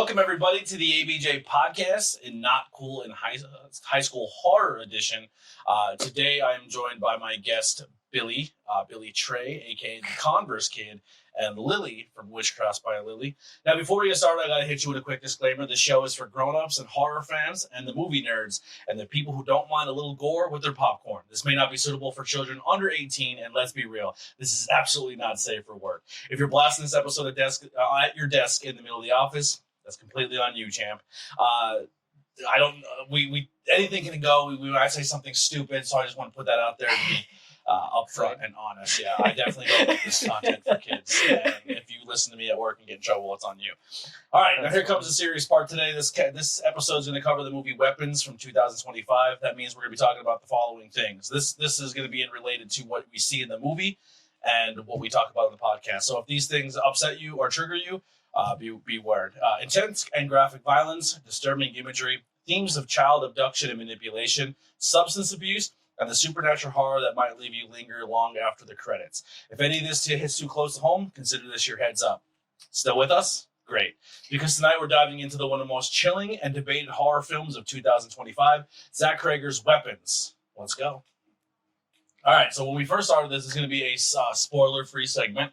Welcome, everybody, to the ABJ podcast in Not Cool in High School Horror Edition. Today, I am joined by my guest, Billy Trey, a.k.a. the Converse Kid, and Lily from Witchcraft by Lily. Now, before we get started, I got to hit you with a quick disclaimer. This show is for grown-ups and horror fans and the movie nerds and the people who don't mind a little gore with their popcorn. This may not be suitable for children under 18, and let's be real, this is absolutely not safe for work. If you're blasting this episode at your desk in the middle of the office, that's completely on you, champ. We anything can go. We might say something stupid, so I just want to put that out there to be upfront and honest. Yeah, I definitely don't make this content for kids. And if you listen to me at work and get in trouble, it's on you. All right, now here comes the serious part today. This episode is going to cover the movie Weapons from 2025. That means we're going to be talking about the following things. This is going to be related to what we see in the movie and what we talk about in the podcast. So if these things upset you or trigger you, be warned. Intense and graphic violence, disturbing imagery, themes of child abduction and manipulation, substance abuse, and the supernatural horror that might leave you linger long after the credits. If any of this hits too close to home, consider this your heads up. Still with us? Great. Because tonight we're diving into one of the most chilling and debated horror films of 2025, Zach Cregger's Weapons. Let's go. All right, so when we first started this is going to be a spoiler-free segment.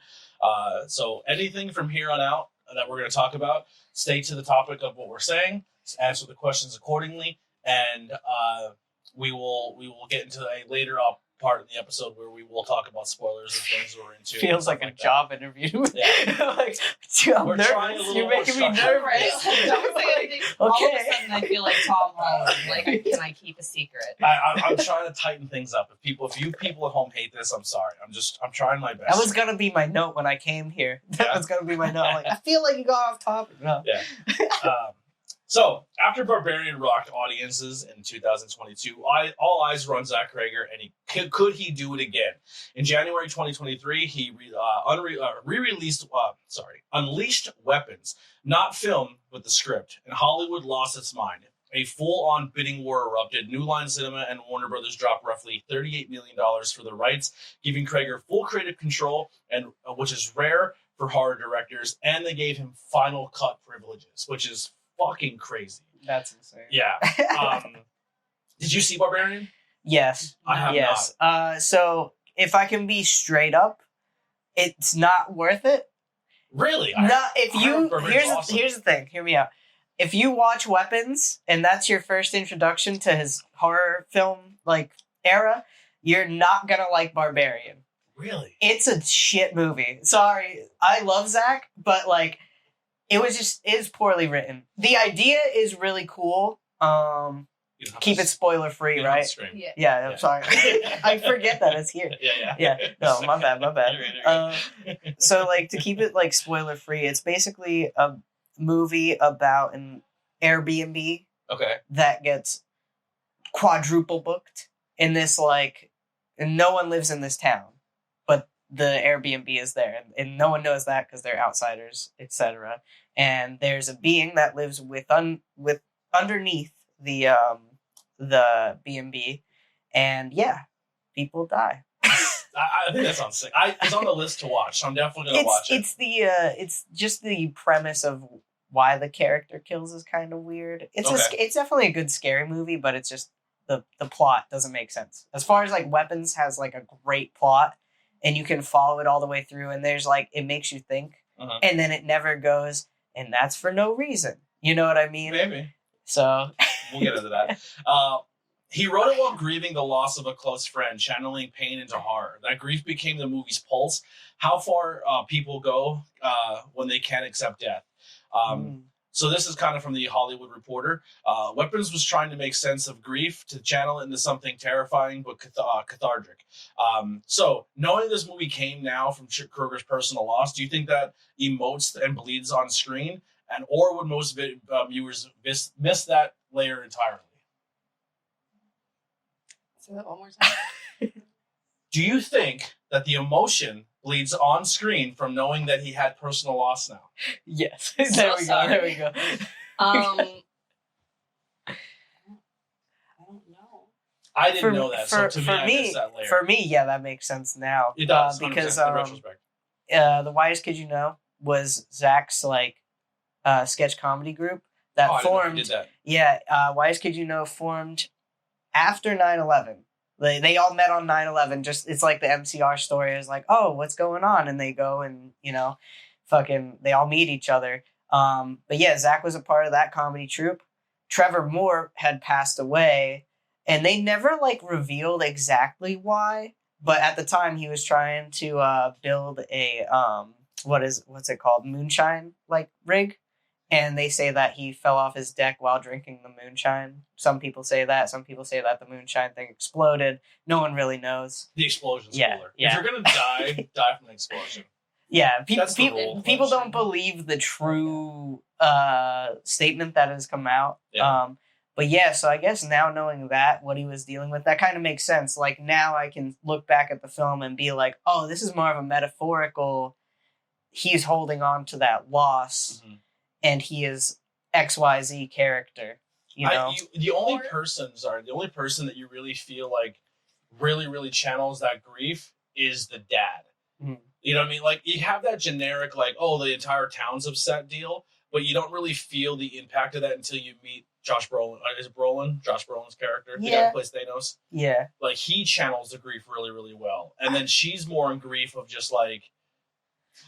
So anything from here on out that we're going to talk about, stay to the topic of what we're saying, answer the questions accordingly, and we will get into a later part of the episode where we will talk about spoilers and things we're into. Feels like a job interview. Yeah. I'm nervous. You're making me nervous. Right? Don't say anything. Okay. All of a sudden, I feel like Tom Holland. Like, can I keep a secret? I'm trying to tighten things up. If you people at home hate this, I'm sorry. I'm trying my best. That was gonna be my note when I came here. That was gonna be my note. Like, I feel like you got off topic. No. Yeah. So, after Barbarian rocked audiences in 2022, all eyes were on Zach Cregger, and could he do it again? In January 2023, he Unleashed Weapons, not filmed, but the script, and Hollywood lost its mind. A full-on bidding war erupted. New Line Cinema and Warner Brothers dropped roughly $38 million for the rights, giving Cregger full creative control, and which is rare for horror directors, and they gave him final cut privileges, which is fucking crazy. That's insane. Yeah. Did you see Barbarian? Yes. I have not. So if I can be straight up, it's not worth it. Really? Here's the thing. Hear me out. If you watch Weapons and that's your first introduction to his horror film era, you're not gonna like Barbarian. Really? It's a shit movie. Sorry, I love Zach, but it's poorly written. The idea is really cool. Keep it spoiler free, right? Yeah, I'm sorry. I forget that it's here. Yeah. No, my bad. You're good. So to keep it spoiler free, it's basically a movie about an Airbnb that gets quadruple booked in this and no one lives in this town, but the Airbnb is there, and no one knows that because they're outsiders, etc. And there's a being that lives underneath the B&B, and people die. I think that sounds sick. It's on the list to watch, so I'm definitely gonna watch it. It's just the premise of why the character kills is kind of weird. It's definitely a good scary movie, but it's just the plot doesn't make sense. As far as Weapons has a great plot, and you can follow it all the way through, and there's it makes you think, and then it never goes, and that's for no reason. You know what I mean? Maybe. So we'll get into that. He wrote it while grieving the loss of a close friend, channeling pain into horror. That grief became the movie's pulse. How far people go when they can't accept death. So this is kind of from the Hollywood Reporter. Weapons was trying to make sense of grief to channel it into something terrifying but cathartic. So knowing this movie came now from Cregger's personal loss, do you think that emotes and bleeds on screen? Or would most viewers miss that layer entirely? Say that one more time. Do you think that the emotion bleeds on screen from knowing that he had personal loss now? Yes. There we go. I don't know. I didn't know that. So to me, I missed that layer. For me, yeah, that makes sense now. It does, because in retrospect. The Wise Kid You Know was Zach's sketch comedy group that I didn't know formed. you did that. Yeah, Why Is Kid You Know formed after 9/11. They all met on 9/11. Just it's like the MCR story is like, oh, what's going on? And they go and they all meet each other. But yeah, Zach was a part of that comedy troupe. Trevor Moore had passed away, and they never like revealed exactly why. But at the time, he was trying to build a what's it called, moonshine like rig, and they say that he fell off his deck while drinking the moonshine. Some people say that. Some people say that the moonshine thing exploded. No one really knows. The explosion's Yeah, cooler. yeah. If you're gonna die from an explosion. Yeah, That's the rule. people don't believe the true statement that has come out. Yeah. But yeah, so I guess now knowing that, what he was dealing with, that kind of makes sense. Like now I can look back at the film and be like, oh, this is more of a metaphorical, he's holding on to that loss and he is XYZ character. The only person that you really feel like really channels that grief is the dad. Mm-hmm. You know what I mean? Like, you have that generic, like, oh, the entire town's upset deal, but you don't really feel the impact of that until you meet Josh Brolin. Is it Brolin? Josh Brolin's character? The guy who plays Thanos? Yeah. Like, he channels the grief really well. And then she's more in grief of just, like,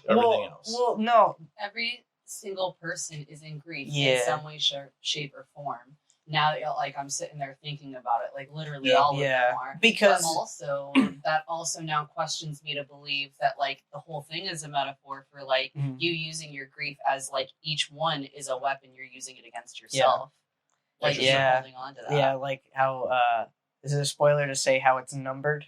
everything else. Well, no. Every single person is in grief Yeah. in some way, shape, or form. Now that like I'm sitting there thinking about it, like literally all of them are. Because but also that also now questions me to believe that like the whole thing is a metaphor for like you using your grief as like each one is a weapon you're using it against yourself. Like you're holding on to that. Yeah, like how is it a spoiler to say how it's numbered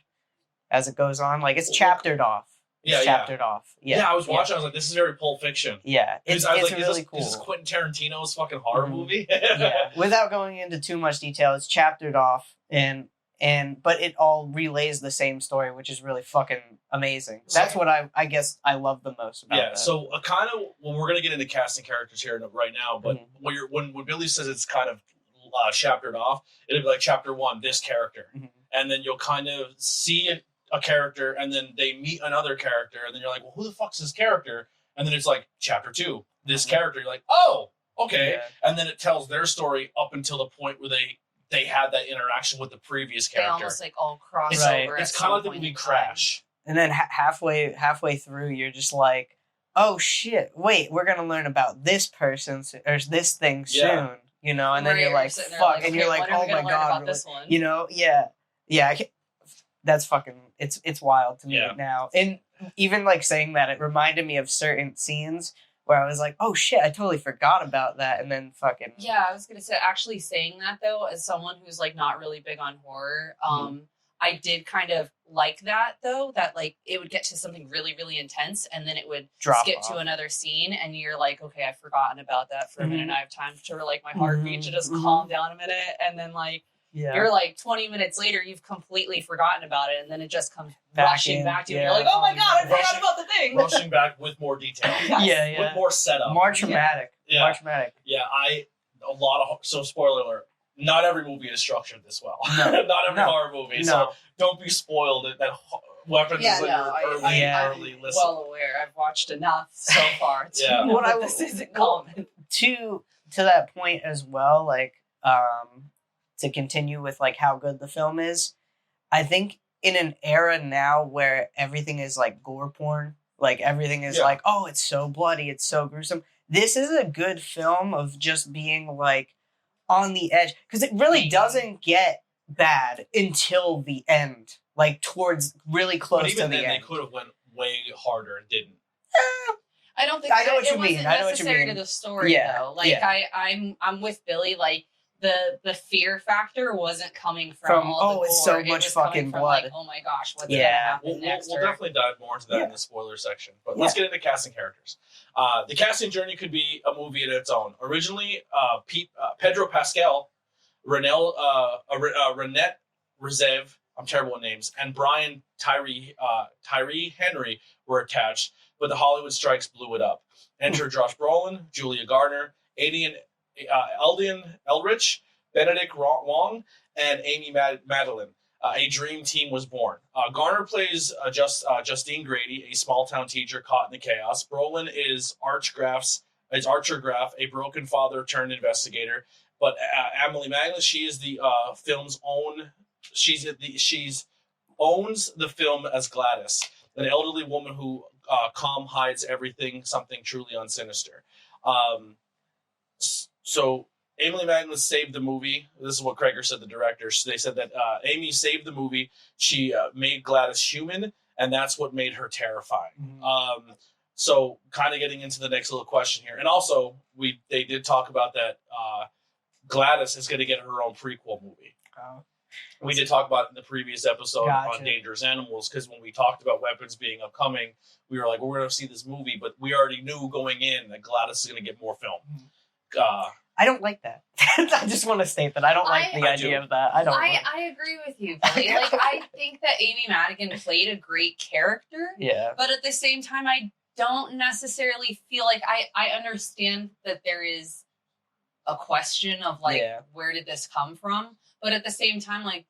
as it goes on? Like it's chaptered off. Chaptered off. Yeah, I was watching. I was like, "This is very Pulp Fiction." Yeah, it's really cool. Is this Quentin Tarantino's fucking horror movie? Yeah, without going into too much detail, it's chaptered off, but it all relays the same story, which is really fucking amazing. That's what I guess I love the most about that. So kind of we're gonna get into casting characters here right now, but when Billy says it's kind of chaptered off, it'll be like chapter 1, this character, and then you'll kind of see a character, and then they meet another character, and then you're like, well, who the fuck's this character? And then it's like chapter 2, this character. You're like, oh, okay. Yeah. And then it tells their story up until the point where they had that interaction with the previous character. They almost like all cross over. It's kind of like the movie Crash. And then halfway through, you're just like, oh shit, wait, we're gonna learn about this person or this thing soon, and then you're like, fuck, like, and you're like, oh my god, this one? That's fucking, it's wild to me now. And even like saying that, it reminded me of certain scenes where I was like, oh shit, I totally forgot about that. And then fucking. Yeah, I was going to say, actually saying that though, as someone who's like not really big on horror, I did kind of like that though, that like it would get to something really, really intense and then it would skip to another scene and you're like, okay, I've forgotten about that for a minute and I have time for like my heartbeat to just calm down a minute. And then like, you're like 20 minutes later, you've completely forgotten about it, and then it just comes rushing back to you. And you're like, oh my god, I forgot about the thing. Rushing back with more detail. With more setup. More traumatic. Yeah. More traumatic. Yeah, so spoiler alert, not every movie is structured this well. No. Not every horror movie. No. So don't be spoiled that weapons is early listen. Well aware. I've watched enough so far to know that this isn't common. To that point as well, like, to continue with like how good the film is, I think in an era now where everything is like gore porn, like everything is like, oh, it's so bloody, it's so gruesome. This is a good film of just being like on the edge, because it really doesn't get bad until the end, like towards really close to the end. They could have went way harder and didn't. I don't think I know what you mean. I know what you mean. To the story though, like I'm with Billy, like. The fear factor wasn't coming from all the it's gore. so much fucking blood. Like, oh my gosh, what's gonna happen next? We'll definitely dive more into that in the spoiler section. But let's get into casting characters. The casting journey could be a movie in its own. Originally, Pedro Pascal, Renette Rezev, I'm terrible with names, and Brian Tyree Henry were attached, but the Hollywood strikes blew it up. Enter Josh Brolin, Julia Garner, Alden Elrich, Benedict Wong, and Amy Madeline. A dream team was born. Garner plays Justine Grady, a small-town teacher caught in the chaos. Brolin is Arch Graff's It's Archer Graff, a broken father turned investigator. But Emily Magnus, she is the film's own. She's owns the film as Gladys, an elderly woman who calm hides everything, something truly unsinister. So Emily Magnus saved the movie. This is what Krager said, the director. They said that Amy saved the movie. She made Gladys human, and that's what made her terrifying. Mm-hmm. So kind of getting into the next little question here. And also, they did talk about that Gladys is going to get her own prequel movie. Oh. We did talk about it in the previous episode on Dangerous Animals, because when we talked about weapons being upcoming, we were like, well, we're going to see this movie, but we already knew going in that Gladys is going to get more film. I don't like that. I just want to state that I don't like the idea of that. I agree with you, Billy. Like, I think that Amy Madigan played a great character. Yeah. But at the same time, I don't necessarily feel like I understand that there is a question of like, where did this come from? But at the same time, like,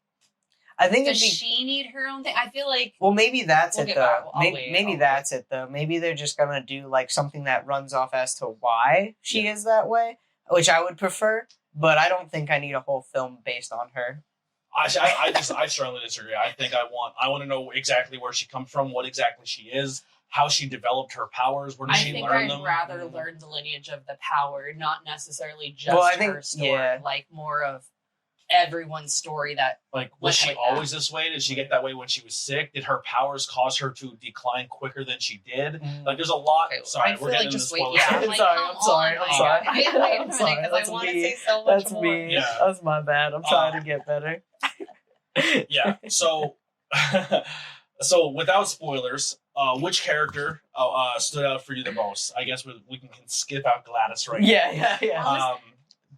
I think does she need her own thing? I feel like. Well, maybe that's it though. Maybe that's it though. Maybe they're just gonna do like something that runs off as to why she is that way, which I would prefer. But I don't think I need a whole film based on her. I strongly disagree. I think I want to know exactly where she comes from, what exactly she is, how she developed her powers, where did she learn them. I'd rather learn the lineage of the power, not necessarily just her story. Like more of everyone's story that was she always this way? Did she get that way when she was sick? Did her powers cause her to decline quicker than she did? Like there's a lot. Okay, sorry, we're getting into spoilers. I'm sorry. I want to say so much more. Me. Yeah. That's my bad. I'm trying to get better. Yeah. So without spoilers, which character stood out for you the most? I guess we can skip out Gladys right now. Yeah.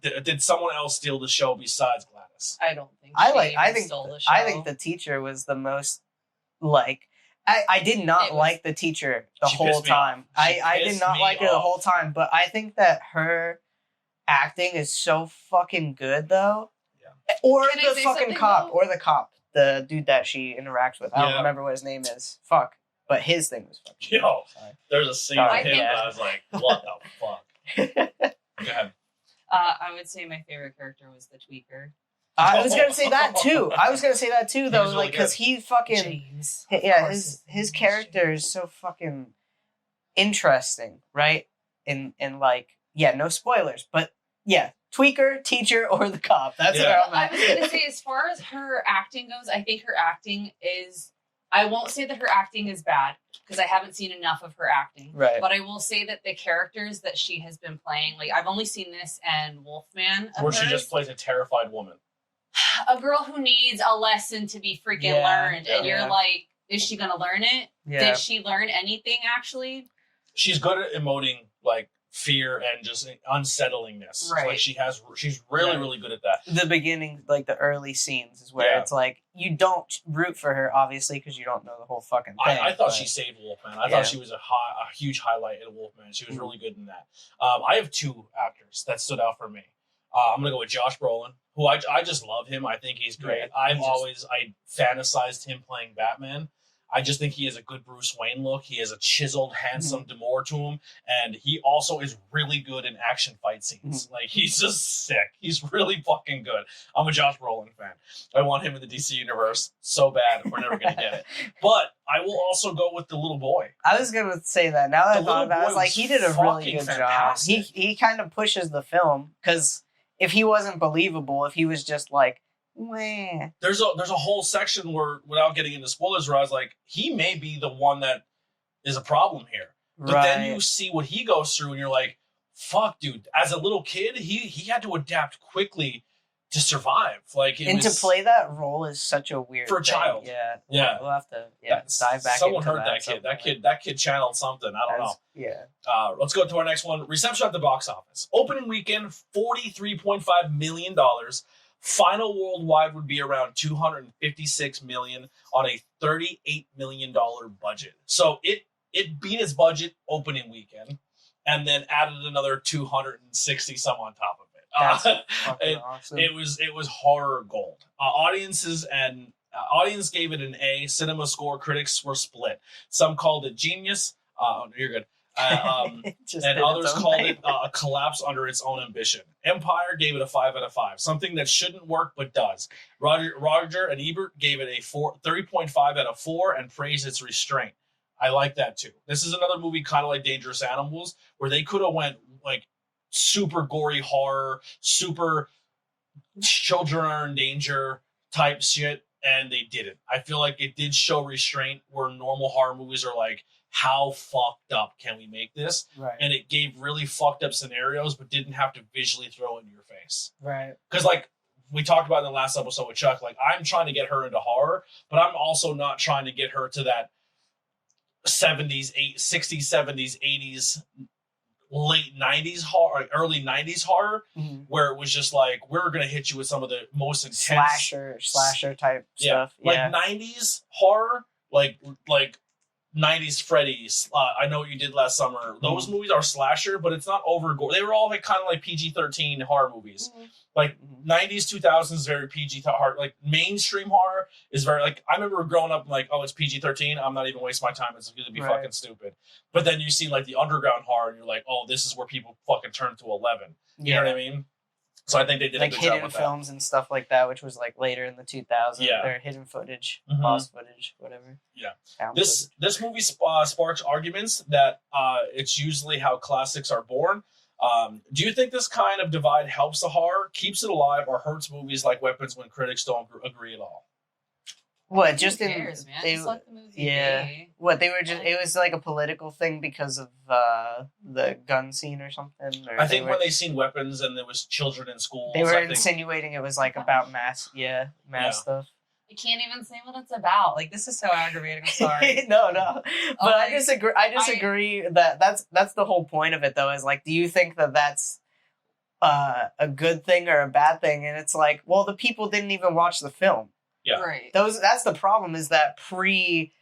Did someone else steal the show besides Gladys? I don't think stole the show. I think the teacher was the most I did not like the teacher the whole time. I did not like her the whole time, but I think that her acting is so fucking good though. Yeah. Or the fucking cop, the dude that she interacts with. I don't remember what his name is. Fuck. But his thing was fucking there's a scene with him that I was like, what the fuck? Go ahead. I would say my favorite character was the tweaker. I was gonna say that too, though, like because he fucking James. His character is so fucking interesting, right? And like no spoilers, but tweaker, teacher, or the cop. That's what I was gonna say. As far as her acting goes, I think her acting is. I won't say that her acting is bad because I haven't seen enough of her acting. Right. But I will say that the characters that she has been playing, like I've only seen this and Wolfman. Where she just plays a terrified woman. A girl who needs a lesson to be freaking learned. And you're like, is she going to learn it? Yeah. Did she learn anything actually? She's good at emoting like fear and just unsettlingness. Right. Like she's really, really good at that. The beginning, like the early scenes is where it's like, you don't root for her, obviously, because you don't know the whole fucking thing. I thought she saved Wolfman. I thought she was a huge highlight in Wolfman. She was really good in that. I have two actors that stood out for me. I'm going to go with Josh Brolin, who I just love him. I think he's great. I fantasized him playing Batman. I just think he has a good Bruce Wayne look. He has a chiseled, handsome demeanor to him. And he also is really good in action fight scenes. Like, he's just sick. He's really fucking good. I'm a Josh Brolin fan. I want him in the DC universe so bad. We're never going to get it. But I will also go with the little boy. I was going to say that. Now that I thought about it, I was like, he did a really good job. He kind of pushes the film. Because if he wasn't believable, if he was just like, meh. There's a whole section where, without getting into spoilers, where I was like, he may be the one that is a problem here. But then you see what he goes through and you're like, fuck, dude. As a little kid, he had to adapt quickly to survive. Like, to play that role is such a weird for a child. Yeah. We'll have to dive back someone into heard that kid. That kid channeled something. I don't know. Yeah. Let's go to our next one. Reception at the box office. Opening weekend, $43.5 million. Final worldwide would be around $256 million on a $38 million budget. So it beat its budget opening weekend, and then added another 260 some on top of it. That's awesome. It was horror gold. Audience gave it an A. Cinema score critics were split. Some called it genius. You're good. And others called it a collapse under its own ambition. Empire gave it a 5 out of 5, something that shouldn't work but does. Roger and Ebert gave it a 3.5 out of 4 and praised its restraint. I like that too. This is another movie kind of like Dangerous Animals, where they could have went like super gory horror, super children are in danger type shit, and they didn't. I feel like it did show restraint where normal horror movies are like, how fucked up can we make this? Right. And it gave really fucked up scenarios, but didn't have to visually throw it in your face. Right. Because like we talked about in the last episode with Chuck, like I'm trying to get her into horror, but I'm also not trying to get her to that 60s, 70s, 80s, late 90s horror, early 90s horror, where it was just like, we're going to hit you with some of the most intense slasher type stuff. Like 90s horror, like 90s Freddy's, I Know What You Did Last Summer. Those movies are slasher, but it's not over gore. They were all like kind of like PG-13 horror movies. Like 90s, 2000s is very PG horror. Like mainstream horror is very like, I remember growing up like, oh, it's PG-13. I'm not even wasting my time. It's going to be fucking stupid. But then you see like the underground horror and you're like, oh, this is where people fucking turn to 11. You know what I mean? So I think they did like a good job with hidden films and stuff like that, which was like later in the 2000s. Yeah. Or hidden footage, lost footage, whatever. Yeah. This movie sparks arguments that it's usually how classics are born. Do you think this kind of divide helps the horror, keeps it alive, or hurts movies like Weapons when critics don't agree at all? What, just Who cares, man? Just let the movie be. What, they were just, it was like a political thing because of the gun scene or something? Or I think when they seen Weapons and there was children in schools. They were insinuating it was like about mass stuff. I can't even say what it's about. Like, this is so aggravating. I'm sorry. No. But I disagree. I disagree that that's the whole point of it, though, is like, do you think that that's a good thing or a bad thing? And it's like, well, the people didn't even watch the film. Yeah. Right. That's the problem, is that pre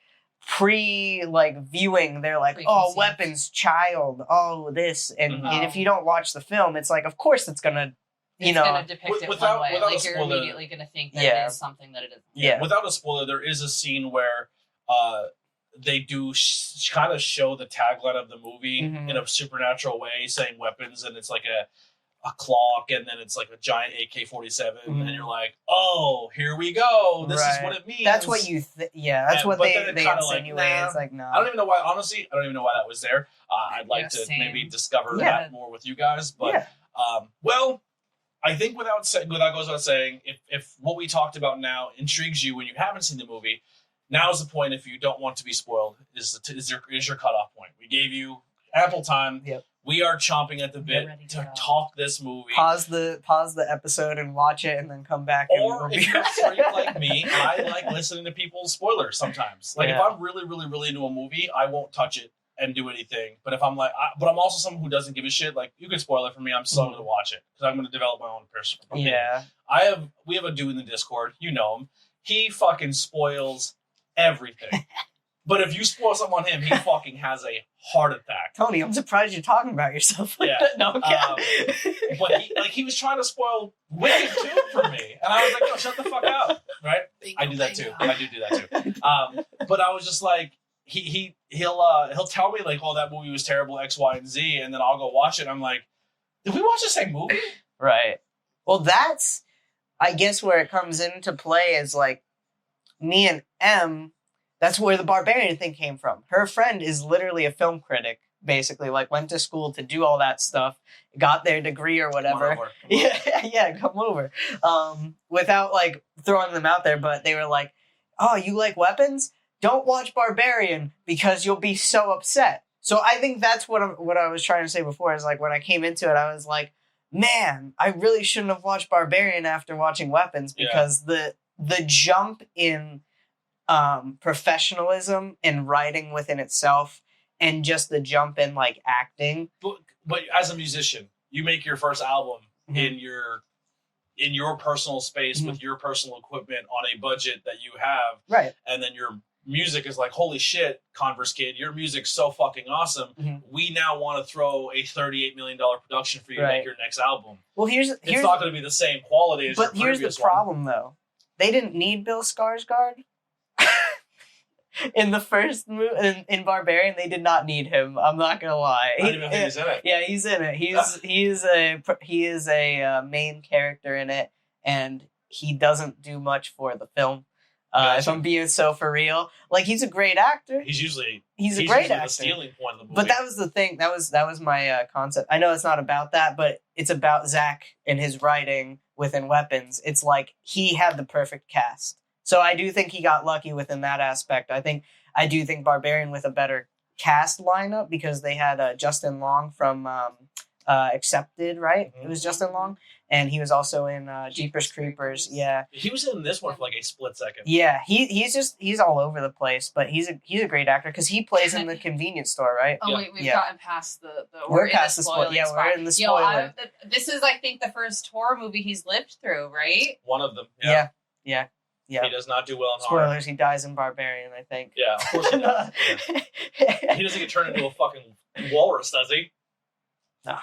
like viewing, they're like, oh, Weapons, child, oh, this. And if you don't watch the film, it's like, of course it's going to, it's going to depict it one way. Like, you're immediately going to think that it is something that it isn't. Yeah. Without a spoiler, there is a scene where they do kind of show the tagline of the movie in a supernatural way, saying weapons, and it's like a clock, and then it's like a giant AK-47, and you're like, oh, here we go. This is what it means. That's what you that's what they insinuate. Like, it's like, no. I don't even know why, honestly, I don't even know why that was there. I'd like to maybe discover that more with you guys. But, well, I think without goes without saying, if what we talked about now intrigues you when you haven't seen the movie, now's the point. If you don't want to be spoiled, is your cutoff point. We gave you ample time. Yep. We are chomping at the bit to talk this movie. Pause the episode and watch it, and then come back. Or if you're a freak like me, and I like listening to people's spoilers sometimes. Like if I'm really, really, really into a movie, I won't touch it and do anything. But if I'm like, but I'm also someone who doesn't give a shit. Like, you can spoil it for me. I'm still going to watch it because I'm going to develop my own personal opinion. Yeah. We have a dude in the Discord. You know him. He fucking spoils everything. But if you spoil something on him, he fucking has a heart attack. Tony, I'm surprised you're talking about yourself like that. No, but he was trying to spoil Wicked too for me. And I was like, no, shut the fuck up. Right? I do that too. I do that too. But I was just like, he'll tell me like, oh, that movie was terrible, X, Y, and Z, and then I'll go watch it, and I'm like, did we watch the same movie? Right. Well, that's, I guess, where it comes into play is like, me and M, that's where the Barbarian thing came from. Her friend is literally a film critic, basically, like went to school to do all that stuff, got their degree or whatever. Come over. Without like throwing them out there, but they were like, oh, you like Weapons? Don't watch Barbarian because you'll be so upset. So I think that's what I was trying to say before, is like when I came into it, I was like, man, I really shouldn't have watched Barbarian after watching Weapons, because the jump in professionalism and writing within itself, and just the jump in like acting. But as a musician, you make your first album in your personal space with your personal equipment on a budget that you have, right? And then your music is like, holy shit, Converse Kid, your music's so fucking awesome. We now want to throw a $38 million production for you to make your next album. Well, here's it's not going to be the same quality as your previous here's the problem, though. They didn't need Bill Skarsgård. in the first movie in Barbarian, they did not need him. I'm not gonna lie. I didn't even think he's in it. Yeah, he's in it. He is a main character in it, and he doesn't do much for the film. If I'm being so for real, like he's a great actor. He's a great actor. The stealing point of the movie. But that was the thing. That was my concept. I know it's not about that, but it's about Zach and his writing within Weapons. It's like he had the perfect cast. So I do think he got lucky within that aspect. I do think Barbarian with a better cast lineup because they had Justin Long from Accepted, right? Mm-hmm. It was Justin Long. And he was also in Jeepers Creepers. Yeah, he was in this one for like a split second. Yeah, he's all over the place, but he's a great actor because he plays in the convenience store, right? Oh wait, we've gotten past the we're past the spoiler. Yeah, we're in the spoiler. This is, I think, the first horror movie he's lived through, right? One of them. Yeah. He does not do well in horror. Spoilers. He dies in Barbarian, I think. Yeah, of course he does. He doesn't get turned into a fucking walrus, does he? No.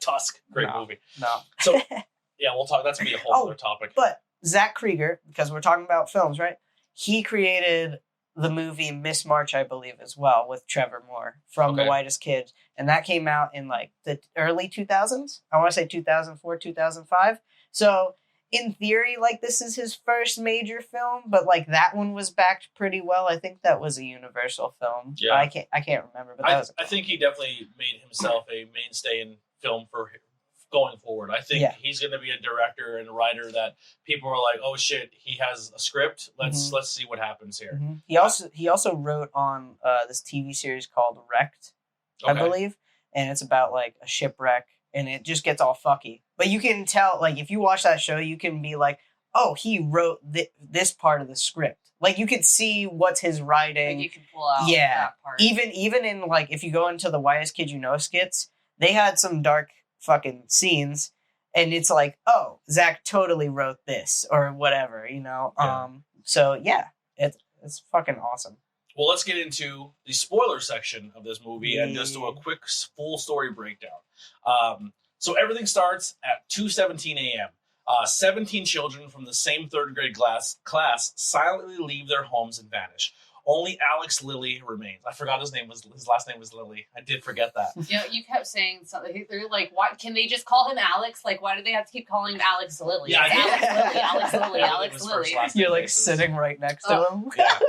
Tusk. Great movie. No. So, yeah, we'll talk. That's going to be a whole other topic. But Zach Krieger, because we're talking about films, right? He created the movie Miss March, I believe, as well, with Trevor Moore from The Whitest Kids. And that came out in, like, the early 2000s. I want to say 2004, 2005. So, in theory, like, this is his first major film, but, like, that one was backed pretty well. I think that was a Universal film. Yeah. I can't remember, but I think he definitely made himself a mainstay in film for going forward. I think he's going to be a director and a writer that people are like, oh shit, he has a script. Let's see what happens here. Mm-hmm. He also wrote on this TV series called Wrecked, I believe, and it's about, like, a shipwreck. And it just gets all fucky. But you can tell, like, if you watch that show, you can be like, oh, he wrote this part of the script. Like, you could see what's his writing. Like you can pull out that part. Even in, like, if you go into the Whitest Kid You Know skits, they had some dark fucking scenes. And it's like, oh, Zach totally wrote this or whatever, you know? Yeah. So, yeah, it's fucking awesome. Well, let's get into the spoiler section of this movie and just do a quick full story breakdown. So everything starts at 2:17 a.m. 17 children from the same third grade class silently leave their homes and vanish. Only Alex Lilly remains. I forgot his last name was Lilly. I did forget that. Yeah, you kept saying something. They're like, why can they just call him Alex? Like, why do they have to keep calling him Alex Lilly? Yeah, Alex Lilly. You're like sitting right next to him. Yeah.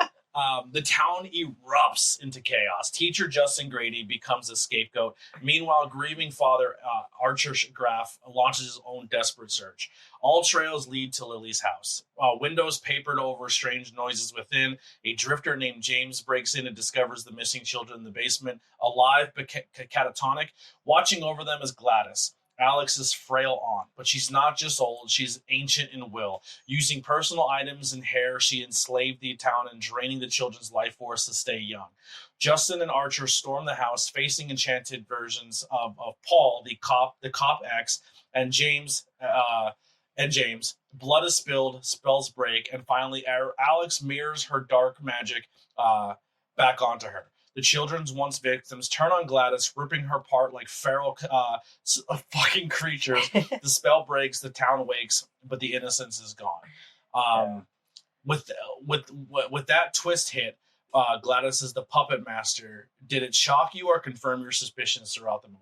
The town erupts into chaos. Teacher Justin Grady becomes a scapegoat. Meanwhile, grieving father Archer Graff launches his own desperate search. All trails lead to Lily's house. Windows papered over, strange noises within. A drifter named James breaks in and discovers the missing children in the basement, alive but catatonic. Watching over them is Gladys, Alex's frail aunt, but she's not just old, she's ancient in will. Using personal items and hair, she enslaved the town and draining the children's life force to stay young. Justin and Archer storm the house, facing enchanted versions of Paul, the cop ex, and James. Blood is spilled, spells break, and finally Alex mirrors her dark magic back onto her. The children's once victims turn on Gladys, ripping her apart like feral fucking creatures. The spell breaks, the town wakes, but the innocence is gone. With that twist hit, Gladys is the puppet master. Did it shock you or confirm your suspicions throughout the movie?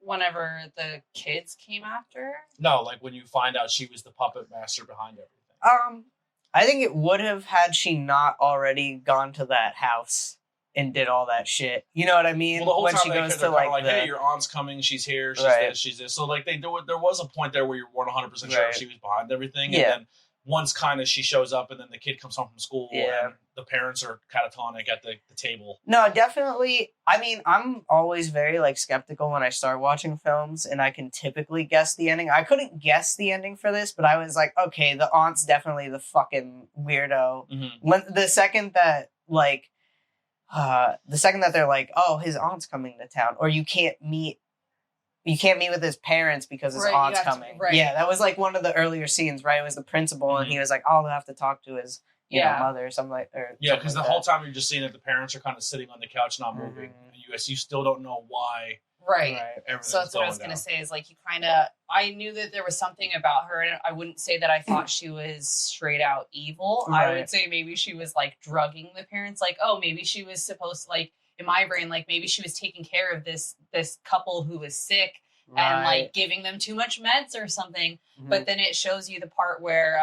Whenever the kids came after? No, like when you find out she was the puppet master behind everything. I think it would have had she not already gone to that house and did all that shit. You know what I mean? Well, the whole when time she goes to like hey, your aunt's coming, she's here, she's this, she's this. So like there was a point there where you weren't 100% sure if she was behind everything. And then once kind of she shows up and then the kid comes home from school and the parents are catatonic at the table. No, definitely. I mean, I'm always very like skeptical when I start watching films and I can typically guess the ending. I couldn't guess the ending for this, but I was like, okay, the aunt's definitely the fucking weirdo. Mm-hmm. When the second that they're like, oh, his aunt's coming to town, or you can't meet with his parents because his aunt's coming. Yeah, that was like one of the earlier scenes, right? It was the principal, and he was like, "I'll have to talk to his mother," or something like. Because the whole time you're just seeing that the parents are kind of sitting on the couch, not moving. And you still don't know why. Right. Everything's So that's what I was going going to down. say is like, you kind of, I knew that there was something about her, and I wouldn't say that I thought she was straight out evil. I Right. would say maybe she was like drugging the parents. Like, oh, maybe she was supposed to, like, in my brain, like maybe she was taking care of this couple who was sick and like giving them too much meds or something. Mhm. But then it shows you the part where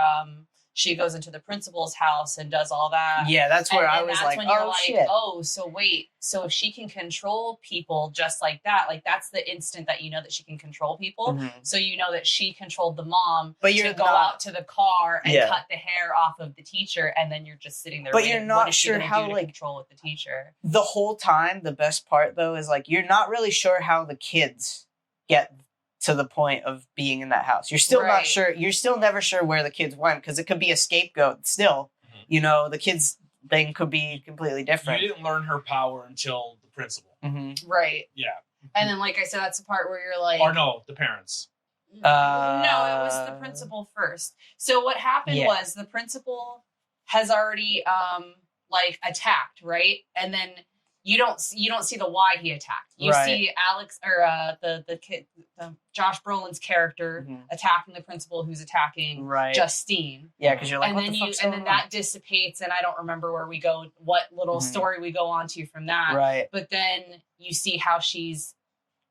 she goes into the principal's house and does all that. Yeah, that's where I was that's like, when you're oh, like, shit. oh, so wait, so if she can control people just like that, like that's the instant that you know that she can control people. Mhm. So you know that she controlled the mom But to you're go not- out to the car and Yeah. cut the hair off of the teacher, and then you're just sitting there. But waiting. you're not What is she sure gonna how, do to like- control with the teacher. The whole time, the best part, though, is, like, you're not really sure how the kids get to the point of being in that house. You're still not Right. sure. You're still never sure where the kids went, because it could be a scapegoat still. Mhm. You know, the kids thing could be completely different. You didn't learn her power until the principal. Mm-hmm. Right. Yeah. And then, like I said, that's the part where you're like, Or no, the parents. no, it was the principal first. So what happened Yeah. was the principal has already like attacked, right? And then you don't see the why he attacked. You Right. see Alex or the kid, Josh Brolin's character Mhm. attacking the principal who's attacking Right. Justine. Yeah, because you're like, And what then the you fuck's and going then on? that dissipates, and I don't remember where we go, what little Mhm. story we go on to from that. Right. But then you see how she's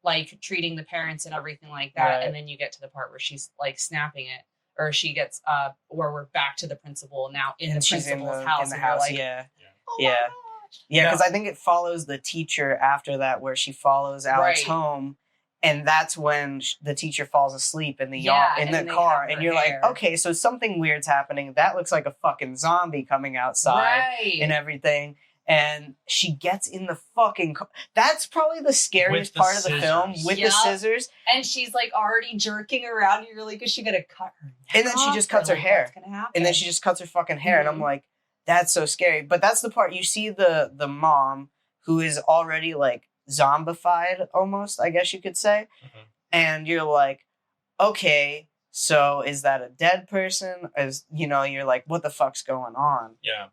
like treating the parents and everything like that, Right. and then you get to the part where she's like snapping it, or she gets where we're back to the principal now in And the she's principal's house, in the and you're house, like, yeah. oh Yeah. my gosh. Yeah, Yeah. because I think it follows the teacher after that, where she follows Alex Right. home, and that's when the teacher falls asleep in the Yeah, in and the they car, have and her you're hair. like, okay, so something weird's happening. That looks like a fucking zombie coming outside Right. and everything. And she gets in the fucking car. That's probably the scariest With the part of the film, scissors. with the Yup. scissors. And she's like already jerking around, and you're like, is she gonna cut her neck And then she off? just Or, cuts her like, hair. what's gonna happen? And then she just cuts her fucking hair, and I'm Mhm. like, that's so scary. But that's the part you see the mom who is already like zombified almost, I guess you could say. Mhm. And you're like, okay, so is that a dead person? You're like, what the fuck's going on? Yeah.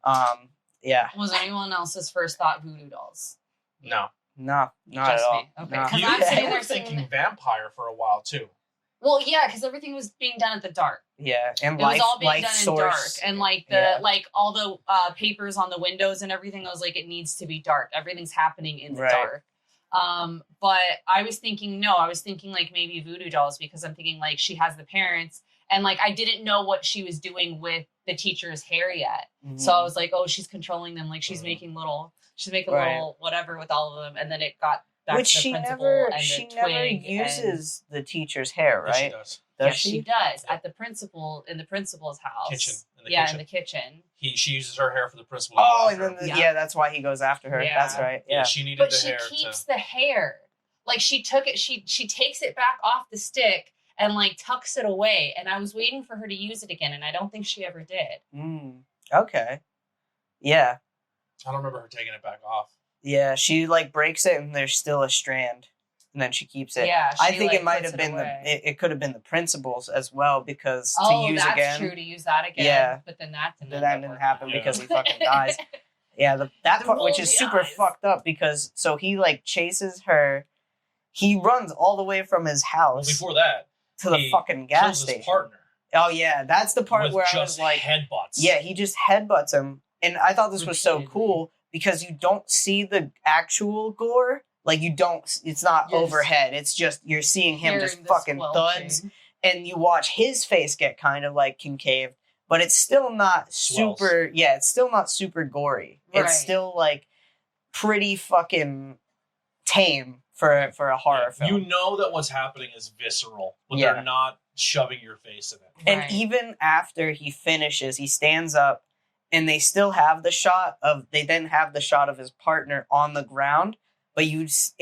Yeah, Was anyone else's first thought voodoo dolls? No. no, not Just at all. me. Okay, No. 'cause You I'm sitting were there thinking vampire for a while too. Well, yeah, because everything was being done at the dark. Yeah, and It was all being life done in source. dark, and like Yeah. like all the papers on the windows and everything. I was like, it needs to be dark. Everything's happening in the Right. dark. But I was thinking like maybe voodoo dolls, because I'm thinking like she has the parents, and like I didn't know what she was doing with the teacher's hair yet. Mhm. So I was like, oh, she's controlling them. Like she's Mhm. making little whatever with all of them, and then it got back Which to the she principal never and the she twig never and- uses the teacher's hair, Yes, she right? does. Does Yes, she does Yeah. at the principal's house. Kitchen. In the Yeah, kitchen. in the kitchen. She uses her hair for the principal. to Oh, go and after then her. Yeah. that's why he goes after her. Yeah. That's right. Yeah. She needed But the she hair keeps to. the hair. Like she took it, she takes it back off the stick and like tucks it away. And I was waiting for her to use it again, and I don't think she ever did. Okay. Yeah. I don't remember her taking it back off. Yeah. She like breaks it, and there's still a strand, and then she keeps it. Yeah, I she, think like, it might puts have been away. it could have been the principal's as well, because Oh, to use that's again. true, to use that again. Yeah. But then that didn't, That didn't happen Yeah. because he fucking dies. Yeah, that The part, which is moldy super eyes. fucked up, because so he like chases her. He runs all the way from his Well, house before that, to the he fucking gas kills station. his partner. Oh yeah, that's the part with where I just was like, headbutts. yeah, he just headbutts him, and I thought this was so Repeatedly. cool because you don't see the actual gore. Like you don't, it's not You're just overhead. It's just you're seeing him just Hearing the fucking squelching. thuds, and you watch his face get kind of like concaved, but it's still not Swells. super. Yeah, it's still not super gory. Right. It's still like pretty fucking tame for a horror film. You know that what's happening is visceral, but Yeah. they're not shoving your face in it. And Right. even after he finishes, he stands up, and they still have the shot of. They then have the shot of his partner on the ground, but it's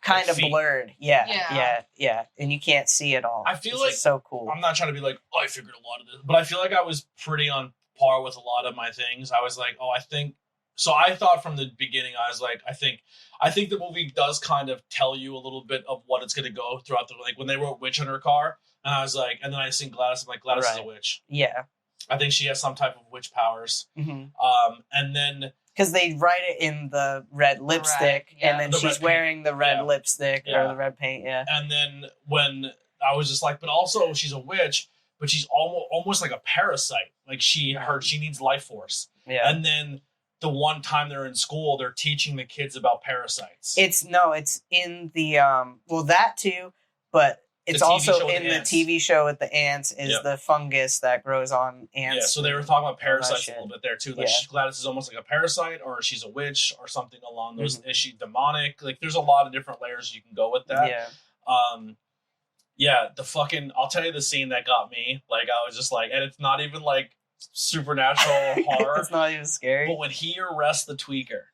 kind of feet. blurred. Yeah, and you can't see it all. I feel It's like- just so cool. I'm not trying to be like, oh, I figured a lot of this, but I feel like I was pretty on par with a lot of my things. I was like, oh, I think. So I thought from the beginning, I was like, I think the movie does kind of tell you a little bit of what it's going to go throughout the, like when they wrote witch in her car, and I was like, and then I seen Gladys, I'm like, Gladys is a Right. witch. Yeah. I think she has some type of witch powers. hmm And then because they write it in the red lipstick, and then she's wearing the red lipstick or the red paint. Yeah. And then when I was just like, but also she's a witch, but she's almost like a parasite. Like she needs life force. Yeah. And then the one time they're in school, they're teaching the kids about parasites. It's in the that too, but it's also in the TV show with the ants is the fungus that grows on ants. Yeah, so they were talking about parasites a little bit there too. Like Gladys is almost like a parasite, or she's a witch, or something along those. Is she demonic? Like there's a lot of different layers you can go with that. Yeah. The fucking. I'll tell you the scene that got me. Like I was just like, and it's not even like supernatural horror. It's not even scary. But when he arrests the tweaker,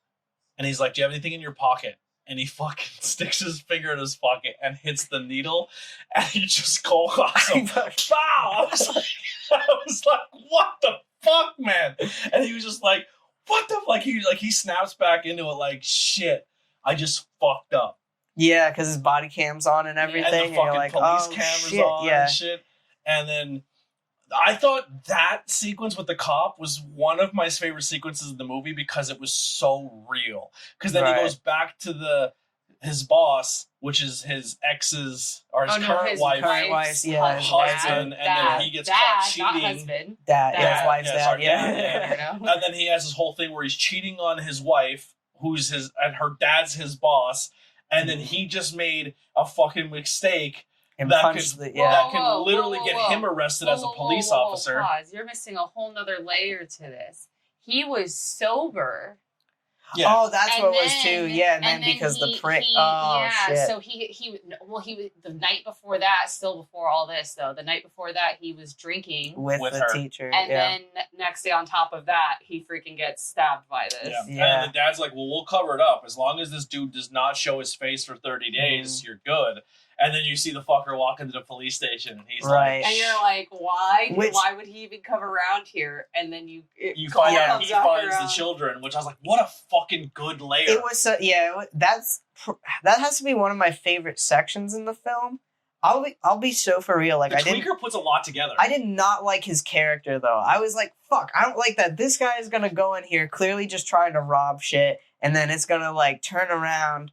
and he's like, "Do you have anything in your pocket?" And he fucking sticks his finger in his pocket and hits the needle, and he just calls him. Wow! I was like, what the fuck, man? And he was just like, what the fuck? He snaps back into it like, shit, I just fucked up. Yeah, because his body cam's on and everything. And the fucking like, police cameras on and shit. And then I thought that sequence with the cop was one of my favorite sequences of the movie because it was so real. Because then he goes back to his boss, which is his ex's or his current wife's husband, and then he gets caught cheating. Not husband. His wife's dad. And then he has this whole thing where he's cheating on his wife, and her dad's his boss, and then he just made a fucking mistake. That can literally get him arrested as a police officer. Pause. You're missing a whole nother layer to this. He was sober. Yeah. Oh, that's what it was too. Yeah, and then because the prick. Shit. So he the night before that, still before all this though, the night before that he was drinking with the teacher, and then next day on top of that he freaking gets stabbed by this. Yeah. And the dad's like, "Well, we'll cover it up as long as this dude does not show his face for 30 days. You're good." And then you see the fucker walk into the police station, and he's like, and you're like, why? Why would he even come around here? And then you find out he finds the children, which I was like, what a fucking good layer. It was that has to be one of my favorite sections in the film. I'll be so for real. Like, the tweaker puts a lot together. I did not like his character though. I was like, fuck, I don't like that. This guy is gonna go in here clearly just trying to rob shit, and then it's gonna like turn around.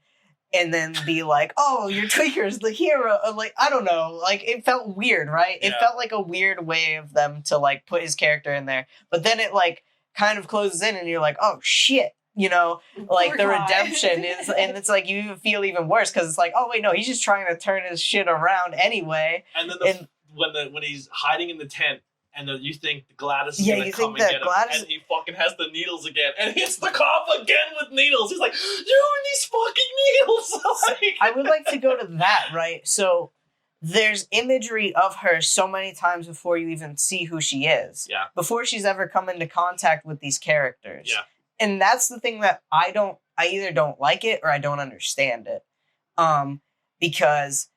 And then be like, oh, your tweaker's the hero. Like, I don't know. Like, it felt weird, right? It felt like a weird way of them to, like, put his character in there. But then it, like, kind of closes in and you're like, oh, shit. You know? Like, the redemption is... And it's like, you feel even worse because it's like, oh, wait, no, he's just trying to turn his shit around anyway. And then when he's hiding in the tent, and you think Gladys is going to come and get him, and he fucking has the needles again, and hits the cop again with needles. He's like, you and these fucking needles! I would like to go to that, right? So, there's imagery of her so many times before you even see who she is. Yeah. Before she's ever come into contact with these characters. Yeah. And that's the thing that I either don't like it or I don't understand it. Because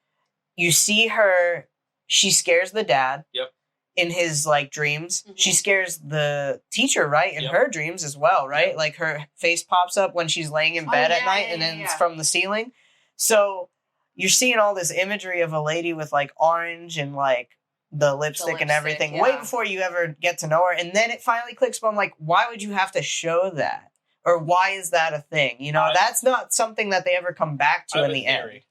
you see her, she scares the dad. Yep. In his like dreams, she scares the teacher, right? In her dreams as well, right? Yep. Like her face pops up when she's laying in bed at night, and then it's from the ceiling. So you're seeing all this imagery of a lady with like orange and like the lipstick and everything way before you ever get to know her, and then it finally clicks. But I'm like, why would you have to show that, or why is that a thing? You know, that's not something that they ever come back to in the end.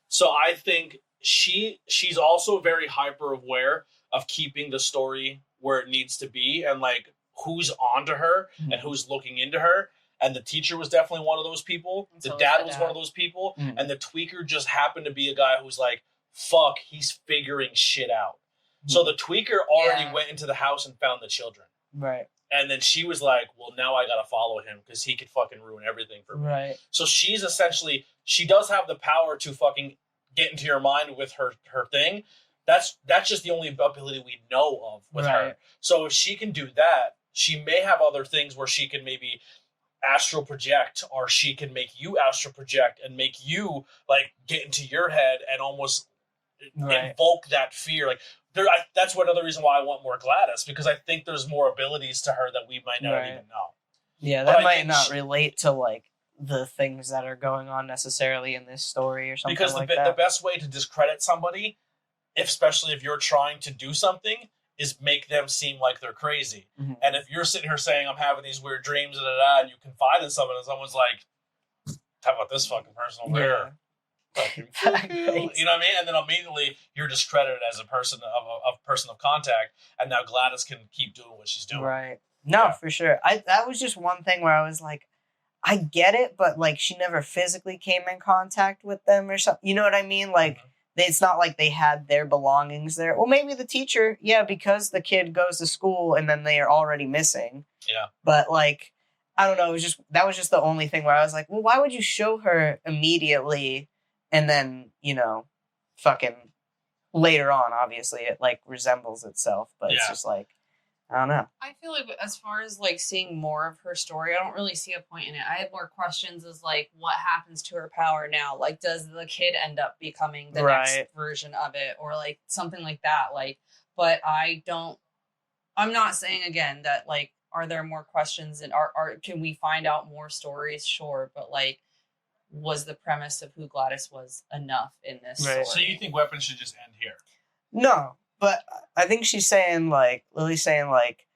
So I think she's also very hyper aware of keeping the story where it needs to be and like who's onto her and who's looking into her. And the teacher was definitely one of those people. The dad was one of those people. And the tweaker just happened to be a guy who's like, fuck, he's figuring shit out. So the tweaker already went into the house and found the children. Right. And then she was like, well, now I gotta follow him because he could fucking ruin everything for me. Right. So she's essentially, she does have the power to fucking get into your mind with her thing. That's just the only ability we know of with her. So if she can do that, she may have other things where she can maybe astral project, or she can make you astral project and make you like get into your head and almost invoke that fear. Like that's one other reason why I want more Gladys, because I think there's more abilities to her that we might not even know. Yeah, that might not relate to like the things that are going on necessarily in this story or something because like that. The best way to discredit somebody, especially if you're trying to do something, is make them seem like they're crazy. Mm-hmm. And if you're sitting here saying, I'm having these weird dreams, and you confide in someone, and someone's like, how about this fucking person over here? You know what I mean? And then immediately you're discredited as a person of contact, and now Gladys can keep doing what she's doing. Right. No, for sure. That was just one thing where I was like, I get it, but like she never physically came in contact with them or something. You know what I mean? Like it's not like they had their belongings there. Well, maybe the teacher, because the kid goes to school and then they are already missing. Yeah. But like, I don't know. That was just the only thing where I was like, well, why would you show her immediately and then, fucking later on, obviously it like resembles itself, but it's just like, I don't know. I feel like as far as like seeing more of her story, I don't really see a point in it. I had more questions as like what happens to her power now? Like does the kid end up becoming the next version of it or like something like that? Like, but I'm not saying again that like are there more questions and can we find out more stories? Sure, but like was the premise of who Gladys was enough in this story? So you think weapons should just end here? No. But I think she's saying, like, Lily's saying, like,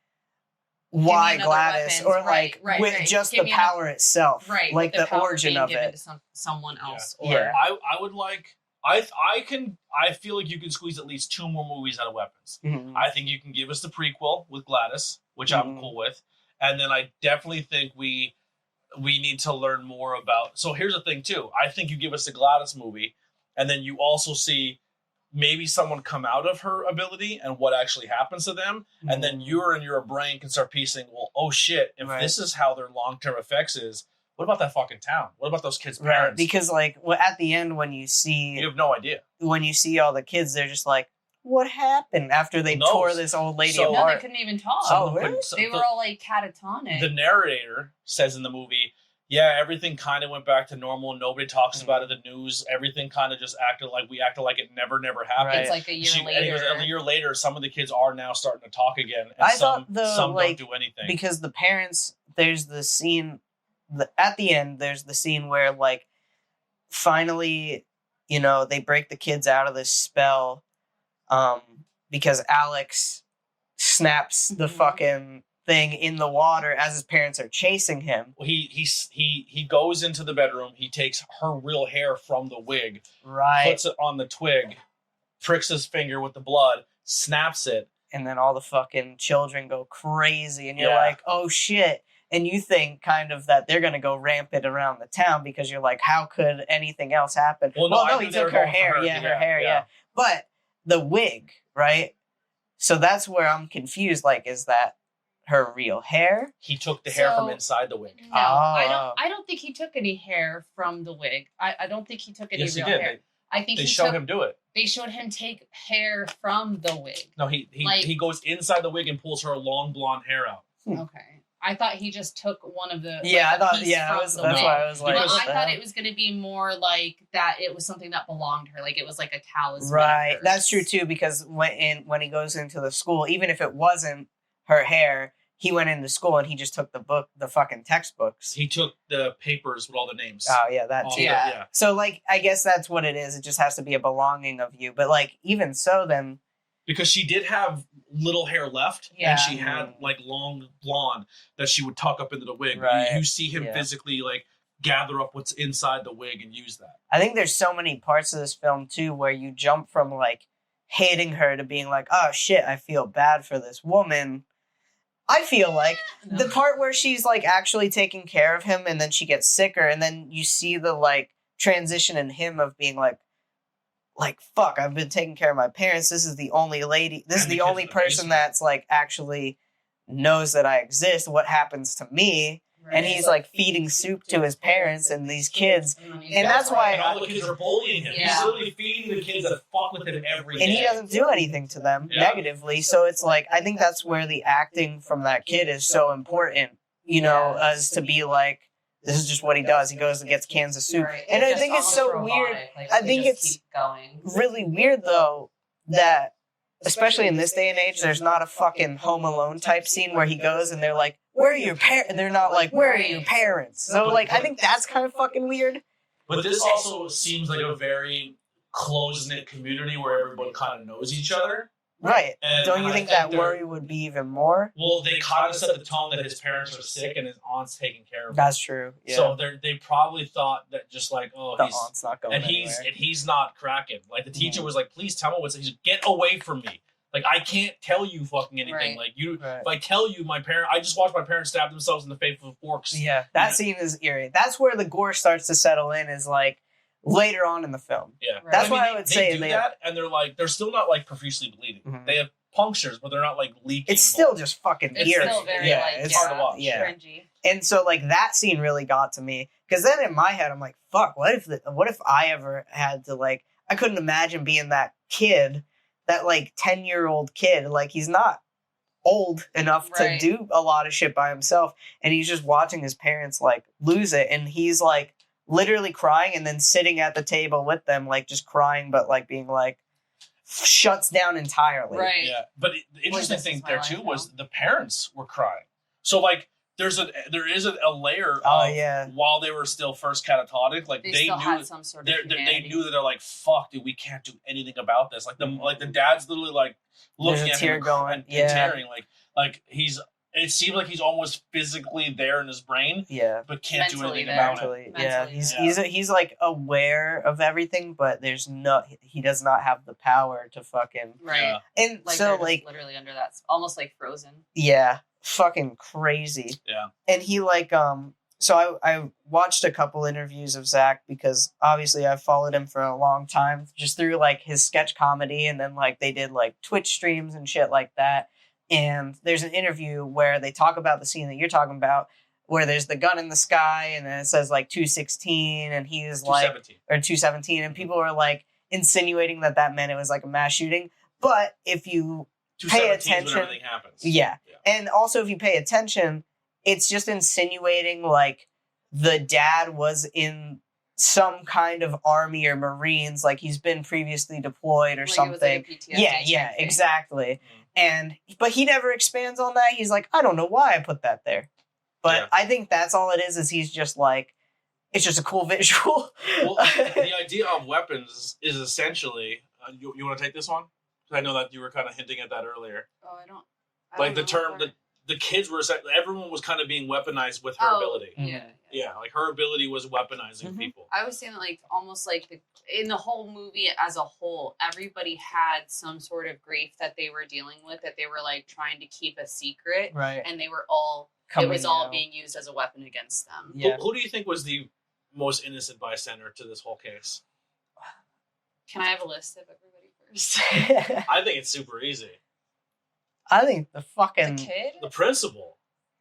why Gladys? Weapons. Or, like, with just the power itself. Right. Like, the origin of it. To someone else. Yeah. Or... I would like... I feel like you can squeeze at least 2 more movies out of Weapons. Mm-hmm. I think you can give us the prequel with Gladys, which I'm cool with. And then I definitely think we need to learn more about... So here's the thing, too. I think you give us the Gladys movie, and then you also see... maybe someone come out of her ability and what actually happens to them. And then you in your brain can start piecing, well, oh shit, if this is how their long-term effects is, what about that fucking town? What about those kids' parents? Right, because like at the end when you see... You have no idea. When you see all the kids, they're just like, what happened after they tore this old lady apart? No, they couldn't even talk. Really? They were all like catatonic. The narrator says in the movie, everything kind of went back to normal. Nobody talks about it. The news, everything kind of just acted like it never happened. Right. It's like a year later. A year later, some of the kids are now starting to talk again. And I some like, don't do anything. Because the parents, there's the scene, at the end, there's the scene where, like, finally, they break the kids out of this spell because Alex snaps the fucking... thing in the water as his parents are chasing him. He goes into the bedroom. He takes her real hair from the wig, puts it on the twig, pricks his finger with the blood, snaps it, and then all the fucking children go crazy, and you're like, oh shit. And you think kind of that they're gonna go rampant around the town because you're like, how could anything else happen? Well, no, he took her hair, her hair. But the wig, right? So that's where I'm confused. Like, is that her real hair? He took the hair from inside the wig. No, I don't think he took any hair from the wig. I don't think he took any real hair. I think they showed him do it. They showed him take hair from the wig. No, he goes inside the wig and pulls her long blonde hair out. Okay. I thought he just took one of the... that's why I was like... I thought it was going to be more like that it was something that belonged to her. Like it was like a talisman. Right. That's true too, because when he goes into the school, even if it wasn't her hair, he went into school and he just took the fucking textbooks. He took the papers with all the names. Oh, yeah, that too. Yeah. So, like, I guess that's what it is. It just has to be a belonging of you. But, like, even so, then... Because she did have little hair left, and she had, like, long blonde that she would tuck up into the wig. Right. You see him physically, like, gather up what's inside the wig and use that. I think there's so many parts of this film, too, where you jump from, like, hating her to being like, oh, shit, I feel bad for this woman... I feel like the part where she's like actually taking care of him and then she gets sicker and then you see the like transition in him of being like fuck, I've been taking care of my parents. This is the only lady. This is the only person that's like actually knows that I exist. What happens to me? Right. And he's like feeding soup to his parents and these kids. And that's why... And all the kids are bullying him. Yeah. He's literally feeding the kids that fuck with him every day. And he doesn't do anything to them negatively. So it's like, I think that's where the acting from that kid is so important, as to be like, this is just what he does. He goes and gets cans of soup. Right. And I think it's so weird. Like, I think it's really weird, though, that, especially in this day and age, there's not a fucking Home Alone type scene where he goes and they're like, where are your parents? They're not like, where are your parents? So, like, I think that's kind of fucking weird. But this also seems like a very close-knit community where everyone kind of knows each other. Right. And don't you think that worry would be even more? Well, they kind of set the tone that his parents are sick and his aunt's taking care of him. That's true. Yeah. So they probably thought that just like, the aunt's not going anywhere. And he's not cracking. Like the teacher was like, please tell me what's. He's like, get away from me. Like I can't tell you fucking anything. Like if I tell you, I just watched my parents stab themselves in the face with forks. Yeah, that scene is eerie. That's where the gore starts to settle in. Is like later on in the film. Yeah, that's why I would say they do that, and they're still not like profusely bleeding. Mm-hmm. They have punctures, but they're not like leaking. It's still just fucking eerie. It's still very it's hard to watch. Yeah, cringy. And so like that scene really got to me because then in my head I'm like, fuck, what if I ever had to like I couldn't imagine being that kid, that like 10-year-old kid, like he's not old enough to do a lot of shit by himself, and he's just watching his parents like lose it, and he's like literally crying and then sitting at the table with them like just crying but like being like shuts down entirely. Right. Yeah. But the interesting thing there too was the parents were crying. So like there is a layer of while they were still first catatonic, like they knew had some sort of they knew that they're like, fuck, dude, we can't do anything about this. Like the dad's literally like looking at him and tearing, like it seems like he's almost physically there in his brain, but can't do anything about it. Yeah, he's like aware of everything, but he does not have the power to fucking And like so like literally under that, almost like frozen. Yeah, fucking crazy. Yeah, and he like So I watched a couple interviews of Zach because obviously I've followed him for a long time, just through like his sketch comedy, and then like they did like Twitch streams and shit like that. And there's an interview where they talk about the scene that you're talking about, where there's the gun in the sky and then it says like 216 and he is like, or 217, and people are like insinuating that meant it was like a mass shooting. But if you pay attention, everything happens. Yeah. And also if you pay attention, it's just insinuating like the dad was in some kind of army or Marines, like he's been previously deployed or like something. It was like a yeah, exactly. But he never expands on that. He's like, I don't know why I put that there. But I think that's all it is he's just like, it's just a cool visual. Well, the idea of weapons is essentially, you want to take this one? I know that you were kind of hinting at that earlier. Oh, I don't like the term, the kids were, everyone was kind of being weaponized with her ability. Yeah, like her ability was weaponizing people. I was saying that, like, almost like in the whole movie as a whole, everybody had some sort of grief that they were dealing with, that they were like trying to keep a secret. Right. And they were all, it was all being used as a weapon against them. Yeah. Who do you think was the most innocent bystander to this whole case? Can I have a list of everybody first? I think it's super easy. I think the kid? The principal.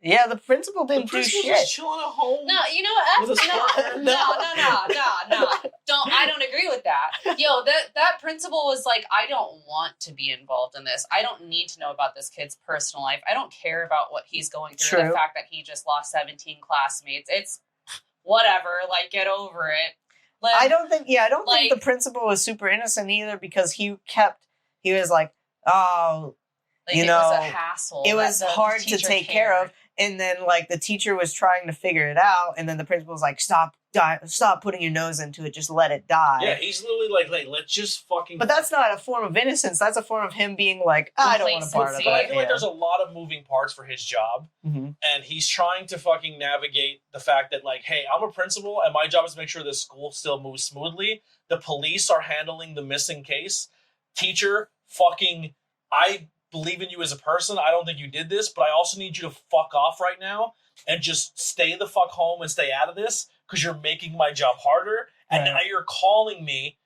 Yeah, the principal didn't do shit. Just chilling at home. No, you know what? No. I don't agree with that. Yo, that principal was like, I don't want to be involved in this. I don't need to know about this kid's personal life. I don't care about what he's going through. True. The fact that he just lost 17 classmates. It's whatever. Like, get over it. I don't think the principal was super innocent either, because he was like, oh, like, it was a hassle. It was hard to take care of. And then, like, the teacher was trying to figure it out, and then the principal was like, stop putting your nose into it, just let it die. Yeah, he's literally like, let's just fucking... But that's not a form of innocence. That's a form of him being like, I don't want to part of it. I feel like there's a lot of moving parts for his job, and he's trying to fucking navigate the fact that, like, hey, I'm a principal, and my job is to make sure this school still moves smoothly. The police are handling the missing case. Teacher, fucking... I believe in you as a person. I don't think you did this, but I also need you to fuck off right now and just stay the fuck home and stay out of this, because you're making my job harder. And now you're calling me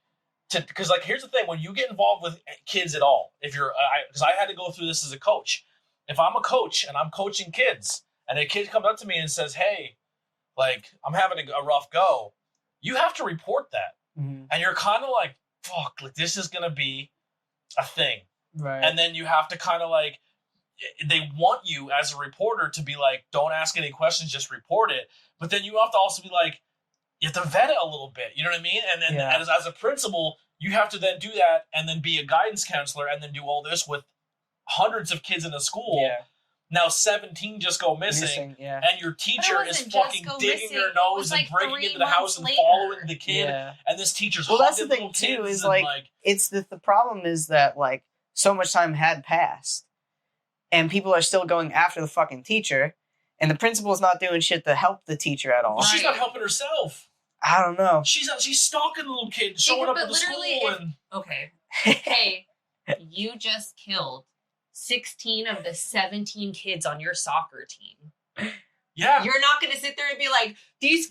to, because, like, here's the thing, when you get involved with kids at all, if you're, because I had to go through this as a coach. If I'm a coach and I'm coaching kids and a kid comes up to me and says, hey, like, I'm having a rough go, you have to report that. And you're kind of like, fuck, like, this is going to be a thing. Right. And then you have to kind of like, they want you as a reporter to be like, don't ask any questions, just report it. But then you have to also be like, you have to vet it a little bit. You know what I mean? And then as a principal, you have to then do that and then be a guidance counselor and then do all this with hundreds of kids in a school. Yeah. Now 17 just go missing and your teacher is fucking digging her nose and breaking into the house and following the kid. And this teacher's that's the thing too, is like it's the problem is that, like, so much time had passed, and people are still going after the fucking teacher, and the principal's not doing shit to help the teacher at all. Well, she's not helping herself. I don't know. She's stalking the little kid, showing up at the school. Okay. Hey, you just killed 16 of the 17 kids on your soccer team. Yeah. You're not going to sit there and be like, these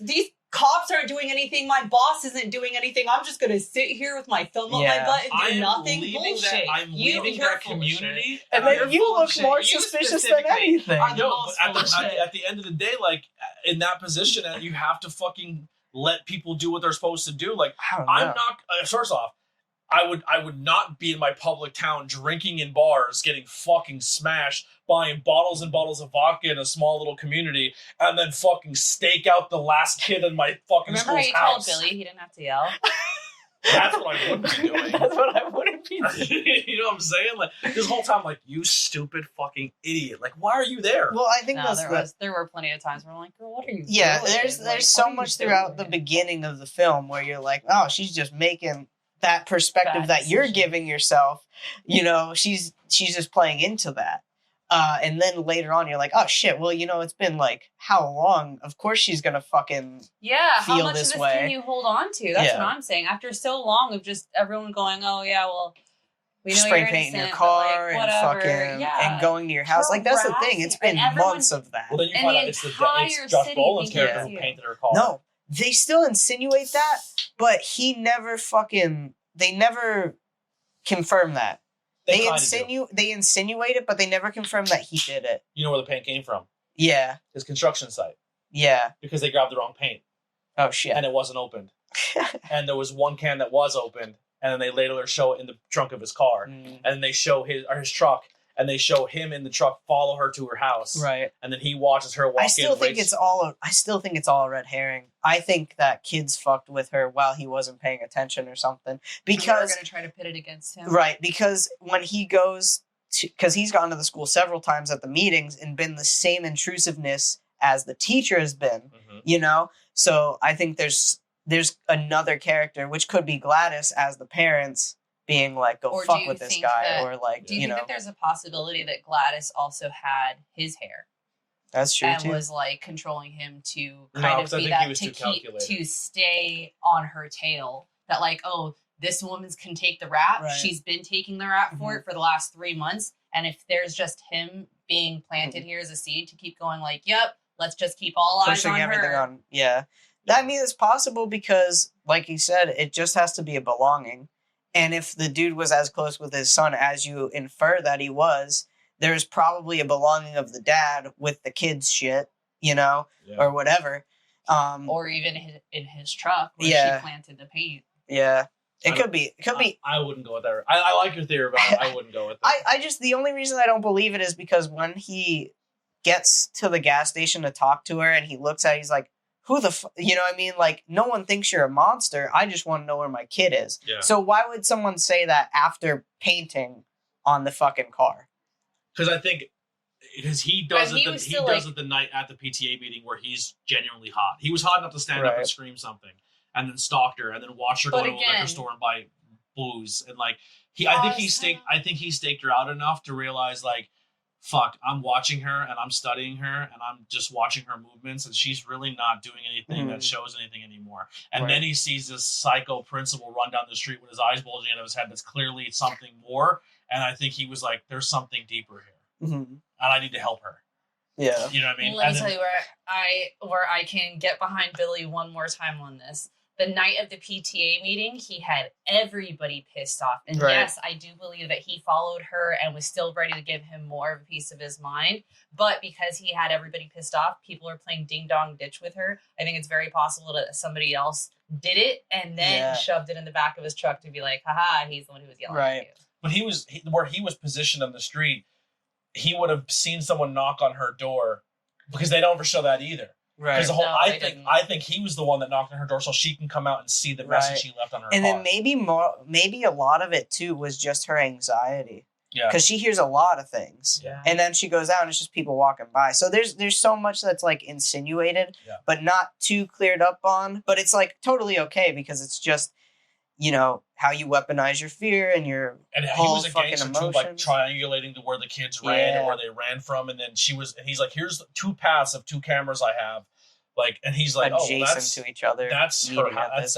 cops aren't doing anything. My boss isn't doing anything. I'm just going to sit here with my thumb up my butt and do nothing. Bullshit. I'm leaving that community. And then you look more suspicious than anything. Yo, but at the end of the day, like, in that position, you have to fucking let people do what they're supposed to do. Like, I'm not, first off, I would not be in my public town drinking in bars, getting fucking smashed, buying bottles and bottles of vodka in a small little community, and then fucking stake out the last kid in my fucking school's house. Remember how you told Billy he didn't have to yell? That's what I wouldn't be doing. That's what I wouldn't be doing. You know what I'm saying? Like, this whole time, like, you stupid fucking idiot. Like, why are you there? Well, I think there were plenty of times where I'm like, girl, what are you doing? There's like, so much throughout the beginning of the film where you're like, oh, she's just making that perspective that you're giving yourself, you know, she's just playing into that. And then later on, you're like, oh shit, well, you know, it's been like how long? Of course she's gonna fucking feel how much this of this way. Can you hold on to? That's what I'm saying. After so long of just everyone going, oh yeah, well, we know spray you're painting innocent, your car like, and fucking and going to your house. Like, that's the thing. It's been months of that. Well, then you find out it's Josh Brolin's character who painted her car. No, they still insinuate that, but he never they never confirm that. They insinuate it, but they never confirm that he did it. You know where the paint came from? Yeah. His construction site. Yeah. Because they grabbed the wrong paint. Oh, shit. And it wasn't opened. And there was one can that was opened, and then they later show it in the trunk of his car. And then they show his truck, and they show him in the truck follow her to her house. Right. And then he watches her walk in. I still think it's all a red herring. I think that kids fucked with her while he wasn't paying attention or something. Because we're going to try to pit it against him. Right. Because when he goes because he's gone to the school several times at the meetings and been the same intrusiveness as the teacher has been, you know? So I think there's another character, which could be Gladys as the parents, being like, go fuck with this guy, or like, do you think that there's a possibility that Gladys also had his hair? That's true, and too. was like controlling him to kind of be that to stay on her tail. That like, oh, this woman can take the rap. Right. She's been taking the rap for it for the last 3 months. And if there's just him being planted here as a seed to keep going, like, yep, let's just keep all eyes on her. Yeah, I mean, it's possible because, like you said, it just has to be a belonging. And if the dude was as close with his son as you infer that he was, there's probably a belonging of the dad with the kids' shit, you know, or whatever. Or even in his truck where she planted the paint. Yeah. It could be. I wouldn't go with that. I like your theory, but I wouldn't go with that. The only reason I don't believe it is because when he gets to the gas station to talk to her and he looks at it, he's like, who the you know what I mean? Like, no one thinks you're a monster. I just want to know where my kid is. Yeah. So why would someone say that after painting on the fucking car? Because I think he does it the night at the PTA meeting where he's genuinely hot. He was hot enough to stand up and scream something, and then stalked her, and then watched her go to a liquor store and buy booze. And like I think he staked her out enough to realize, like, fuck, I'm watching her and I'm studying her and I'm just watching her movements, and she's really not doing anything that shows anything anymore. And then he sees this psycho principal run down the street with his eyes bulging out of his head that's clearly something more. And I think he was like, there's something deeper here. And I need to help her. Yeah. You know what I mean? Let me tell you where I can get behind Billy one more time on this. The night of the PTA meeting, he had everybody pissed off. And yes, I do believe that he followed her and was still ready to give him more of a piece of his mind. But because he had everybody pissed off, people are playing ding-dong ditch with her. I think it's very possible that somebody else did it and then shoved it in the back of his truck to be like, haha, he's the one who was yelling at you. But where he was positioned on the street, he would have seen someone knock on her door, because they don't ever show that either. Right. Because I think he was the one that knocked on her door so she can come out and see the message she left on her car. And then maybe a lot of it too was just her anxiety. Yeah. Because she hears a lot of things. Yeah. And then she goes out and it's just people walking by. So there's so much that's like insinuated, but not too cleared up on. But it's like totally okay because it's just, how you weaponize your fear and your whole he was a gangster emotions. Too, like triangulating to where the kids ran and where they ran from, and then and he's like, here's 2 paths of 2 cameras I have, like, and he's like, adjacent that's to each other. That's her house.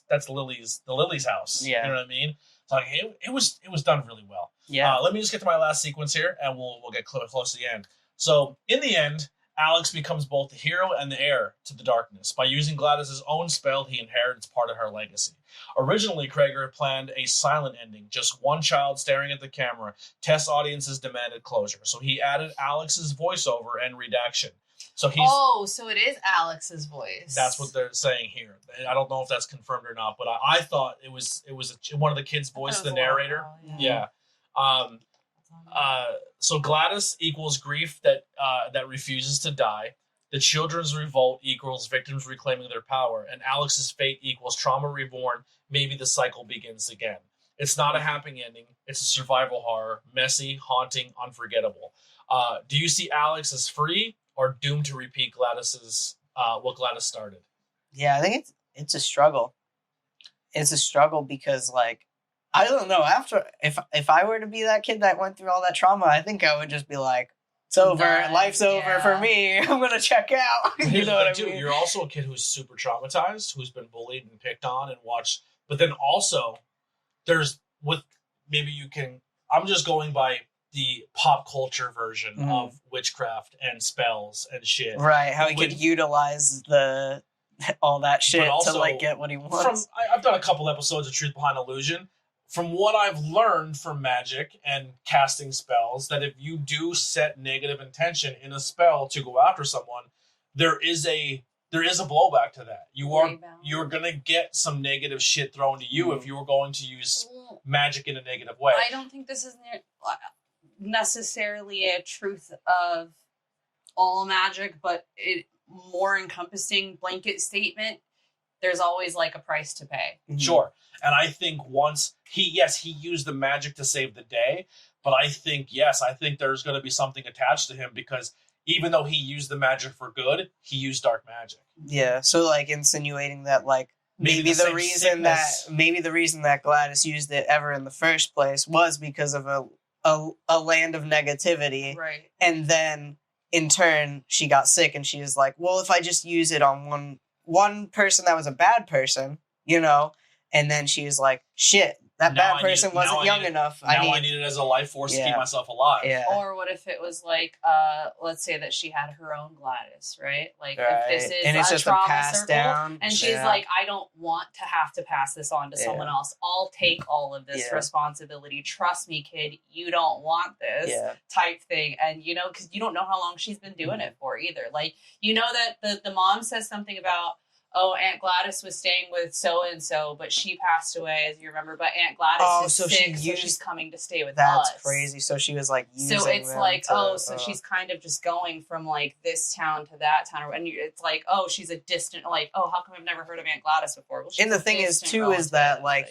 That's Lily's house. Yeah. You know what I mean? So like it was done really well. Yeah. Let me just get to my last sequence here, and we'll get close to the end. So in the end, Alex becomes both the hero and the heir to the darkness. By using Gladys's own spell, he inherits part of her legacy. Originally, Krager planned a silent ending, just one child staring at the camera. Test audiences demanded closure, so he added Alex's voiceover and redaction. So so it is Alex's voice. That's what they're saying here. I don't know if that's confirmed or not, but I thought it was one of the kids' voice, the narrator. Yeah. So Gladys equals grief that refuses to die. The children's revolt equals victims reclaiming their power, and Alex's fate equals trauma reborn. Maybe the cycle begins again. It's not a happy ending. It's a survival horror, messy, haunting, unforgettable. Do you see Alex as free or doomed to repeat Gladys's what Gladys started? Yeah, I think it's a struggle. It's a struggle because, like, I don't know. After if I were to be that kid that went through all that trauma, I think I would just be like, "It's over. Life's over for me. I'm gonna check out." You know what I mean? You're also a kid who's super traumatized, who's been bullied and picked on and watched. But then also, I'm just going by the pop culture version of witchcraft and spells and shit. Right? How he could utilize all that shit to like get what he wants. I've done a couple episodes of Truth Behind Illusion. From what I've learned from magic and casting spells, that if you do set negative intention in a spell to go after someone, there is a blowback to that. You're gonna get some negative shit thrown to you if you were going to use magic in a negative way. I don't think this is necessarily a truth of all magic, but it more encompassing blanket statement. There's always like a price to pay. Sure. And I think once he used the magic to save the day, but I think there's going to be something attached to him because even though he used the magic for good, he used dark magic. Yeah. So like insinuating that like maybe the reason that Gladys used it ever in the first place was because of a land of negativity. Right. And then in turn she got sick and she was like, well, if I just use it on one person that was a bad person, and then she was like, shit, that bad person wasn't young enough. I need it as a life force to keep myself alive. Yeah. Or what if it was like, let's say that she had her own Gladys, right? Like if this is and it's a just trauma a pass circle, down, and she's like, I don't want to have to pass this on to someone else. I'll take all of this responsibility. Trust me, kid, you don't want this type thing. And because you don't know how long she's been doing it for either. Like, that the mom says something about, oh, Aunt Gladys was staying with so-and-so, but she passed away, as you remember. But Aunt Gladys is sick, so she's coming to stay with us. That's crazy. So she was like using So it's like, so she's kind of just going from like this town to that town. And it's like, oh, she's a distant, like, oh, how come I've never heard of Aunt Gladys before? Well, and the thing is, too, is that like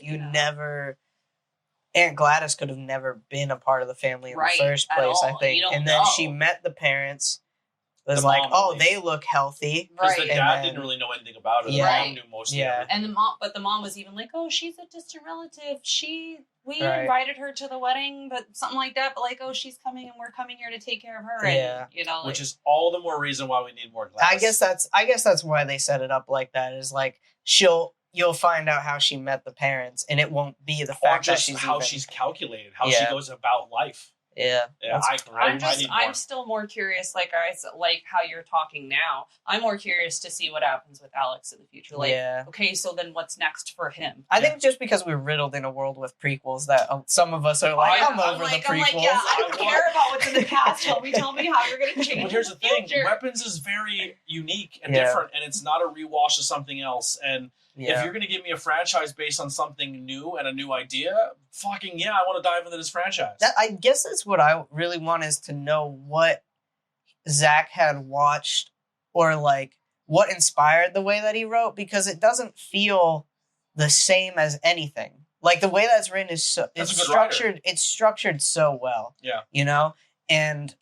Aunt Gladys could have never been a part of the family in the first place, I think. And then she met the parents. It was like, they look healthy. Because the dad didn't really know anything about it. The mom knew most of it. And the mom was even like, oh, she's a distant relative. We invited her to the wedding, but something like that. But like, oh, she's coming and we're coming here to take care of her. Yeah. And, which is all the more reason why we need more Gladys. I guess that's why they set it up like that, is like you'll find out how she met the parents, and it won't be the fact that she's calculated, how she goes about life. Yeah. I'm still more curious, like how you're talking now. I'm more curious to see what happens with Alex in the future. Like, okay, so then what's next for him? I think just because we're riddled in a world with prequels, that some of us are like, I'm over the prequels. I don't care about what's in the past. Tell me how you're going to change. But here's the thing: Weapons is very unique and different, and it's not a rewash of something else. And if you're going to give me a franchise based on something new and a new idea, fucking I want to dive into this franchise. I guess that's what I really want, is to know what Zach had watched or like what inspired the way that he wrote, because it doesn't feel the same as anything. Like the way that's written is it's structured. It's structured so well. Yeah. And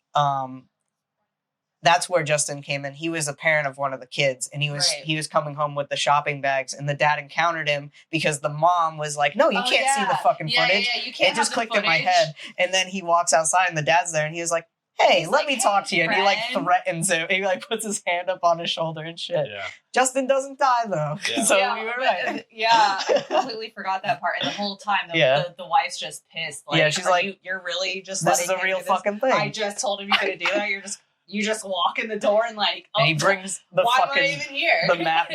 that's where Justin came in. He was a parent of one of the kids, and he was coming home with the shopping bags, and the dad encountered him because the mom was like, "No, you can't see the fucking footage." Yeah, you can't. It just clicked in my head, and then he walks outside, and the dad's there, and he was like, "Hey, let me talk to you," and he like threatens him. He like puts his hand up on his shoulder and shit. Yeah. Justin doesn't die though, so we were right. I completely forgot that part. And the whole time, the wife's just pissed. Like, she's like, "You're really just this is a real fucking thing. I just told him you couldn't do that. You just walk in the door and like, and he brings the why fucking am I even here? the map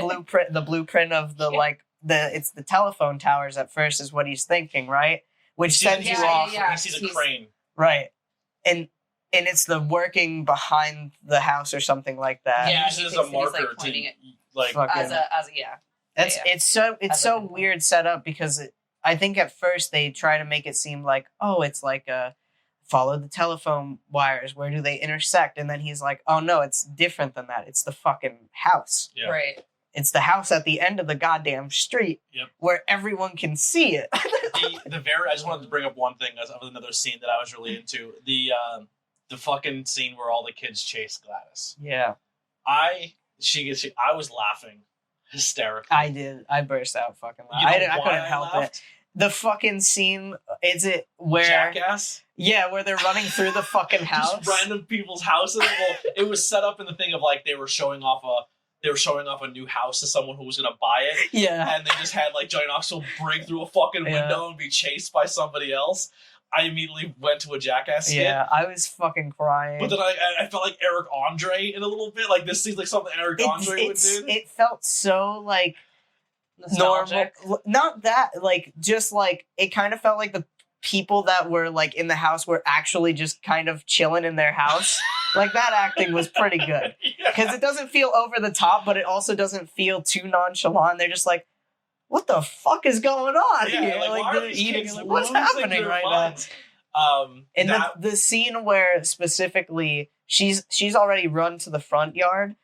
blueprint of the it's the telephone towers at first is what he's thinking, right? Which sends you off. He sees a crane, right? And it's the working behind the house or something like that. Yeah, he uses a marker to It's so weird set up because I think at first they try to make it seem like, oh, it's like a follow the telephone wires. Where do they intersect? And then he's like, oh no, it's different than that. It's the fucking house. Yeah. Right. It's the house at the end of the goddamn street where everyone can see it. I just wanted to bring up one thing of another scene that I was really into. The fucking scene where all the kids chase Gladys. Yeah. I was laughing hysterically. I did. I burst out fucking laughing. I couldn't help it. The fucking scene, is it where... Jackass? Yeah, where they're running through the fucking house. Just random people's houses. Well, it was set up in the thing of like they were showing off a new house to someone who was going to buy it. Yeah. And they just had like Johnny Knoxville break through a fucking window and be chased by somebody else. I immediately went to a Jackass skit. Yeah, I was fucking crying. But then I felt like Eric Andre in a little bit. Like this seems like something Eric Andre would do. It felt so like nostalgic. Normal. Not that, like, just like it kind of felt like the people that were like in the house were actually just kind of chilling in their house. Like that acting was pretty good because it doesn't feel over the top, but it also doesn't feel too nonchalant. They're just like, what the fuck is going on here? Like they're eating. Like, what's happening right now? And the scene where specifically she's already run to the front yard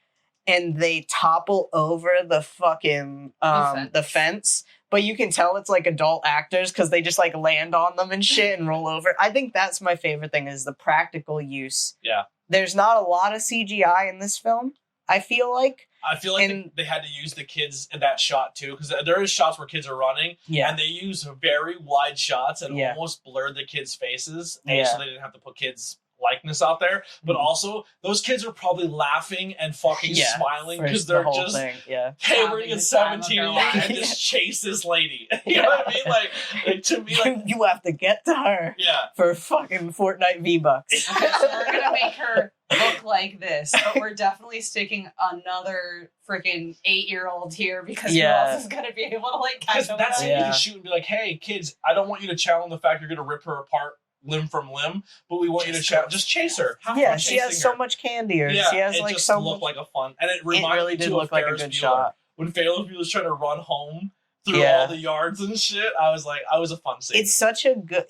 and they topple over the fucking the fence. But you can tell it's like adult actors because they just like land on them and shit and roll over. I think that's my favorite thing is the practical use. Yeah. There's not a lot of CGI in this film, I feel like. They had to use the kids in that shot too, because there is shots where kids are running, and they use very wide shots and almost blurred the kids' faces, so they didn't have to put kids' likeness out there. But also, those kids are probably laughing and fucking smiling because they're just, hey, we're gonna get 17 and just chase this lady. You know what I mean? Like to me, like you have to get to her. Yeah. For fucking Fortnite V-Bucks. So we're gonna make her look like this, but we're definitely sticking another freaking 8-year-old here because who else is gonna be able to like catch up? That's it. You can shoot and be like, hey, kids, I don't want you to challenge the fact you're gonna rip her apart limb from limb, but we want you to just chase her. She has so much candy, or she has like just so looked much. like a fun, and it reminded me did too look of like Ferris a good Bueller. shot. When Ferris Bueller was trying to run home through all the yards and shit, I was a fun scene. It's such a good,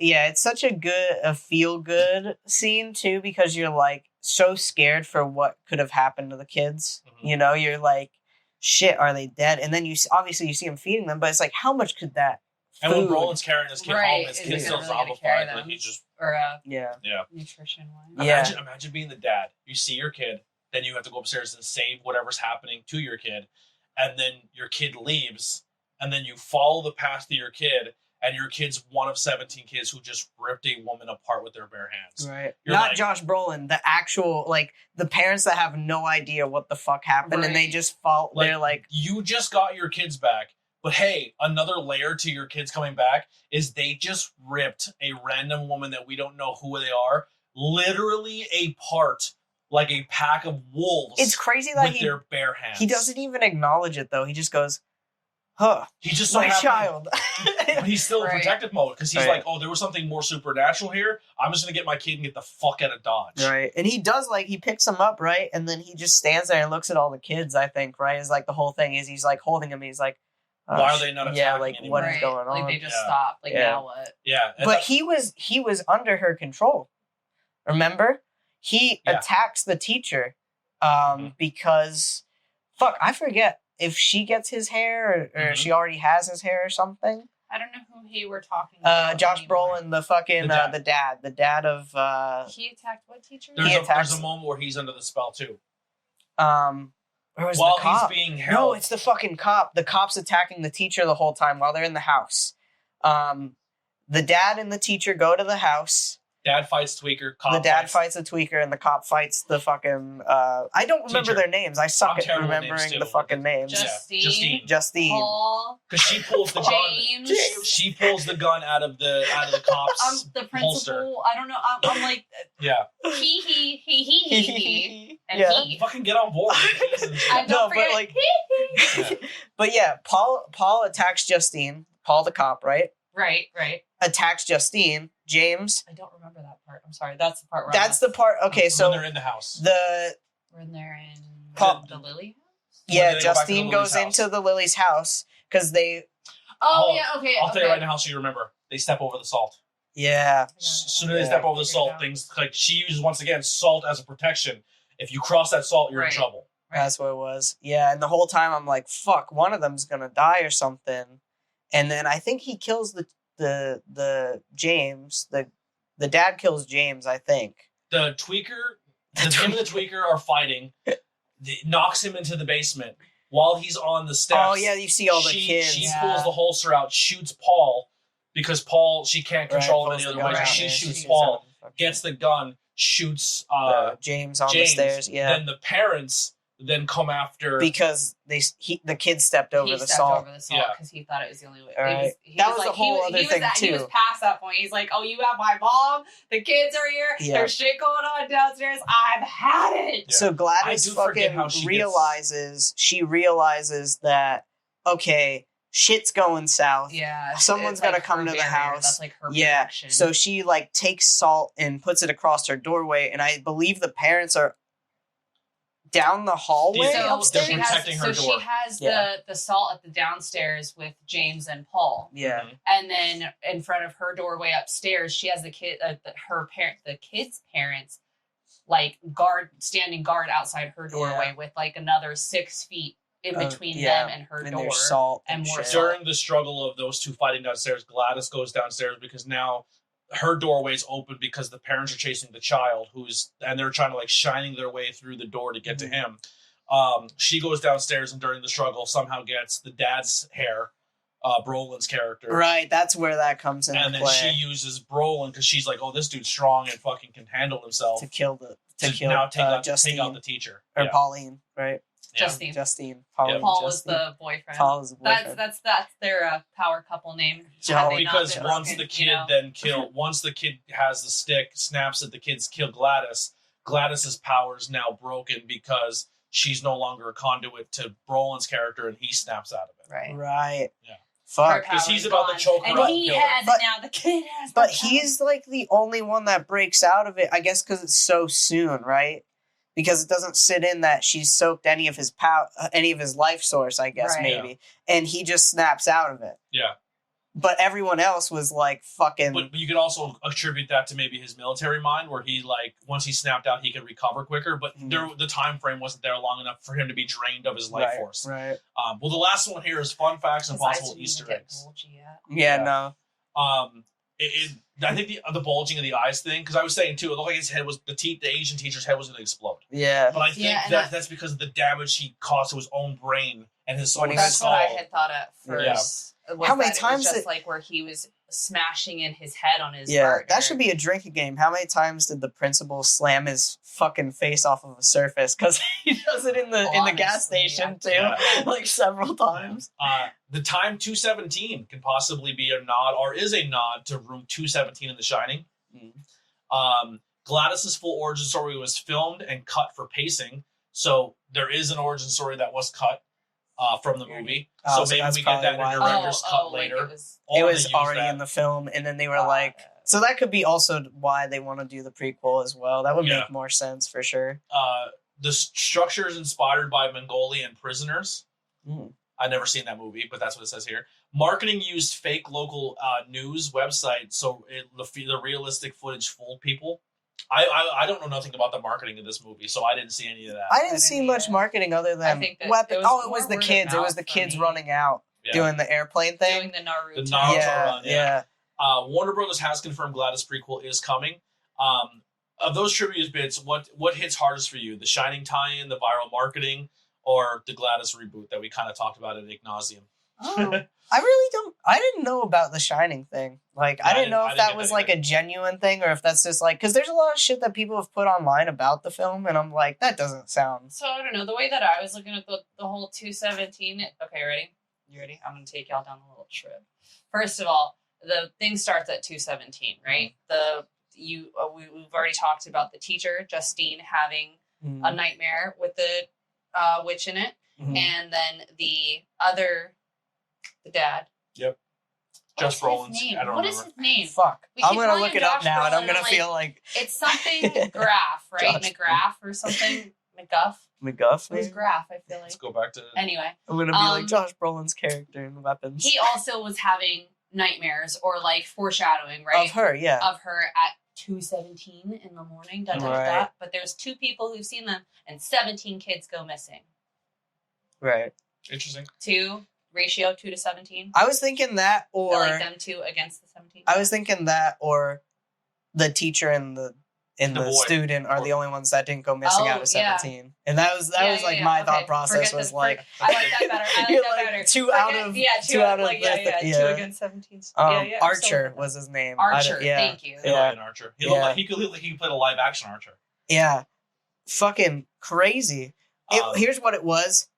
a feel good scene too, because you're like so scared for what could have happened to the kids. Mm-hmm. You know, you're like, shit, are they dead? And then you see him feeding them, but it's like, how much could that? And when Roland's carrying his kid home, his kid's still zombified. Like he's just nutrition wise. Imagine being the dad. You see your kid, then you have to go upstairs and save whatever's happening to your kid, and then your kid leaves, and then you follow the path to your kid, and your kid's one of 17 kids who just ripped a woman apart with their bare hands. Right. You're not like, Josh Brolin, the actual, like, the parents that have no idea what the fuck happened, and they just fall. They're like, you just got your kids back. But hey, another layer to your kids coming back is they just ripped a random woman that we don't know who they are, literally apart like a pack of wolves. It's crazy that with their bare hands. He doesn't even acknowledge it though. He just goes, "Huh, he just my child." But he's still in protective mode because he's like, "Oh, there was something more supernatural here. I'm just gonna get my kid and get the fuck out of Dodge." Right, and he does he picks him up, right, and then he just stands there and looks at all the kids. I think, right, is like the whole thing is he's like holding him. And he's like. Why are they not attacking? Yeah, like anymore? what is going on? Like they just stopped. Like now what? Yeah, but he was under her control. Remember, he attacks the teacher, because I forget if she gets his hair or she already has his hair or something. I don't know who he were talking about. Josh Brolin, the dad of. He attacked what teacher? There's a moment where he's under the spell too. Where was while the cop? He's being held. No, it's the fucking cop. The cop's attacking the teacher the whole time while they're in the house. The dad and the teacher go to the house. Dad fights Tweaker. The dad fights a Tweaker, and the cop fights the fucking. I don't remember their names. I suck at remembering the fucking names. Justine. Paul. Because she pulls the gun. She pulls the gun out of the cop's the principal. holster. I don't know. I'm like. Yeah. He. And he. Fucking get on board. But yeah, Paul attacks Justine. Paul the cop, right? Right. Attacks Justine. James. I don't remember that part. I'm sorry. That's the part where That's the part. Okay, so when they're in the house. When they're in the Lily house? Yeah, Justine goes into the Lily's house because they. Oh, yeah, okay. I'll tell you right now so you remember. They step over the salt. Yeah. As soon as they step over the salt, things like she uses once again salt as a protection. If you cross that salt, you're in trouble. That's what it was. Yeah, and the whole time I'm like, fuck, one of them's gonna die or something. And then I think he kills the James. The dad kills James, I think. The Tweaker, him and the Tweaker are fighting. Knocks him into the basement while he's on the steps. Oh yeah, you see all the kids. She pulls the holster out, shoots Paul because Paul she can't control him any other way. She shoots Paul, gets the gun, shoots James on the stairs. Yeah. Then the parents then come after because the kid stepped over the salt. Because he thought it was the only way. Right. That was a whole other thing too. He was past that point. He's like, "Oh, you have my mom. The kids are here. Yeah. There's shit going on downstairs. I've had it." Yeah. So Gladys fucking realizes that okay, shit's going south. Yeah, someone's gonna come to the house. That's like her protection. So she like takes salt and puts it across her doorway, and I believe the parents are down the hallway upstairs. She has the salt at the downstairs with James and Paul. Yeah. And then in front of her doorway upstairs, she has the kid's parents like standing guard outside her doorway with like another 6 feet in between them and her door. There's salt and more salt. During the struggle of those two fighting downstairs, Gladys goes downstairs because now her doorway's open because the parents are chasing the child and they're trying to like shining their way through the door to get to him. She goes downstairs and during the struggle somehow gets the dad's hair, Brolin's character. Right, that's where that comes into play. And then she uses Brolin because she's like, oh, this dude's strong and fucking can handle himself. To take out the teacher. Or Pauline, right? Yeah. Justine. Paul was the boyfriend. Paul was the boyfriend. That's their power couple name. Because once the kid has the stick, snaps it, the kids kill Gladys. Gladys's power is now broken because she's no longer a conduit to Brolin's character, and he snaps out of it. Right. Yeah. Fuck. Because he's about to choke her out. And he has it now. The kid has. But he's like the only one that breaks out of it. I guess because it's so soon, right? Because it doesn't sit in that she's soaked any of his life source, I guess, maybe. And he just snaps out of it. Yeah. But everyone else was like fucking... But you could also attribute that to maybe his military mind, where he like, once he snapped out, he could recover quicker. But the time frame wasn't there long enough for him to be drained of his life force. Right. Well, the last one here is fun facts and possible Easter eggs. No. I think the bulging of the eyes thing, because I was saying too, it looked like his head was the Asian teacher's head was going to explode. Yeah, but I think that's because of the damage he caused to his own brain and his own skull. That's what I had thought at first. Yeah. How many times just like where he was smashing in his head on his partner. That should be a drinking game. How many times did the principal slam his fucking face off of a surface? Because he does it in the gas station too, like several times. The time 217 can possibly be a nod, or is a nod to room 217 in The Shining. Gladys's full origin story was filmed and cut for pacing, so there is an origin story that was cut from the movie. So maybe we get that in the director's cut later. It was already in the film, and then they were like... So that could be also why they want to do the prequel as well. That would make more sense for sure. The structure is inspired by Mongolian prisoners. I've never seen that movie, but that's what it says here. Marketing used fake local news website, so the realistic footage fooled people. I don't know nothing about the marketing of this movie, so I didn't see any of that. I didn't see much marketing other than weapons. It was the kids. It was the kids running out doing the airplane thing. Doing the Naruto. Run, yeah. Warner Brothers has confirmed Gladys prequel is coming. Of those trivia bits, what hits hardest for you? The Shining tie-in, the viral marketing, or the Gladys reboot that we kind of talked about at ad nauseum? I didn't know about the Shining thing. Like, I didn't know if that was like a genuine thing or if that's just like, because there's a lot of shit that people have put online about the film, and I'm like, that doesn't sound. So I don't know. The way that I was looking at the whole 217. Okay, ready? You ready? I'm gonna take y'all down a little trip. First of all, the thing starts at 217, right? We've already talked about the teacher Justine having a nightmare with the witch in it, and then the dad. Yep. Just Brolin's. I don't What remember. Is his name? Fuck. I'm gonna look it up now, and I'm gonna feel like it's something Graff, right? McGrath or something. McGuff. It was Graff. I feel like. Let's go back to. Anyway, I'm gonna be like Josh Brolin's character in Weapons. He also was having nightmares or like foreshadowing, right? Of her, yeah. Of her at 2:17 in the morning. Right. But there's 2 people who've seen them, and 17 kids go missing. Right. Interesting. 2 ratio 2 to 17. I was thinking that, or like them 2 against the 17. I was thinking that, or the teacher and the student are the only ones that didn't go missing out of 17. Yeah. And that was my thought process was like, I like that better. I like that better. 2 out of 2 against 17. Archer was his name. Archer, thank you. He looked like an Archer. He looked like he could play a live action Archer. Yeah. Fucking crazy. Here's what it was.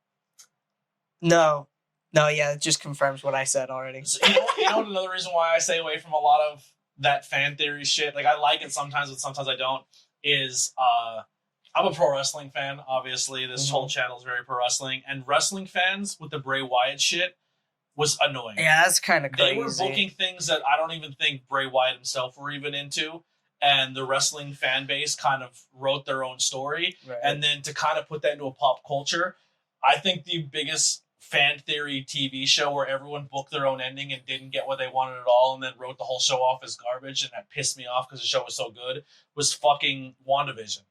No, it just confirms what I said already. So, you know another reason why I stay away from a lot of that fan theory shit, like I like it sometimes, but sometimes I don't, is I'm a pro wrestling fan, obviously. This whole channel is very pro wrestling, and wrestling fans with the Bray Wyatt shit was annoying. Yeah, that's kind of crazy. They were booking things that I don't even think Bray Wyatt himself were even into, and the wrestling fan base kind of wrote their own story, and then to kind of put that into a pop culture, I think the biggest fan theory TV show where everyone booked their own ending and didn't get what they wanted at all and then wrote the whole show off as garbage, and that pissed me off because the show was so good, was fucking WandaVision.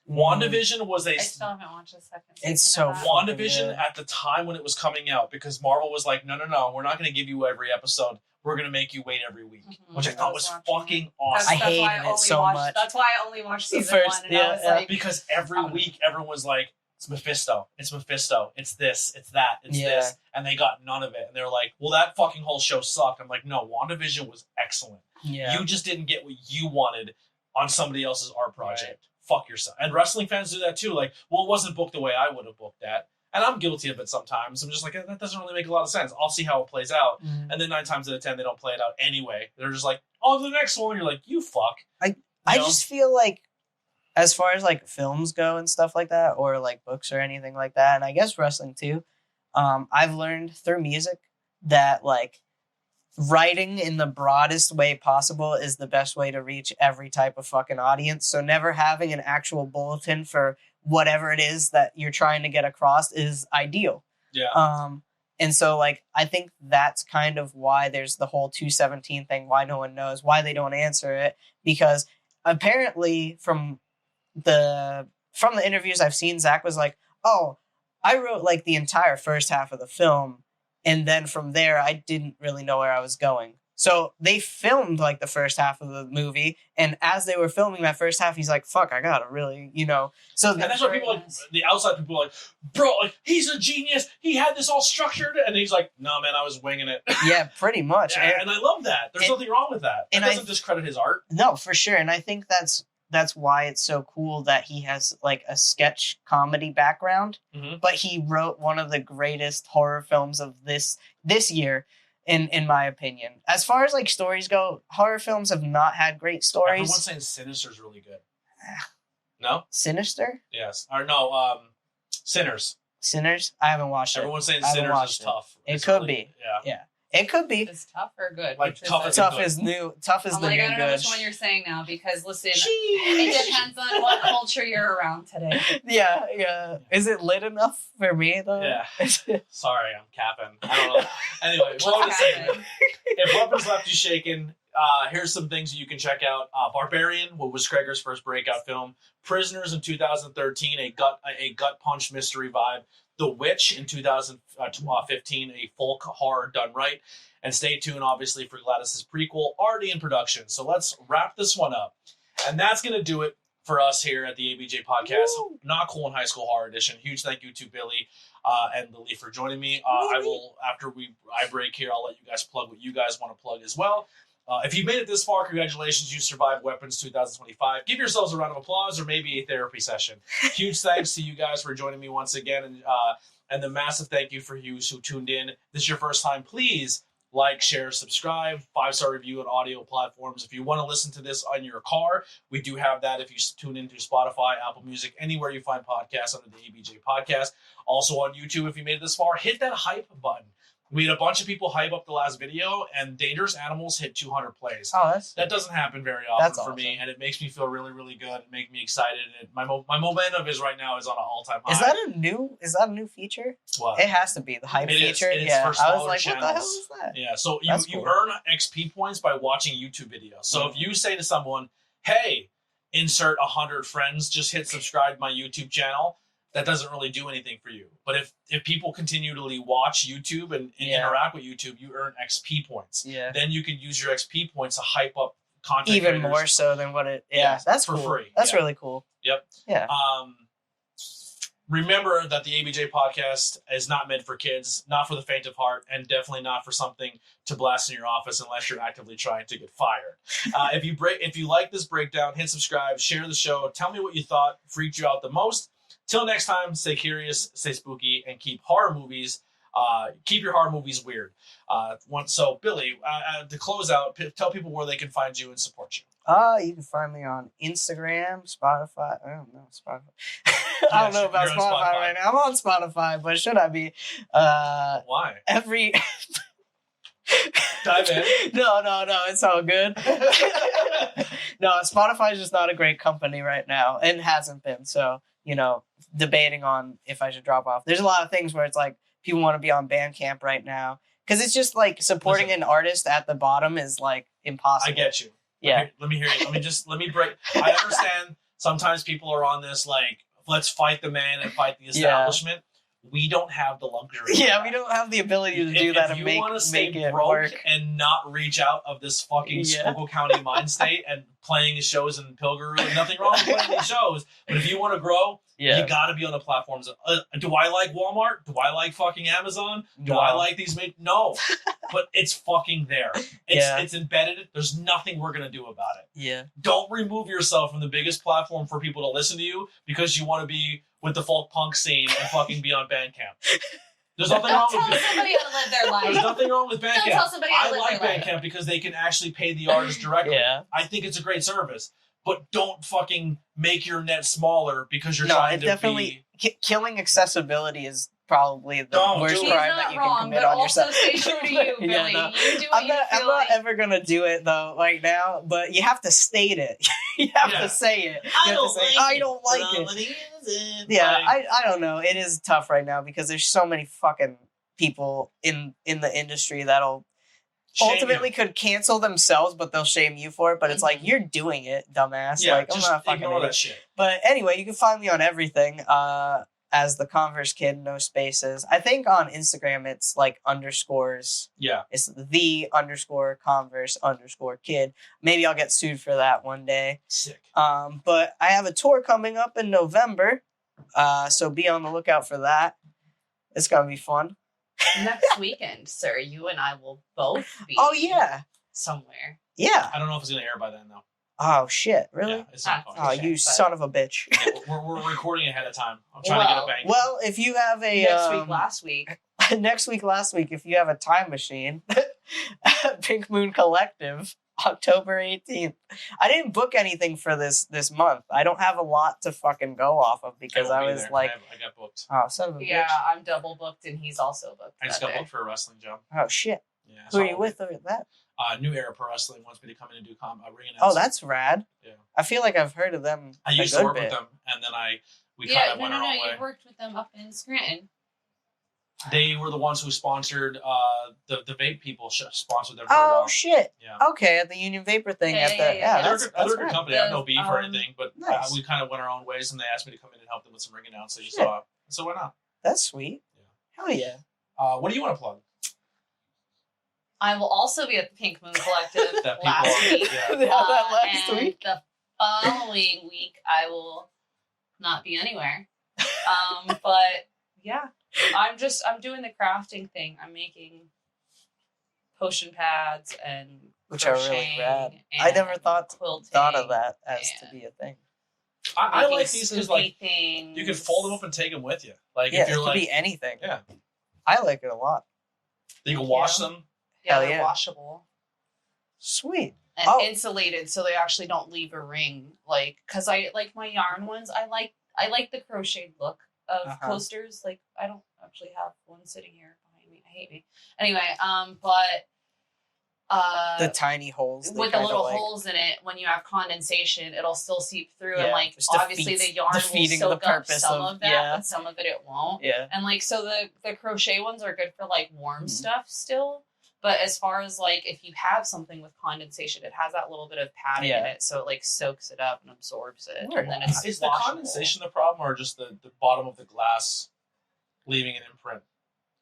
WandaVision was I still haven't watched a second. It's so WandaVision at the time when it was coming out, because Marvel was like, no, we're not going to give you every episode. We're going to make you wait every week, which I thought was fucking awesome. I hated it so much. That's why I only watched season 1. And I was like, because every week everyone was like, it's Mephisto, it's this, it's that, it's this. And they got none of it. And they were like, well, that fucking whole show sucked. I'm like, no, WandaVision was excellent. Yeah. You just didn't get what you wanted on somebody else's art project. Right. Fuck yourself. And wrestling fans do that too. Like, well, it wasn't booked the way I would have booked that. And I'm guilty of it sometimes. I'm just like, that doesn't really make a lot of sense. I'll see how it plays out. And then 9 times out of 10, they don't play it out anyway. They're just like, on to the next one. You're like, you fuck. I just feel like, as far as like films go and stuff like that, or like books or anything like that, and I guess wrestling too, I've learned through music that like writing in the broadest way possible is the best way to reach every type of fucking audience. So never having an actual bulletin for whatever it is that you're trying to get across is ideal. Yeah. And so like I think that's kind of why there's the whole 217 thing, why no one knows, why they don't answer it, because apparently from the interviews I've seen, Zach was like, oh, I wrote like the entire first half of the film, and then from there I didn't really know where I was going. So they filmed like the first half of the movie, and as they were filming that first half, he's like, fuck, I gotta really, So and that's why people like, the outside people are like, bro, like, he's a genius, he had this all structured, and he's like, no man, I was winging it. Yeah, pretty much. And I love that. There's nothing wrong with that. It doesn't discredit his art. No, for sure. And I think that's why it's so cool that he has like a sketch comedy background, but he wrote one of the greatest horror films of this year, in my opinion. As far as like stories go, horror films have not had great stories. Everyone's saying Sinister's really good. No? Sinister? Yes. Or no, Sinners. Sinners? I haven't watched it. Everyone's saying Sinners is tough. It could be. Yeah. It could be. Is tough or good? Like tough is new. Tough is the new good. I don't know which one you're saying now, because listen, it depends on what culture you're around today. Yeah. Is it lit enough for me though? Yeah. Sorry, I'm capping. I don't know. Anyway, what I was saying, if Weapons left you shaking, here's some things that you can check out. Barbarian, what was Kreger's first breakout film. Prisoners in 2013, a gut punch mystery vibe. The Witch in 2015, a folk horror done right. And stay tuned, obviously, for Gladys's prequel, already in production. So let's wrap this one up. And that's going to do it for us here at the ABJ Podcast. Woo! Not Cool in High School Horror Edition. Huge thank you to Billy and Lily for joining me. I will, after I break here, I'll let you guys plug what you guys want to plug as well. If you've made it this far, congratulations. You survived Weapons 2025. Give yourselves a round of applause or maybe a therapy session. Huge thanks to you guys for joining me once again. And the massive thank you for you who tuned in. If this is your first time, please like, share, subscribe, 5-star review on audio platforms. If you want to listen to this on your car, we do have that if you tune into Spotify, Apple Music, anywhere you find podcasts under the ABJ Podcast. Also on YouTube, if you made it this far, hit that hype button. We had a bunch of people hype up the last video, and Dangerous Animals hit 200 plays. Oh, that doesn't happen very often for me, and it makes me feel really, really good. It makes me excited. And my momentum is right now is on an all-time high. Is that a new feature? What? It has to be the hype feature. It is for smaller I was like, channels. what the hell is that? Yeah, so you earn XP points by watching YouTube videos. So if you say to someone, "Hey, insert 100 friends, just hit subscribe to my YouTube channel," that doesn't really do anything for you. But if people continually watch YouTube and interact with YouTube, you earn XP points. Yeah. Then you can use your XP points to hype up content even creators. more so than what it. Yeah, that's for cool. free. That's really cool. Yep. Yeah. Remember that the ABJ Podcast is not meant for kids, not for the faint of heart, and definitely not for something to blast in your office unless you're actively trying to get fired. If you like this breakdown, hit subscribe, share the show, tell me what you thought freaked you out the most. Till next time, stay curious, stay spooky, and keep horror movies. Keep your horror movies weird. So, Billy, to close out, tell people where they can find you and support you. You can find me on Instagram, Spotify. I don't know Spotify. I don't know about Spotify right now. I'm on Spotify, but should I be? Why? Every. Dive in. No, it's all good. No, Spotify is just not a great company right now, and hasn't been. So, debating on if I should drop off. There's a lot of things where it's like people want to be on Bandcamp right now because it's just like supporting an artist at the bottom is like impossible. I get you. Yeah. Let me hear you. Let me break. I understand sometimes people are on this like, let's fight the man and fight the establishment. We don't have the luxury. Yeah, we don't have the ability to do that and make it work and not reach out of this fucking Schuylkill County mind state and playing shows in Pilgrim. Nothing wrong with playing these shows, but if you want to grow, you got to be on the platforms. Do I like Walmart? Do I like fucking Amazon? Do I like these? No, but it's fucking there. It's embedded. There's nothing we're gonna do about it. Yeah. Don't remove yourself from the biggest platform for people to listen to you because you want to be with the folk punk scene and fucking be on Bandcamp. There's nothing wrong with Tell somebody how to live their life. There's nothing wrong with Bandcamp. Don't tell somebody how to live I like their Bandcamp life. because they can actually pay the artist directly. Yeah. I think it's a great service. But don't fucking make your net smaller because you're trying to definitely, killing accessibility is probably the worst crime that you can commit on yourself. Stay true to you, Billy. You do what I'm not ever gonna do it though right now, but you have to state it. You have to say it. I don't like it. Yeah, I don't know. It is tough right now because there's so many fucking people in the industry that'll ultimately could cancel themselves, but they'll shame you for it. But it's like, you're doing it, dumbass. Yeah, like, I'm not fucking ignore that shit. But anyway, you can find me on everything as the Converse Kid, no spaces. I think on Instagram it's like underscores. Yeah. It's the _Converse _kid. Maybe I'll get sued for that one day. Sick. But I have a tour coming up in November, so be on the lookout for that. It's gonna be fun. Next weekend, sir, you and I will both be. Oh yeah, somewhere. Yeah. I don't know if it's gonna air by then though. Oh shit! Really? Yeah, it's not oh, you son of a bitch! Yeah, we're recording ahead of time. I'm trying to get a bank. Well, if you have a next week, last week, if you have a time machine, Pink Moon Collective, October 18th. I didn't book anything for this month. I don't have a lot to fucking go off of because I was like, I got booked. Oh, son of a bitch. Yeah, I'm double booked and he's also booked. I just got booked for a wrestling job. Oh shit! Yeah. Who are you with over that? New Era Pro Wrestling wants me to come in and do ring announcing. Oh, that's rad. Yeah. I feel like I've heard of them. I used to work with them, and then we kind of went our own way. You worked with them up in Scranton. They were the ones who sponsored the vape people. Sponsored them for a while. Oh shit! Yeah. Okay, at the Union Vapor thing. Yeah, That's they're a good company. I have no beef or anything, but nice. we kind of went our own ways, and they asked me to come in and help them with some ring announcing. So why not? That's sweet. Yeah. Hell yeah. What do you want to plug? I will also be at the Pink Moon Collective That last people- week. yeah. That last and week. the following week, I will not be anywhere. But yeah, I'm doing the crafting thing. I'm making potion pads and Which are really crocheting rad. and I never thought quilting of that as to and be a thing. I making like these because like things. you can fold them up and take them with you. Like Yeah, if you're it could like be anything. yeah, I like it a lot. you can wash them. Yeah, Hell they're yeah. washable Sweet. and Oh. insulated, so they actually don't leave a ring. Like, cause I like my yarn ones. I like the crocheted look of Uh-huh. coasters. Like, I don't actually have one sitting here behind me. I hate me. Anyway, but The tiny holes. they with the kinda little like. holes in it, when you have condensation, it'll still seep through, and Yeah, like it's obviously defeats- the yarn will defeating soak the up purpose some of- of that, yeah. but some of it won't. Yeah. And like so the crochet ones are good for like warm Mhm. stuff still. But as far as like if you have something with condensation, it has that little bit of padding in Yeah. it, so it like soaks it up and absorbs it, Word. and then it's Is the washable. condensation the problem, or just the bottom of the glass leaving an imprint?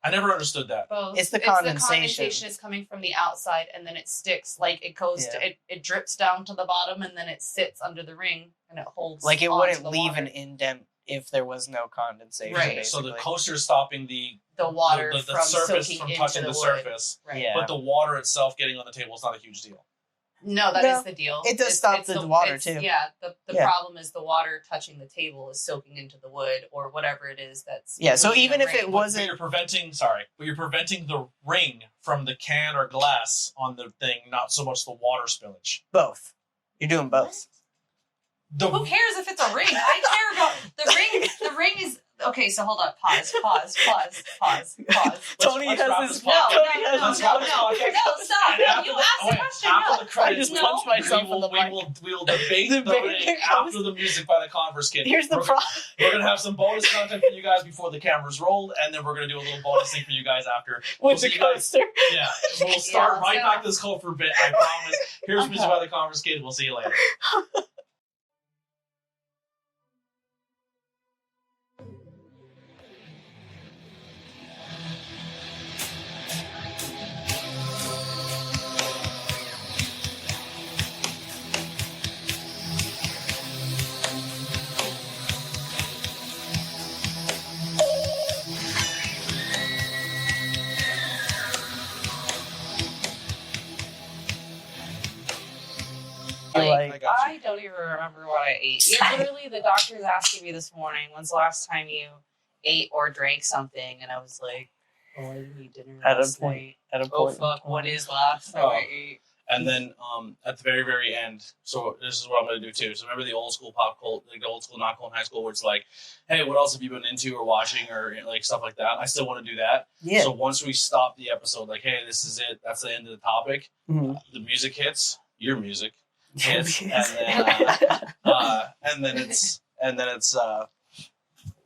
I never understood that. Both. It's the The condensation. condensation is coming from the outside, and then it sticks. Like it goes, Yeah. it drips down to the bottom, and then it sits under the ring, and it holds. Like it onto wouldn't the leave water. an indent if there was no condensation. Right. So the basically. coaster is stopping the water the from surface soaking from into touching the the wood. surface, Right. Yeah. but the water itself getting on the table is not a huge deal. No, that No, is the deal. it does stop the water, too. Yeah, the Yeah. problem is the water touching the table is soaking into the wood or whatever it is that's. Yeah, so moving even the if ring. it But wasn't- you're preventing the ring from the can or glass on the thing, not so much the water spillage. both. You're doing both. Who cares if it's a ring? I care about the ring. The ring is okay. So hold up. Pause. Tony let's has wrap this. this No, podcast. no, Tony has no, this no, podcast. no, stop. And after You the- asked the wait, question. after No. the credits, I just No. punched myself in the mic. we will debate Debate the ring the after the music by the Converse Kid. Here's the We're- problem. We're gonna have some bonus content for you guys before the cameras rolled, and then we're gonna do a little bonus thing for you guys after. With see the you guys- coaster. Yeah, we'll start let's right go. back to this call for a bit. I promise. Here's music by the Converse Kid. We'll see you later. Like, got you. I don't even remember what I ate. Literally, the doctor was asking me this morning, "When's the last time you ate or drank something?" And I was like, "Oh, I didn't eat dinner At a last point- night. at a Oh point. fuck, what is last time I ate?" And then at the very, very end, so this is what I'm going to do too. So remember the old school pop cult, like the old school not cool in high school, where it's like, hey, what else have you been into or watching or like stuff like that? I still want to do that. Yeah. So once we stop the episode, like, hey, this is it. That's the end of the topic. Mhm. The music hits. Your music hits, Yes. and then it's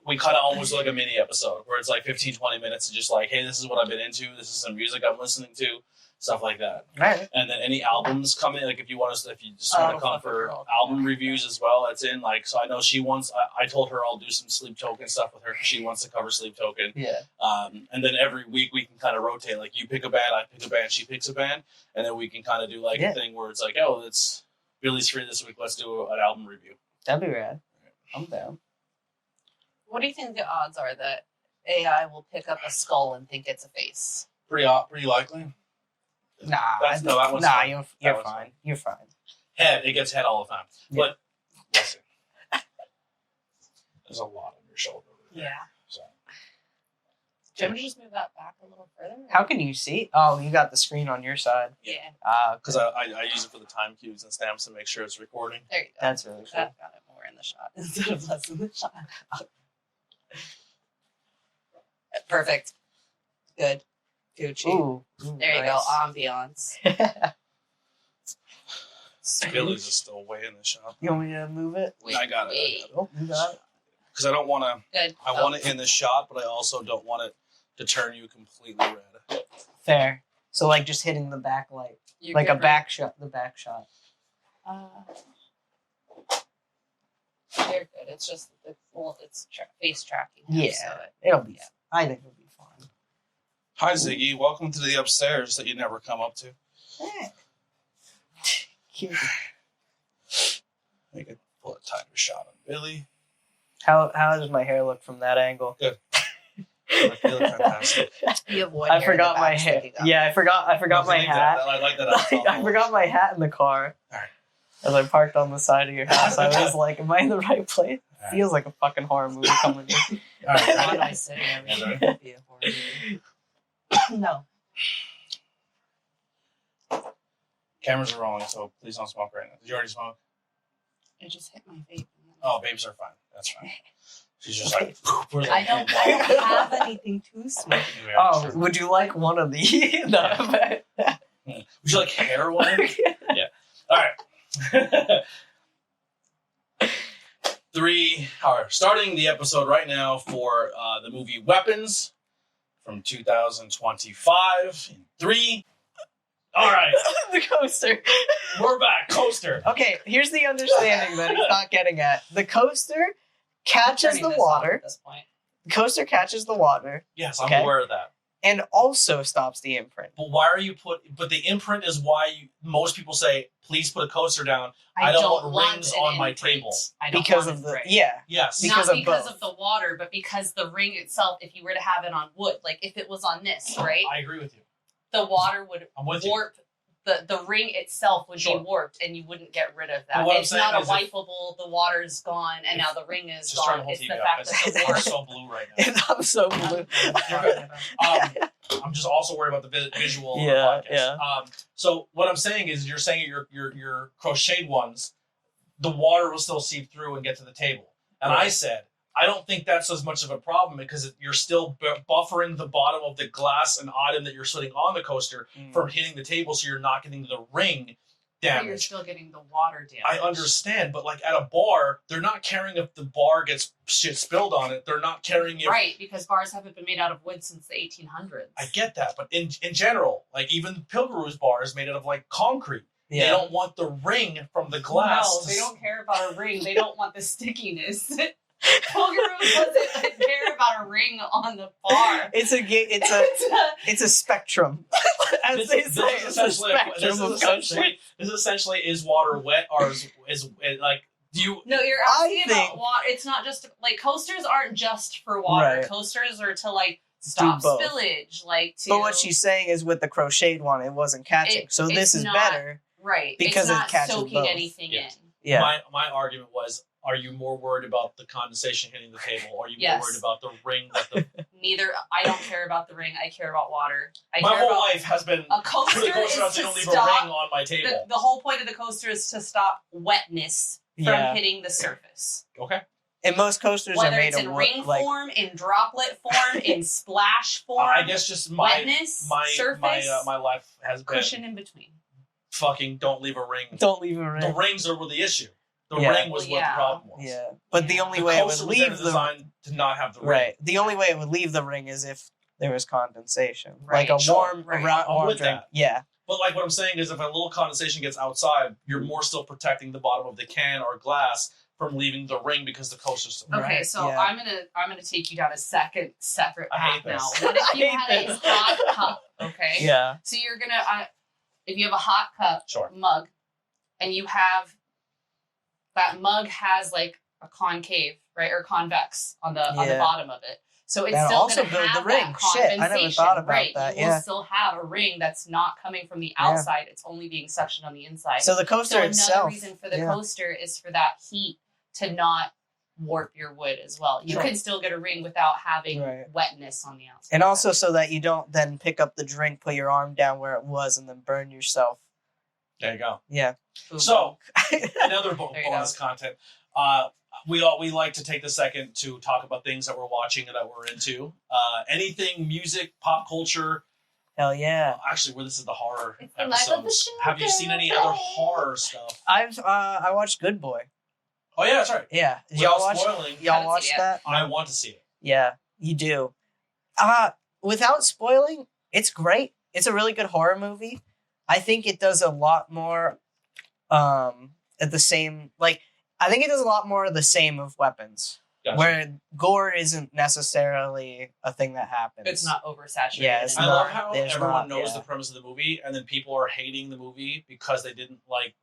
we kind of almost like a mini episode where it's like 15, 20 minutes of just like, hey, this is what I've been into. This is some music I'm listening to. Stuff like that. Right. And then any albums come in, like if you want to, if you just want to come for album reviews as well, that's in. Like, so I know she wants. I told her I'll do some Sleep Token stuff with her because she wants to cover Sleep Token. Yeah. And then every week we can kind of rotate. Like you pick a band, I pick a band, she picks a band, and then we can kind of do like a thing where it's like, oh, it's Billy's free this week. Let's do an album review. That'd be rad. I'm down. What do you think the odds are that AI will pick up a skull and think it's a face? Pretty likely. Nah, that one's nah, fine. you're That one's fine. You're fine. Head, it gets head all the time. Yeah. But listen, there's a lot on your shoulder. Over there, Yeah. So. Do you want me to just move that back a little further? How can you see? Oh, you got the screen on your side. Yeah. Because I use it for the time cues and stamps to make sure it's recording. There you go. That's really cool. That got it more in the shot instead of less in the shot. Perfect. Good. Gucci. Ooh, There you go. Ambiance. Billy's is still way in the shot. You want me to move it? I got it. Oh, you got it. Because I don't want to. Good. I want it in the shot, but I also don't want it to turn you completely red. Fair. So like just hitting the backlight, like a back shot. The back shot. They're good. It's just it's face tracking. Yeah, so it'll be. I think it'll be fun. Hi Ziggy, welcome to the upstairs that you never come up to. Hey. Cute. Make a tighter shot on Billy. How does my hair look from that angle? Good. I feel fantastic. I forgot my hair. Yeah, I forgot my hat. I like that. I forgot my hat in the car. All right. As I parked on the side of your house, I was like, "Am I in the right place?" Right. Feels like a fucking horror movie coming in. All right. I say everything would be a horror movie. No. Cameras are rolling, so please don't smoke right now. Did you already smoke? I just hit my vape. Oh, vapes are fine. That's fine. She's just like, I don't have anything to smoke. Oh, would you like one of these? Yeah. Would you like heroin? Yeah. All right. Starting the episode right now for the movie Weapons from 2025 in 3. All right. The coaster. We're back. Coaster. Okay, here's the understanding that he's not getting at. The coaster catches the water. At this point. The coaster catches the water. Yes, I'm aware of that. And also stops the imprint. But why are you but the imprint is why most people say, please put a coaster down. I don't want rings on my table. Because of the, Yes. Not because of the water, but because the ring itself, if you were to have it on wood, like if it was on this, right? I agree with you. The water would warp. The ring itself would be warped, and you wouldn't get rid of that. It's not a wipeable. The water's gone, and now the ring is gone. It's the fact that the water's so blue right now. I'm so blue. I'm just also worried about the visual. Of the podcast. So what I'm saying is, you're saying your crocheted ones, the water will still seep through and get to the table, and I said, I don't think that's as much of a problem because you're still buffering the bottom of the glass and item that you're sitting on the coaster from hitting the table, so you're not getting the ring damage. But you're still getting the water damage. I understand, but like at a bar, they're not caring if the bar gets shit spilled on it. They're not caring if... Right, because bars haven't been made out of wood since the 1800s. I get that, but in general, like even Pilgaroos bar is made out of like concrete. Yeah. They don't want the ring from the glass. No, they don't care about a ring. They don't want the stickiness. Pilgaroos doesn't care about a ring on the bar. It's a spectrum. As they say, it's a spectrum of coasters. This essentially is water wet or is like do you? No, you're asking about water. It's not just like coasters aren't just for water. Right. Coasters are to like stop spillage, like to. But what she's saying is with the crocheted one, it wasn't catching. So this is better, right? Because it's not it catches soaking both. Anything in. Yeah. My argument was. Are you more worried about the condensation hitting the table? Or are you more worried about the ring? Neither. I don't care about the ring. I care about water. My whole life has been a coaster is to leave stop, a ring on my table. The whole point of the coaster is to stop wetness from hitting the surface. Okay. And most coasters are made of in ring form, in droplet form, in splash form. I guess just wetness, surface, my life has been cushion in between. Fucking don't leave a ring. Don't leave a ring. The rings were the issue. The ring was what the problem was. Yeah, but the only way it would leave the designed to not have the ring. Right. The only way it would leave the ring is if there was condensation, right. like a warm drink. That. Yeah. But like what I'm saying is, if a little condensation gets outside, you're more still protecting the bottom of the can or glass from leaving the ring because the coaster's still okay. So I'm gonna take you down a separate path now. What if you had a hot cup? Okay. Yeah. So you're gonna if you have a hot cup mug, and you have that mug has like a concave, right, or convex on the bottom of it. So it's still going to have the ring. Shit, I never thought about that. You will still have a ring that's not coming from the outside. It's only being suctioned on the inside. So the coaster itself. Another reason for the coaster is for that heat to not warp your wood as well. You can still get a ring without having wetness on the outside. And also so that you don't then pick up the drink, put your arm down where it was, and then burn yourself. There you go. Yeah. So, another bonus content. We like to take the second to talk about things that we're watching and that we're into. Anything, music, pop culture. Hell yeah. Actually, this is the horror episode. Have you seen any other horror stuff? I watched Good Boy. Oh yeah, that's right. Yeah. Y'all watch that? I want to see it. Yeah, you do. without spoiling, it's great. It's a really good horror movie. I think it does a lot more at the same, like, I think it does a lot more of the same of weapons. Gotcha. Where gore isn't necessarily a thing that happens. It's not oversaturated. Yeah, I love how everyone knows the premise of the movie, and then people are hating the movie because they didn't like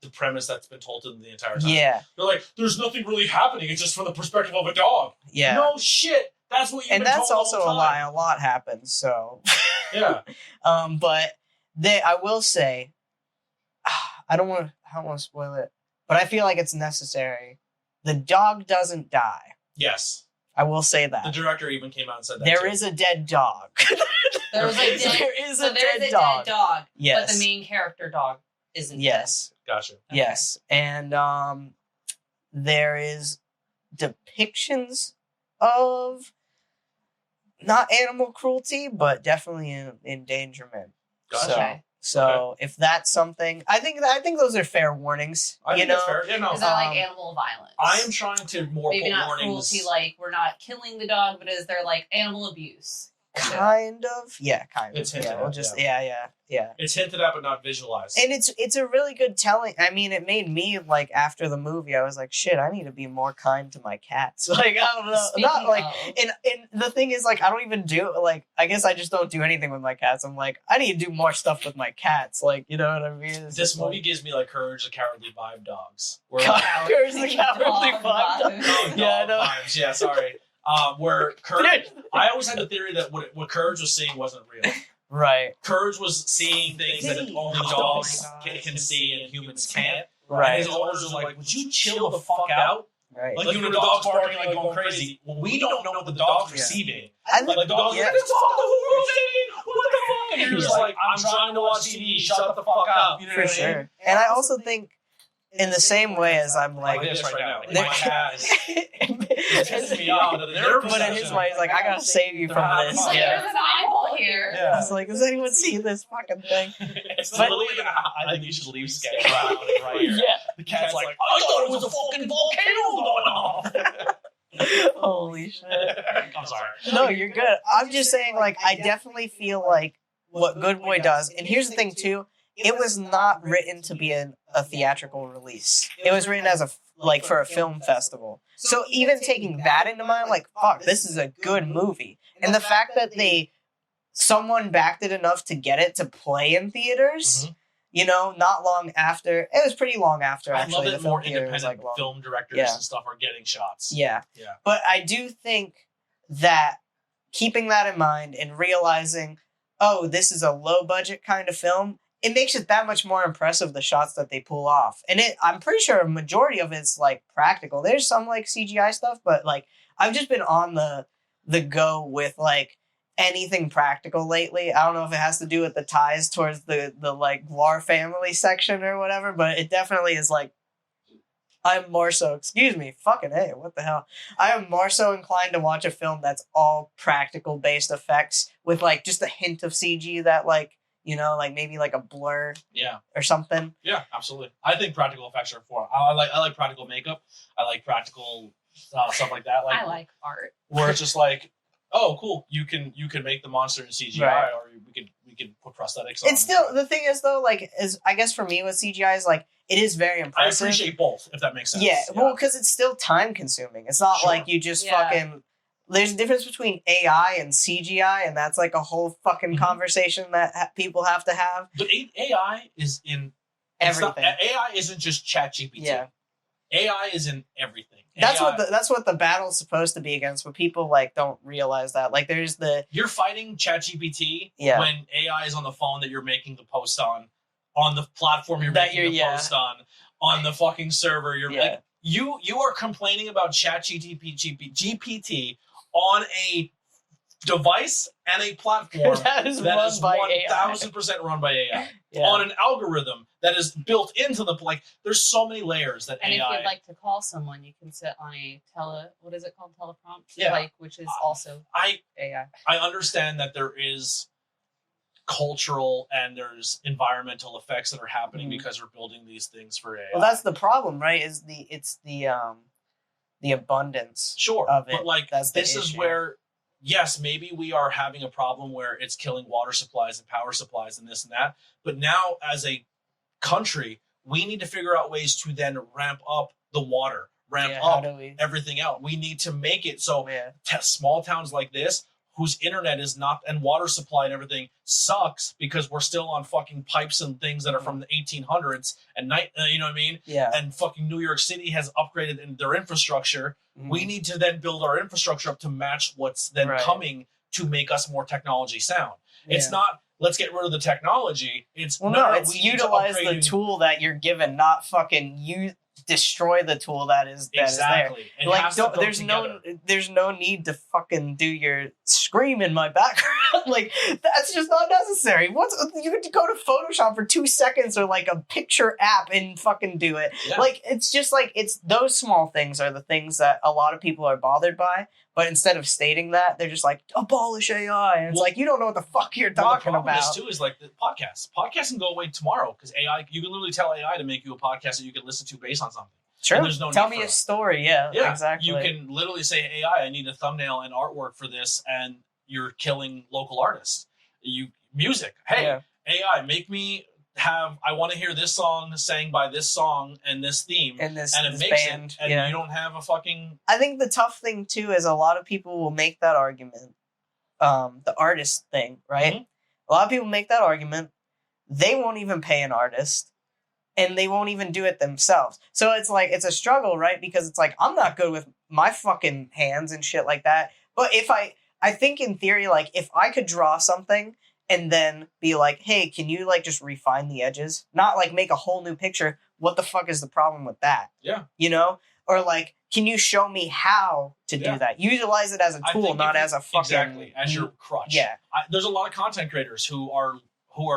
the premise that's been told to them the entire time. Yeah. They're like, there's nothing really happening. It's just from the perspective of a dog. Yeah. No shit. That's what you've been told. And that's also a lie. A lot happens, so. Yeah. But I will say, I don't want to spoil it, but I feel like it's necessary. The dog doesn't die. Yes. I will say that. The director even came out and said that There is a dead dog. There is a dead dog. Yes. But the main character dog isn't Yes. dead. Gotcha. Okay. Yes. And there is depictions of not animal cruelty, but definitely endangerment. Gotcha. So if that's something, I think those are fair warnings. I think that's fair. Yeah, no. Is that like animal violence? I am trying to more maybe put not warnings. Cruelty, like we're not killing the dog, but is there like animal abuse? Kind of, yeah, kind of. It's hinted yeah, we'll at, just yeah. It's hinted at, but not visualized. And it's a really good telling. I mean, it made me like after the movie, I was like, shit, I need to be more kind to my cats. Like I don't know, not like. And the thing is, like, I don't even do like. I guess I just don't do anything with my cats. I'm like, I need to do more stuff with my cats. Like, you know what I mean? This movie gives me like Courage the Cowardly Vibe dogs. Courage the Cowardly Vibe dogs. Yeah, I know. Vibes. Yeah, sorry. Where Courage, I always had the theory that what Courage was seeing wasn't real. Right. Courage was seeing things that only dogs can see and humans can't. Right. And his owners are like, would you chill the fuck out? Right. Like, you know, the dog's barking, like, going crazy. Well, we don't know what the dog's receiving. Like, the dog's like, it's fuck the world, what the fuck? And you're just like, I'm trying to watch TV, shut the fuck up. You know what I mean? And I also think, in the same way as I'm like this right now. My cat is pissing me off. But in his way, he's like, I gotta save you from this. He's like, there's an eyeball here. Yeah. It's like, does anyone see this fucking thing? It's literally, I think you should leave sketch right here. Yeah. The cat's like, I thought it was a fucking volcano going off. Holy shit. I'm sorry. No, you're good. I'm just saying, like, I definitely feel like what Good Boy does, and here's the thing too, it was not written to be a theatrical release. It was written as for a film festival. So even taking that into mind, like, fuck, this is a good movie. And the fact that someone backed it enough to get it to play in theaters, you know, not long after, it was pretty long after, actually. I love that more independent film directors and stuff are getting shots. Yeah. But I do think that keeping that in mind and realizing, oh, this is a low budget kind of film, it makes it that much more impressive, the shots that they pull off. And I'm pretty sure a majority of it's, like, practical. There's some, like, CGI stuff, but, like, I've just been on the go with, like, anything practical lately. I don't know if it has to do with the ties towards the like, War family section or whatever, but it definitely is, like, I'm more so, excuse me, fucking hey, what the hell? I am more so inclined to watch a film that's all practical-based effects with, like, just a hint of CG that, like, you know, like maybe like a blur, or something. Yeah, absolutely. I think practical effects are for. I like practical makeup. I like practical stuff like that. Like, I like art where it's just like, oh, cool, you can make the monster in CGI, or we could put prosthetics on. It's still, the thing is though, like, I guess for me with CGI is like, it is very impressive. I appreciate both, if that makes sense. Yeah, well, because it's still time consuming. It's not like you just fucking. There's a difference between AI and CGI, and that's like a whole fucking conversation that people have to have. But AI is in everything. AI isn't just ChatGPT. Yeah. AI is in everything. That's what the battle's supposed to be against, but people like don't realize that. Like, there's you're fighting ChatGPT when AI is on the phone that you're making the post on the platform you're making the post on the fucking server. You're like, you are complaining about ChatGPT on a device and a platform that is 1,000% run by AI on an algorithm that is built into the, like, there's so many layers that and AI. And if you'd like to call someone, you can sit on a what is it called, teleprompt? Like, which is also AI. I understand that there is cultural and there's environmental effects that are happening because we're building these things for AI. Well, that's the problem, right? It's the abundance of it. But like, this is where yes, maybe we are having a problem where it's killing water supplies and power supplies and this and that. But now as a country, we need to figure out ways to then ramp up the water, ramp up everything out. We need to make it so small towns like this, whose internet is not, and water supply and everything sucks because we're still on fucking pipes and things that are from the 1800s and you know what I mean? Yeah. And fucking New York City has upgraded in their infrastructure. We need to then build our infrastructure up to match what's then coming to make us more technology sound. It's not, let's get rid of the technology. It's it's utilize the tool that you're given, not fucking destroy the tool that is there. It like there's no need to fucking do your scream in my background. Like that's just not necessary. You could go to Photoshop for 2 seconds or like a picture app and fucking do it. Yeah. Like it's just like it's those small things are the things that a lot of people are bothered by. But instead of stating that, they're just like, abolish AI. And it's like, you don't know what the fuck you're talking about. The problem is, too, is like the podcasts. Podcasts can go away tomorrow because AI, you can literally tell AI to make you a podcast that you can listen to based on something. Sure. And there's no tell me a story. Yeah, exactly. You can literally say, AI, I need a thumbnail and artwork for this. And you're killing local artists. Music. Hey, AI, make me I want to hear this song sang by this song and this theme and this makes band, it, and you don't have a fucking. I think the tough thing too is a lot of people will make that argument, the artist thing, right? Mm-hmm. A lot of people make that argument. They won't even pay an artist, and they won't even do it themselves. So it's like it's a struggle, right? Because it's like I'm not good with my fucking hands and shit like that. But if I think in theory, like if I could draw something. And then be like, hey, can you like just refine the edges? Not like make a whole new picture. What the fuck is the problem with that? Yeah. You know? Or like, can you show me how to do that? Utilize it as a tool, not as a fucking... Exactly, as your crutch. Yeah. There's a lot of content creators who are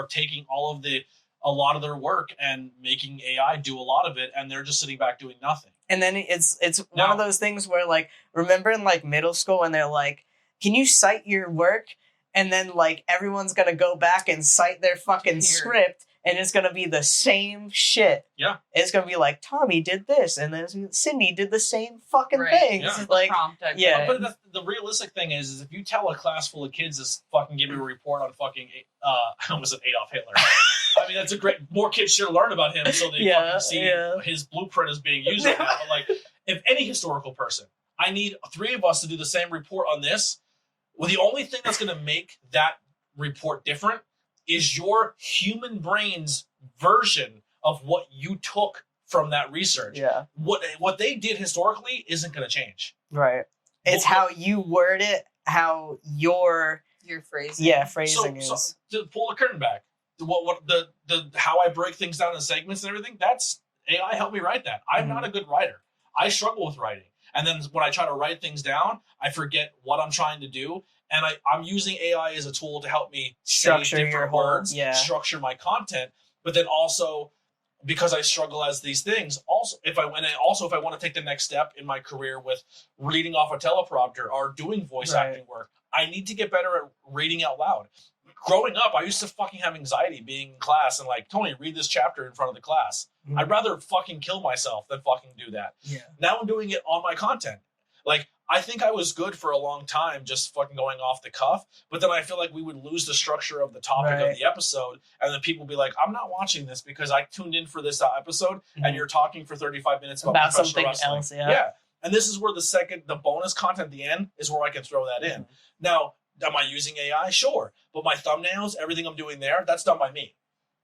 taking a lot of their work and making AI do a lot of it, and they're just sitting back doing nothing. And then it's one of those things where like, remember in like middle school when they're like, can you cite your work? And then, like, everyone's going to go back and cite their fucking script, and it's going to be the same shit. Yeah. It's going to be like, Tommy did this, and then Cindy did the same fucking thing. Yeah. Like, But the realistic thing is if you tell a class full of kids to fucking give you a report on fucking, I almost said Adolf Hitler. I mean, that's a great, more kids should learn about him so they fucking see his blueprint is being used right now. But, like, if any historical person, I need 3 of us to do the same report on this. Well, the only thing that's going to make that report different is your human brain's version of what you took from that research. Yeah. What they did historically isn't going to change. Right. It's how you word it, how your phrasing. Yeah, phrasing is. So to pull the curtain back, the how I break things down in segments and everything, that's AI helped me write that. I'm not a good writer. I struggle with writing. And then when I try to write things down, I forget what I'm trying to do. And I'm using AI as a tool to help me structure say different words, structure my content. But then also, because I struggle as these things, if I want to take the next step in my career with reading off a teleprompter or doing voice acting work, I need to get better at reading out loud. Growing up, I used to fucking have anxiety being in class and like, Tony, read this chapter in front of the class. Mm-hmm. I'd rather fucking kill myself than fucking do that. Yeah. Now I'm doing it on my content. Like, I think I was good for a long time just fucking going off the cuff, but then I feel like we would lose the structure of the topic of the episode, and then people would be like, I'm not watching this because I tuned in for this episode, and you're talking for 35 minutes about something wrestling. else, yeah. And this is where the bonus content at the end is where I can throw that in. Now, am I using AI? Sure. But my thumbnails, everything I'm doing there, that's done by me.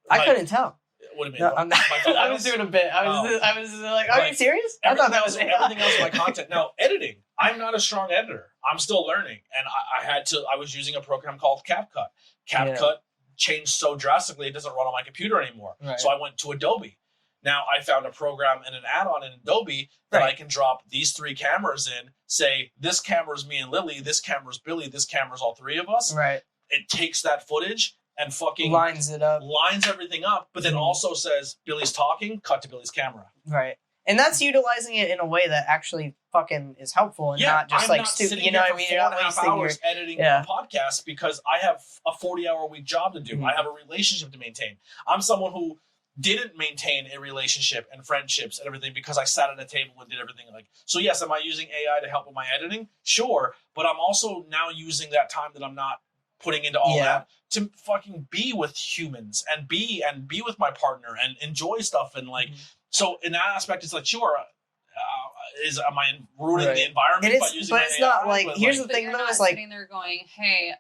I couldn't tell. What do you mean? No, I'm not, I was doing a bit. I was like, are you serious? I thought that was everything else my content. Now, editing. I'm not a strong editor. I'm still learning. And I was using a program called CapCut. CapCut changed so drastically it doesn't run on my computer anymore. Right. So I went to Adobe. Now I found a program and an add-on in Adobe that I can drop these 3 cameras in, say, this camera's me and Lily, this camera's Billy, this camera's all 3 of us. Right. It takes that footage and fucking lines it up, lines everything up, but then also says, Billy's talking, cut to Billy's camera. Right. And that's utilizing it in a way that actually fucking is helpful and not just I'm like stupid. You know what I mean? You're not wasting hours editing a podcast because I have a 40-hour-a-week job to do. Mm-hmm. I have a relationship to maintain. I'm someone who didn't maintain a relationship and friendships and everything because I sat at a table and did everything like. So yes, am I using AI to help with my editing? Sure, but I'm also now using that time that I'm not putting into all that to fucking be with humans and be with my partner and enjoy stuff and like. So in that aspect, it's like sure. Am I ruining the environment by using but it's AI? not like here's the thing though, is like sitting there going, "Hey,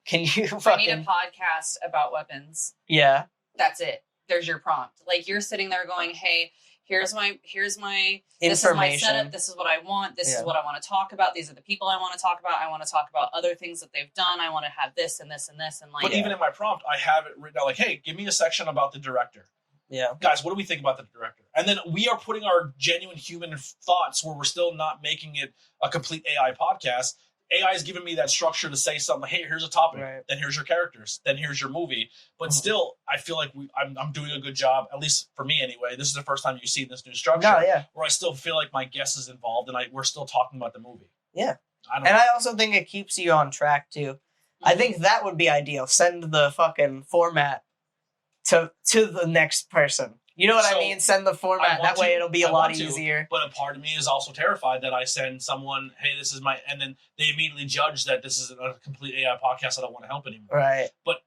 can you I need a podcast about weapons." Yeah, that's it. There's your prompt. Like you're sitting there going, "Hey, here's my information. This is my setup. This is what I want. This is what I want to talk about. These are the people I want to talk about. I want to talk about other things that they've done. I want to have this and this and this and like." But even in my prompt, I have it written out like, "Hey, give me a section about the director." Yeah. Guys, what do we think about the director? And then we are putting our genuine human thoughts where we're still not making it a complete AI podcast. AI is giving me that structure to say something like, hey, here's a topic. Right. Then here's your characters. Then here's your movie. But still, I feel like I'm doing a good job, at least for me anyway. This is the first time you've seen this new structure. Where I still feel like my guest is involved and we're still talking about the movie. Yeah. I also think it keeps you on track, too. I think that would be ideal. Send the fucking format to the next person. You know what I mean? Send the format. That way it'll be a lot easier. But a part of me is also terrified that I send someone, hey, this is my... And then they immediately judge that this is a complete AI podcast. I don't want to help anymore. Right. But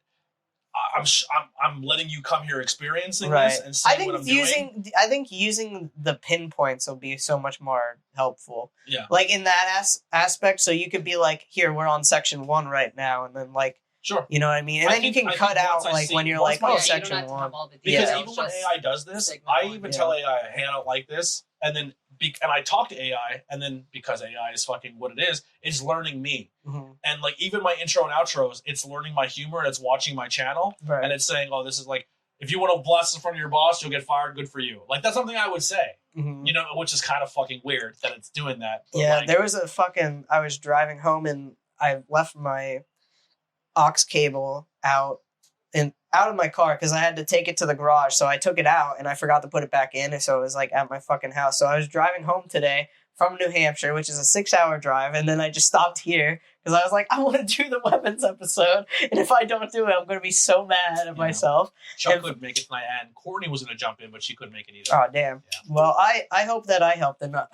I'm letting you come here experiencing this and see what I'm doing. I think using the pinpoints will be so much more helpful. Yeah. Like in that aspect, so you could be like, here, we're on section 1 right now. And then like... Sure. You know what I mean? And then you can cut out like when you're like, oh, section 1. Because even when AI does this, I even tell AI, hey, I don't like this. And then, and I talk to AI, and then because AI is fucking what it is, it's learning me. Mm-hmm. And like even my intro and outros, it's learning my humor and it's watching my channel. Right. And it's saying, oh, this is like, if you want to blast in front of your boss, you'll get fired. Good for you. Like that's something I would say, you know, which is kind of fucking weird that it's doing that. But yeah, there was I was driving home and I left my aux cable out of my car because I had to take it to the garage. So I took it out and I forgot to put it back in. So it was like at my fucking house. So I was driving home today from New Hampshire, which is a 6-hour drive. And then I just stopped here because I was like, I want to do the weapons episode. And if I don't do it, I'm going to be so mad at myself. Chuck couldn't make it tonight. And Courtney was going to jump in, but she couldn't make it either. Oh, damn. Yeah. Well, I hope that I helped enough.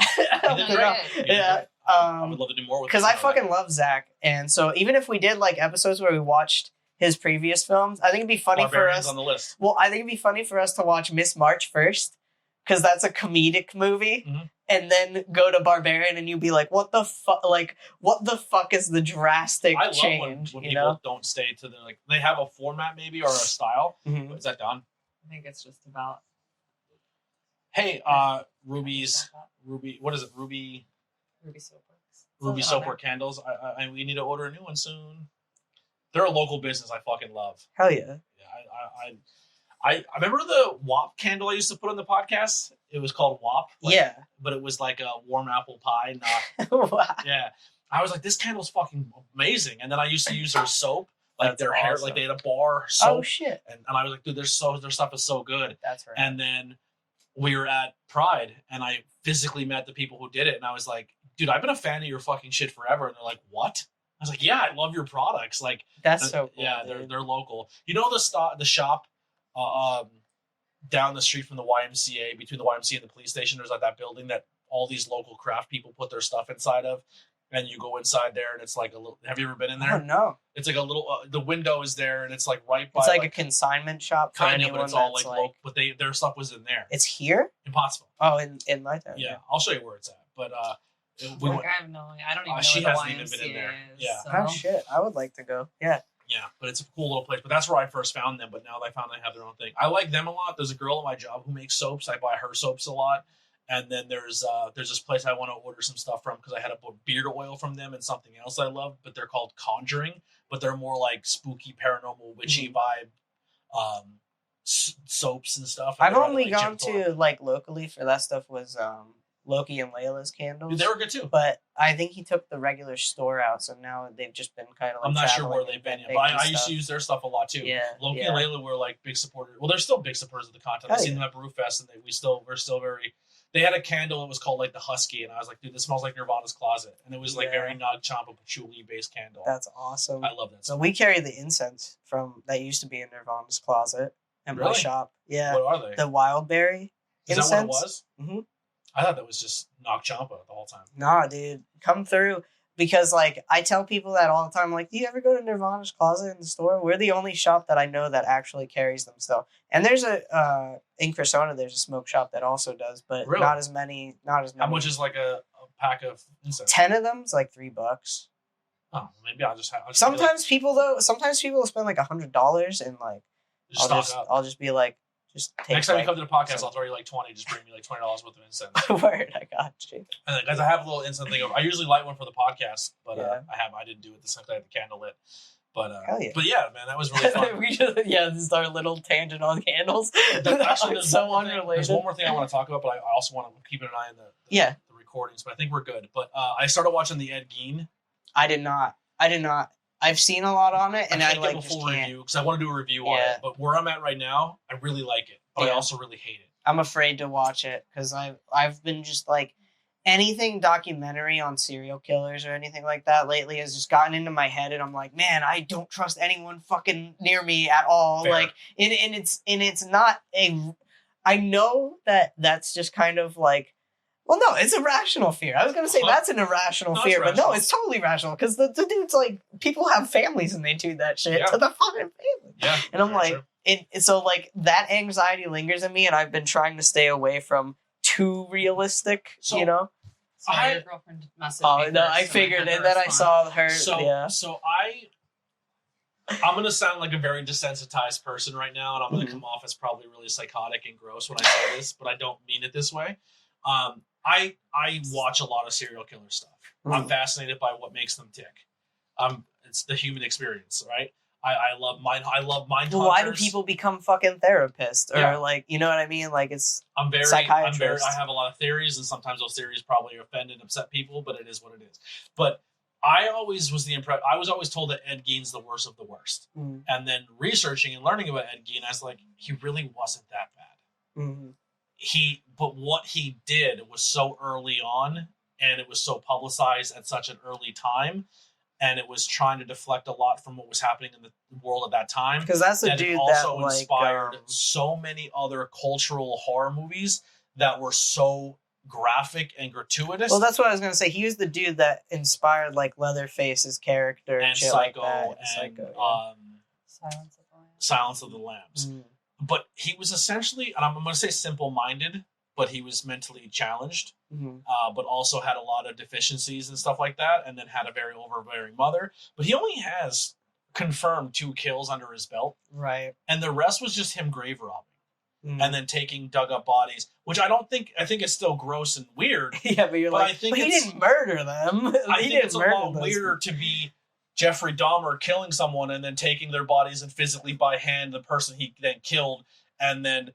Yeah. I would love to do more with because I fucking love Zach. And so even if we did like episodes where we watched his previous films, I think it'd be funny for us. On the list. Well, I think it'd be funny for us to watch Miss March first, because that's a comedic movie, and then go to Barbarian, and you'd be like, "What the fuck? Like, what the fuck is the drastic change?" When people don't stay to the they have a format maybe or a style. But is that done? I think it's just about. Hey, Ruby. What is it? Ruby Soapworks. Ruby Soapwork candles. We need to order a new one soon. They're a local business I fucking love. Hell yeah. Yeah, I remember the WAP candle I used to put on the podcast. It was called WAP. But it was like a warm apple pie, not... Wow. Yeah. I was like, this candle's fucking amazing. And then I used to use their soap. Like their hair, like they had a bar soap. Oh, shit. And I was like, dude, their stuff is so good. That's right. And then we were at Pride, and I physically met the people who did it. And I was like, dude, I've been a fan of your fucking shit forever. And they're like, what? I was like, yeah, I love your products. Like, that's so cool. Yeah, they're local. You know the shop down the street from the YMCA, between the YMCA and the police station, there's like that building that all these local craft people put their stuff inside of. And you go inside there, and it's like a little. Have you ever been in there? Oh, no. It's like a little. The window is there, and it's like right by. It's like a consignment shop. Kind of, but it's all like local. But their stuff was in there. It's here in Pottsville. Oh, in my town. Yeah, I'll show you where it's at. But I have no. I don't even know. She where hasn't the even been in YMCA there. is, Yeah. So. Oh shit! I would like to go. Yeah. Yeah, but it's a cool little place. But that's where I first found them. But now I found they have their own thing. I like them a lot. There's a girl at my job who makes soaps. I buy her soaps a lot. And then there's this place I want to order some stuff from because I had a beard oil from them and something else I love, but they're called Conjuring, but they're more like spooky, paranormal, witchy vibe soaps and stuff. And I've only gone to like locally for that stuff was Loki and Layla's candles. Dude, they were good too. But I think he took the regular store out, so now they've just been kind of like I'm not sure where they've been yet, but I used to use their stuff a lot too. Yeah. Loki and Layla were like big supporters. Well, they're still big supporters of the content. I've seen them at Brewfest, and we're still very. They had a candle that was called like the Husky, and I was like, dude, this smells like Nirvana's Closet. And it was like very Nag Champa Patchouli based candle. That's awesome. I love that. So we carry the incense from that used to be in Nirvana's Closet. at my shop. Yeah. What are they? The Wildberry incense. Is that what it was? Mm-hmm. I thought that was just Nok Champa the whole time. Nah, dude. Come through. Because, like, I tell people that all the time. Like, do you ever go to Nirvana's Closet in the store? We're the only shop that I know that actually carries them still. And there's in Cressona, there's a smoke shop that also does, but not as many. How much is like a pack of incense? 10 of them is like $3. Oh, maybe I'll just sometimes people will spend like $100 and like, I'll just be like, just take next time you come to the podcast, I'll throw you like 20. Just bring me like $20 worth of incense. Word, I got you. And guys, I have a little incense thing over. I usually light one for the podcast, but I didn't do it this time. I had the candle lit. But but yeah, man, that was really fun. This is our little tangent on candles. Actually, there's so unrelated. There's one more thing I want to talk about, but I also want to keep an eye on the recordings. But I think we're good. But I started watching the Ed Gein. I did not. I've seen a lot on it, and I like a full review because I want to do a review on it. But where I'm at right now, I really like it, but I also really hate it. I'm afraid to watch it because I've been just like anything documentary on serial killers or anything like that lately has just gotten into my head, and I'm like, man, I don't trust anyone fucking near me at all. Fair. Like, and it's not a. I know that's just kind of like. Well, no, it's a rational fear. I was going to say that's an irrational fear, but no, it's totally rational because the dude's like, people have families and they do that shit to the fucking family. Yeah. And I'm like, so like that anxiety lingers in me, and I've been trying to stay away from too realistic, you know? So your girlfriend messaged me. No, I figured it. Then I saw her. So I'm going to sound like a very desensitized person right now, and I'm going to come off as probably really psychotic and gross when I say this, but I don't mean it this way. I watch a lot of serial killer stuff. I'm fascinated by what makes them tick. It's the human experience, right? I love mind hunters. Well, why do people become fucking therapists or like, you know what I mean? Like psychiatrists. I have a lot of theories, and sometimes those theories probably offend and upset people, but it is what it is. But I always was I was always told that Ed Gein's the worst of the worst. And then researching and learning about Ed Gein, I was like, he really wasn't that bad. But what he did was so early on, and it was so publicized at such an early time, and it was trying to deflect a lot from what was happening in the world at that time. Because that's the dude that also inspired so many other cultural horror movies that were so graphic and gratuitous. Well, that's what I was going to say. He was the dude that inspired like Leatherface's character and shit Psycho like that. and Silence of the Lambs. But he was essentially, and I'm going to say simple-minded, but he was mentally challenged, but also had a lot of deficiencies and stuff like that, and then had a very overbearing mother. But he only has confirmed 2 kills under his belt. Right. And the rest was just him grave robbing. And then taking dug-up bodies, which I think it's still gross and weird. Yeah, but you're like, but he didn't murder them. I think it's a lot weirder to be Jeffrey Dahmer killing someone and then taking their bodies and physically by hand the person he then killed, and then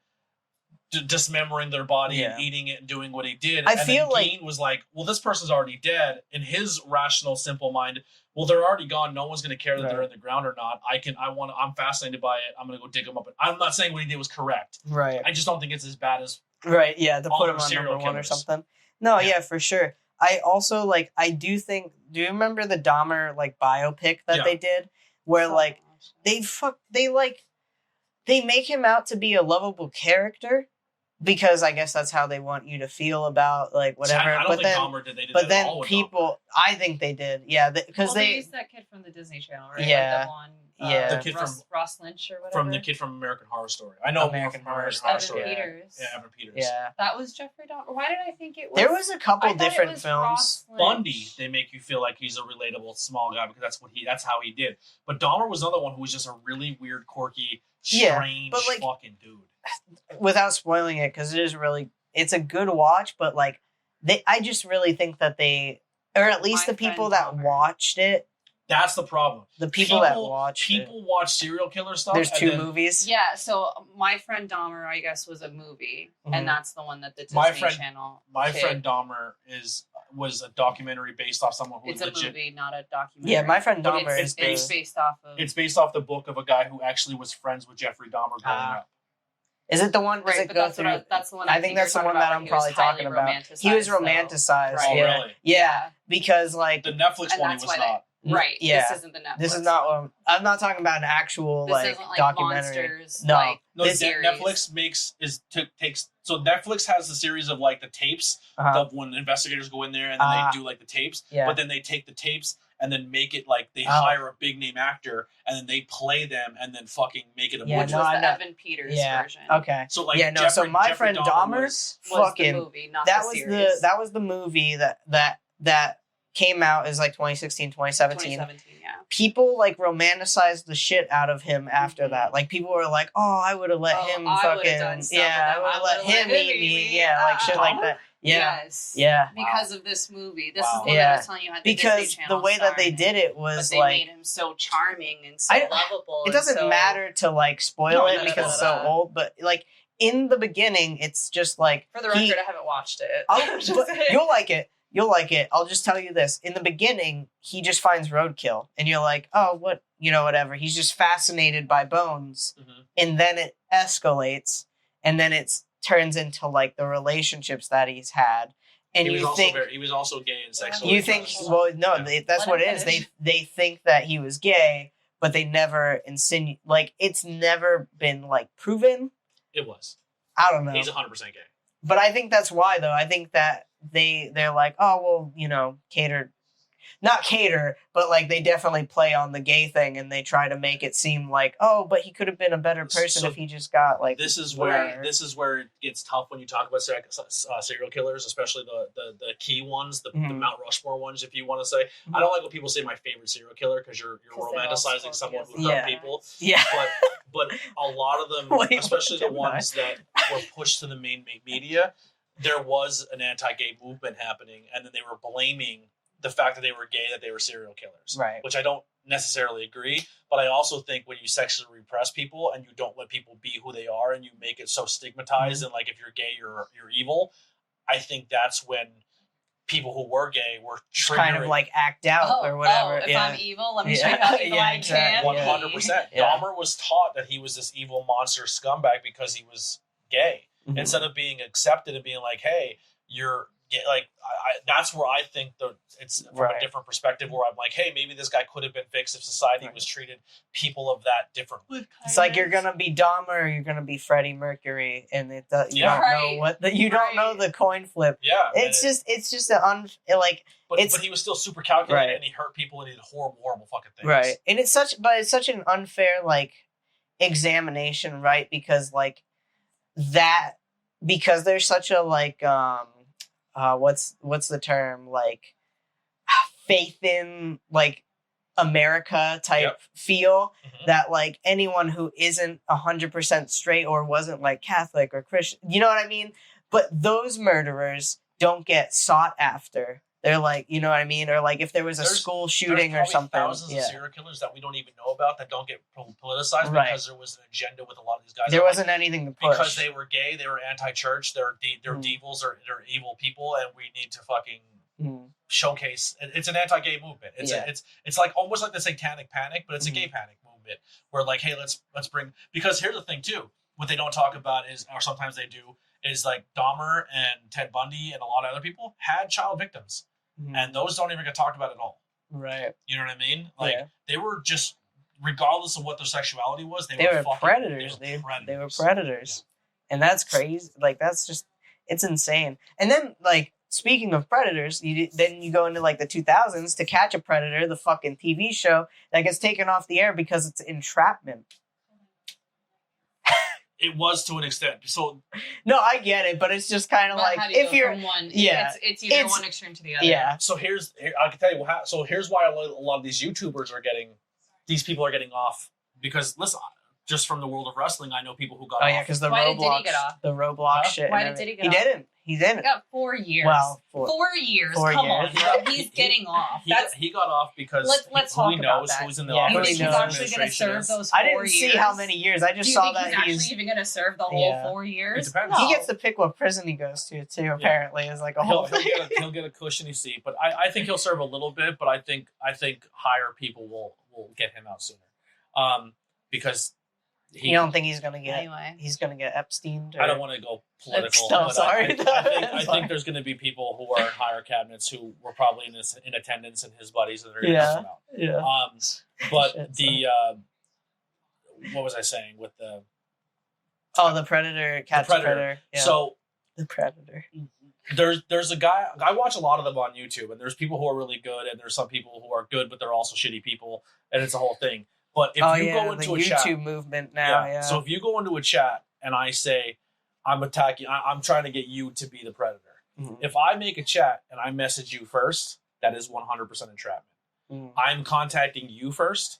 dismembering their body and eating it and doing what he did. I feel like Gein was like, well, this person's already dead. In his rational, simple mind, well, they're already gone. No one's going to care that they're in the ground or not. I'm fascinated by it. I'm going to go dig them up. I'm not saying what he did was correct. Right. I just don't think it's as bad as to put him on number 1 or something. No, yeah, for sure. I also like. I do think. Do you remember the Dahmer like biopic that they did, where like they make him out to be a lovable character because I guess that's how they want you to feel about like whatever. I don't think Dahmer did. They did but that at all then people, I think they did. Yeah, because they used that kid from the Disney Channel, right? Yeah. Like that one, the kid from Ross Lynch or whatever. From the kid from American Horror Story. I know American Horror Story. Evan Peters. Yeah. That was Jeffrey Dahmer. Why did I think it was? There was a couple different films. Bundy, they make you feel like he's a relatable small guy because that's how he did. But Dahmer was another one who was just a really weird, quirky, strange fucking dude. Without spoiling it, because it's a good watch, but like I just really think that or at least the people that watched it. That's the problem. The people that watch watch serial killer stuff. There's 2 movies. Yeah, so My Friend Dahmer, I guess, was a movie, and that's the one that the Disney Channel. My Friend Dahmer was a documentary based off someone who it's was legit. It's a movie, not a documentary. Yeah, My Friend Dahmer is based off of. It's based off the book of a guy who actually was friends with Jeffrey Dahmer growing up. Is it the one? Right, but that's the one. I think that's the one that I'm probably talking about. He was romanticized. Right. Oh, yeah. really? Yeah, because like the Netflix one, he was not. Right. Yeah. This isn't the Netflix. This is not. I'm not talking about an actual this isn't like documentary. Monsters, No, like, No, the series. Netflix takes. So Netflix has the series of like the tapes of when investigators go in there and then they do like the tapes. Yeah. But then they take the tapes and then make it like they hire a big name actor and then they play them and then fucking make it a movie. Which was the Evan Peters version. Okay. So like so my friend Dahmer was fucking the movie, not that the was series. that was the movie that came out as like 2016, 2017. 2017, yeah. People like romanticized the shit out of him after that. Like people were like, "Oh, I would have let him I fucking would've done stuff I would have let him eat me." Yeah, like shit like that. Yeah. Yes. Yeah. Because of this movie. This is the one Yeah. that I was telling you had the Because Disney Channel the way that they did it but was they like made him so charming and so lovable. it doesn't and so, matter to like spoil it because it's so old, but like in the beginning, it's just like for the record, I haven't watched it. but you'll like it. You'll like it. I'll just tell you this. In the beginning, he just finds roadkill. And you're like, oh, what? Whatever. He's just fascinated by bones. Mm-hmm. And then it escalates. And then it turns into, like, the relationships that he's had. And he was also gay and sexual. You think, well, no, that's what it is. They think that he was gay, but they never insinuate. Like, it's never been, like, proven. It was. I don't know. He's 100% gay. But I think that's why, though. I think that they're like, oh, well, not cater, but like they definitely play on the gay thing and they try to make it seem like, oh, but he could have been a better person if he just got like. This is where it gets tough when you talk about serial killers, especially the key ones, the Mount Rushmore ones, if you want to say. Mm-hmm. I don't like when people say my favorite serial killer because you're romanticizing someone who hurt people. Yeah. But a lot of them, especially the ones that were pushed to the main media, there was an anti-gay movement happening, and then they were blaming the fact that they were gay, that they were serial killers. Right. Which I don't necessarily agree, but I also think when you sexually repress people and you don't let people be who they are and you make it so stigmatized and like if you're gay, you're evil, I think that's when people who were gay were kind of like act out or whatever. If I'm evil, let me show you how evil I can. 100%. Yeah. Dahmer was taught that he was this evil monster scumbag because he was gay. Mm-hmm. Instead of being accepted and being like, hey, you're gay. Like, that's where I think it's from a different perspective where I'm like, hey, maybe this guy could have been fixed if society was treated people of that differently. It's like you're going to be Dahmer or you're going to be Freddie Mercury and you don't know don't know the coin flip. Yeah. It's just an But he was still super calculated and he hurt people and he did horrible fucking things. Right. And it's such an unfair like examination, right? Because like because there's such a like what's the term, like faith in like America type feel that like anyone who isn't 100% straight or wasn't like Catholic or Christian, you know what I mean? But those murderers don't get sought after. They're like, you know what I mean? Or like if there was a school shooting or something. Thousands of serial killers that we don't even know about that don't get politicized because there was an agenda with a lot of these guys. There wasn't anything to push. Because they were gay, they were anti-church, they're devils, they're evil people, and we need to fucking showcase. It's an anti-gay movement. It's like almost like the satanic panic, but it's a gay panic movement. Where like, hey, let's bring, because here's the thing too. What they don't talk about is, or sometimes they do, is like Dahmer and Ted Bundy and a lot of other people had child victims. And those don't even get talked about at all. Right. You know what I mean? Like, they were just, regardless of what their sexuality was, they were predators. They were predators. Yeah. And that's crazy. Like, that's just, it's insane. And then, like, speaking of predators, then you go into, like, the 2000s, To Catch a Predator, the fucking TV show that gets taken off the air because it's entrapment. It was to an extent. So no, I get it, but it's just kind of like if you're from one, it's either one extreme to the other. Yeah. So I can tell you how. So here's why a lot of these YouTubers these people are getting off, because listen, just from the world of wrestling, I know people who got off. Oh yeah, because the Roblox shit. Why did he get off? He didn't. He got 4 years. Well, 4 years. Come on, he's getting off. He got off because let's talk about that. Who's in the office. He's actually going to serve those 4 years. I didn't see how many years. I just saw that he's actually even going to serve the whole 4 years. It depends. He gets to pick what prison he goes to too. Apparently, is like a whole. He'll get a cushiony seat, but I think he'll serve a little bit. But I think higher people will get him out sooner, because You don't think he's gonna get? Anyway. He's gonna get Epstein. I don't want to go political. No, sorry. I think there's going to be people who are in higher cabinets who were probably in attendance and his buddies, and they're going to help him out. Yeah. But Shit, what was I saying with the? The Predator, catch the Predator. Yeah. So the Predator. There's a guy. I watch a lot of them on YouTube, and there's people who are really good, and there's some people who are good, but they're also shitty people, and it's a whole thing. But if you go into a YouTube chat, movement now, yeah. So if you go into a chat and I say, I'm attacking, I'm trying to get you to be the predator. Mm-hmm. If I make a chat and I message you first, that is 100% entrapment. Mm-hmm. I'm contacting you first,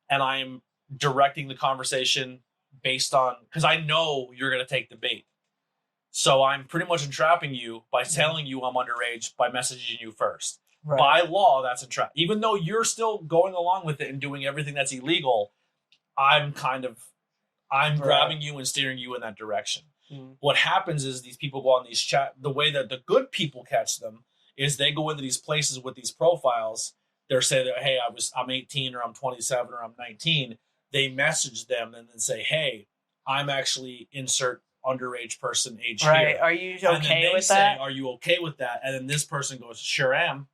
and I'm directing the conversation based on, because I know you're going to take the bait. So I'm pretty much entrapping you by telling you I'm underage by messaging you first. Right. By law, that's a trap. Even though you're still going along with it and doing everything that's illegal, I'm grabbing you and steering you in that direction. Mm. What happens is these people go on these chat. The way that the good people catch them is they go into these places with these profiles. They're saying that, hey, I'm 18 or I'm 27 or I'm 19. They message them and then say, hey, I'm actually insert underage person age here. Right. Are you okay with that? Are you okay with that? And then this person goes, sure am.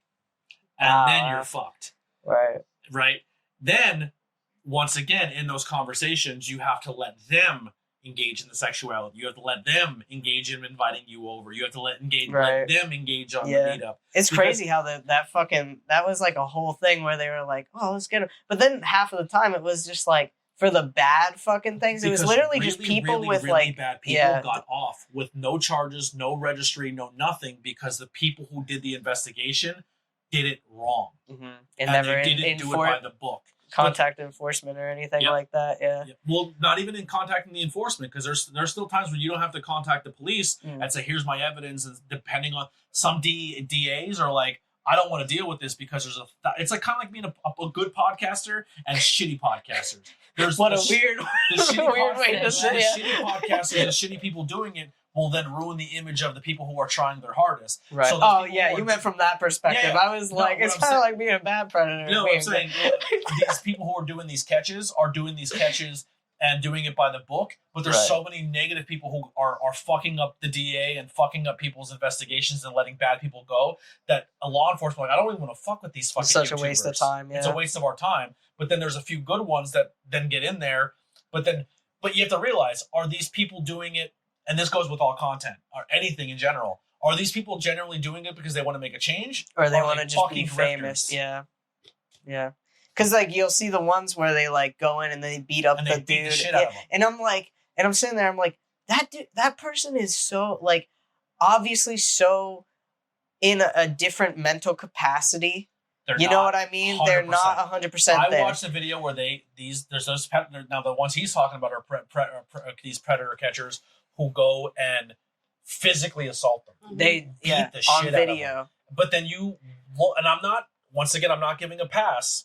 And then you're fucked. Right. Then, once again, in those conversations, you have to let them engage in the sexuality. You have to let them engage in inviting you over. You have to let them engage on the meetup. It's crazy how that was like a whole thing where they were like, oh, let's get them. But then half of the time it was just like, for the bad fucking things, it was literally just people with like bad people got off with no charges, no registry, no nothing, because the people who did the investigation did it wrong. Mm-hmm. And never they didn't do it by the book. Contact enforcement or anything like that. Yeah. Well, not even in contacting the enforcement, because there's still times when you don't have to contact the police and say, here's my evidence. And depending on some DAs are like, I don't want to deal with this because it's like kind of like being a good podcaster and shitty podcasters. There's weird way to say it. The shitty podcasters, the shitty people doing it will then ruin the image of the people who are trying their hardest. Right. So you meant from that perspective. Yeah. I was like, it's kind of like being a bad predator. No, I'm saying these people who are doing these catches and doing it by the book, but there's so many negative people who are fucking up the DA and fucking up people's investigations and letting bad people go, that a law enforcement, like, I don't even want to fuck with these fucking YouTubers. It's such a waste of time, It's a waste of our time. But then there's a few good ones that then get in there, but you have to realize, are these people doing it, and this goes with all content, or anything in general, are these people generally doing it because they want to make a change? Or they want to just be famous? Yeah. Yeah. Because, like, you'll see the ones where they, like, go in and they beat up the dude. And I'm like, and I'm sitting there, I'm like, that dude, that person is so, like, obviously so in a different mental capacity. You know what I mean? 100%. They're not 100% there. I watched a video where there's those, now the ones he's talking about are these predator catchers who go and physically assault them. They beat the shit on video. Out of them. But then and I'm not giving a pass,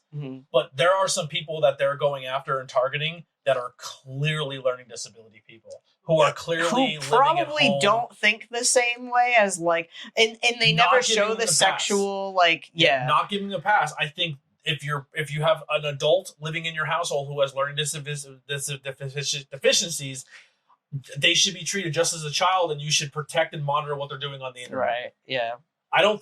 but there are some people that they're going after and targeting that are clearly learning disability people who are clearly who probably don't think the same way as, like, and they never show the sexual, like, not giving a pass. I think if you have an adult living in your household who has learning deficiencies, they should be treated just as a child, and you should protect and monitor what they're doing on the internet. Right. Yeah. I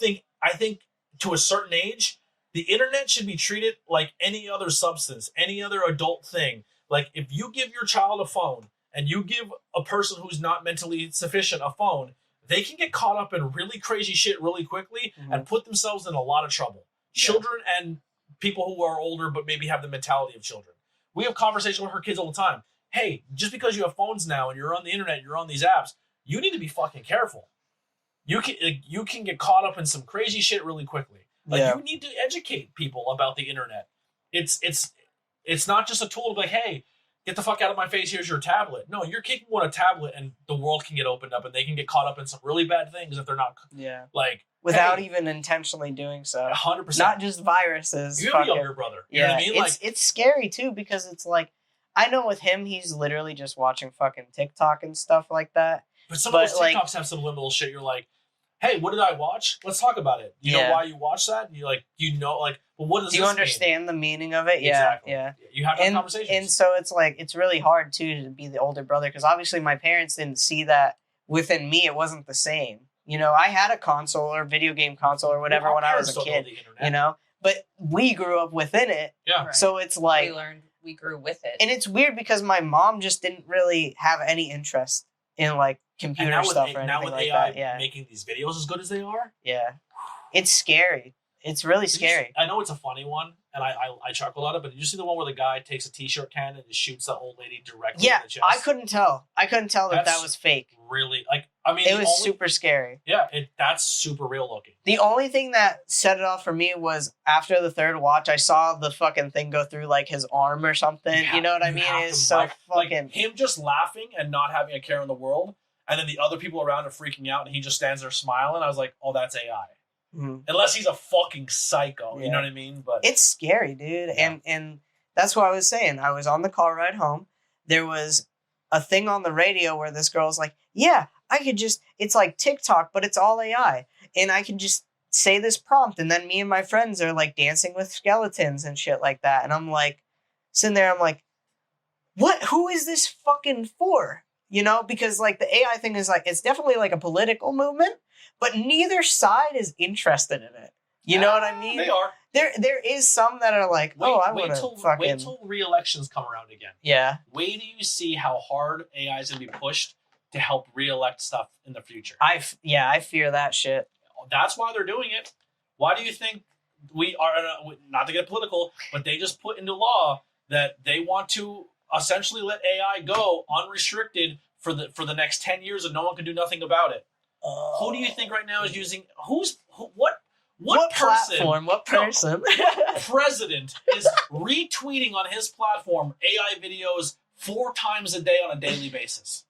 think to a certain age, the internet should be treated like any other substance, any other adult thing. Like, if you give your child a phone and you give a person who's not mentally sufficient a phone, they can get caught up in really crazy shit really quickly and put themselves in a lot of trouble. Yeah. Children and people who are older but maybe have the mentality of children. We have conversations with our kids all the time. Hey, just because you have phones now and you're on the internet, you're on these apps, you need to be fucking careful. You can get caught up in some crazy shit really quickly. Like, you need to educate people about the internet. It's not just a tool to be like, hey, get the fuck out of my face, here's your tablet. No, you're kicking on a tablet and the world can get opened up and they can get caught up in some really bad things if they're not like, without even intentionally doing so. 100%. Not just viruses. You have a younger brother. You know what I mean? It's scary too, because it's like, I know with him, he's literally just watching fucking TikTok and stuff like that. But some of those TikToks have some subliminal shit. You're like, hey, what did I watch? Let's talk about it. You know why you watched that? You well, what does do you understand mean? the meaning of it? Exactly. Yeah. You have that conversation. And so it's like, it's really hard too to be the older brother, because obviously my parents didn't see that within me. It wasn't the same. You know, I had a console or video game console or whatever when I was a kid, you know, but we grew up within it. Yeah. Right. So it's like, we grew with it. And it's weird because my mom just didn't really have any interest in like computer stuff or anything like AI that. Yeah. Making these videos as good as they are. Yeah. It's scary. It's really scary. I know it's a funny one, and I chuckle at it, but did you see the one where the guy takes a t-shirt can and just shoots that old lady directly in the chest? I couldn't tell. that was fake. Really, it was super scary. Yeah, that's super real looking. The only thing that set it off for me was after the third watch, I saw the fucking thing go through like his arm or something. You know what I mean? It's so fucking him just laughing and not having a care in the world, and then the other people around are freaking out, and he just stands there smiling. I was like, oh, that's AI. Mm-hmm. Unless he's a fucking psycho, you know what I mean? But it's scary, dude. Yeah. And that's what I was saying. I was on the car ride home. There was a thing on the radio where this girl's like, yeah, I could just, it's like TikTok, but it's all AI. And I can just say this prompt. And then me and my friends are like dancing with skeletons and shit like that. And I'm like, sitting there, I'm like, what? Who is this fucking for? You know, because like the AI thing is like, it's definitely like a political movement, but neither side is interested in it. You know what I mean? They are. There is some that are like, I want to fucking... Wait till re-elections come around again. Yeah. Wait till you see how hard AI is going to be pushed to help re-elect stuff in the future. I fear that shit. That's why they're doing it. Why do you think we are, not to get political, but they just put into law that they want to essentially let AI go unrestricted for the next 10 years and no one can do nothing about it? Who do you think right now is using... What platform? What person? What president is retweeting on his platform AI videos 4 times a day on a daily basis?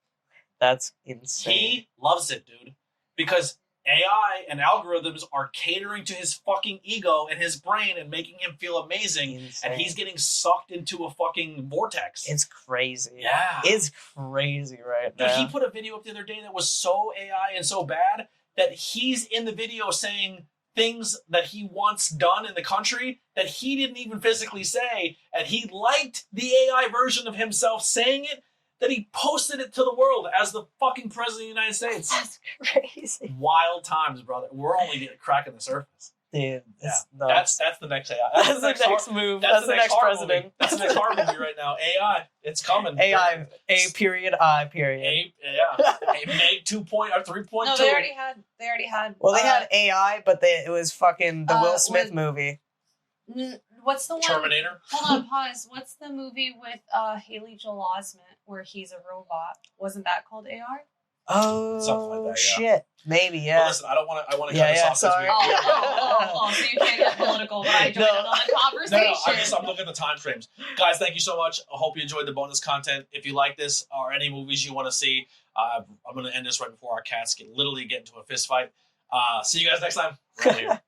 That's insane. He loves it, dude. Because AI and algorithms are catering to his fucking ego and his brain and making him feel amazing. Insane. And he's getting sucked into a fucking vortex. It's crazy. Yeah. It's crazy right now. Dude, he put a video up the other day that was so AI and so bad that he's in the video saying things that he wants done in the country that he didn't even physically say, and he liked the AI version of himself saying it, that he posted it to the world as the fucking president of the United States. That's crazy. Wild times, brother. We're only cracking the surface. Dude, that's the next AI. That's the next move. That's the next president. Movie. That's the next horror movie right now. AI, it's coming. AI, I period. Meg 2.0 or 3.2. No, they already had. Well, they had AI, but it was fucking the Will Smith movie. What's the one? Terminator. Hold on, pause. What's the movie with Haley Joel Osment where he's a robot? Wasn't that called AR? Oh, something like that, shit. Maybe, yeah. But listen, I want to cut this off. Sorry. So you can't get political, but I joined in on the conversation. I'm looking at the time frames. Guys, thank you so much. I hope you enjoyed the bonus content. If you like this or any movies you want to see, I'm going to end this right before our cats literally get into a fist fight. See you guys next time. Right here.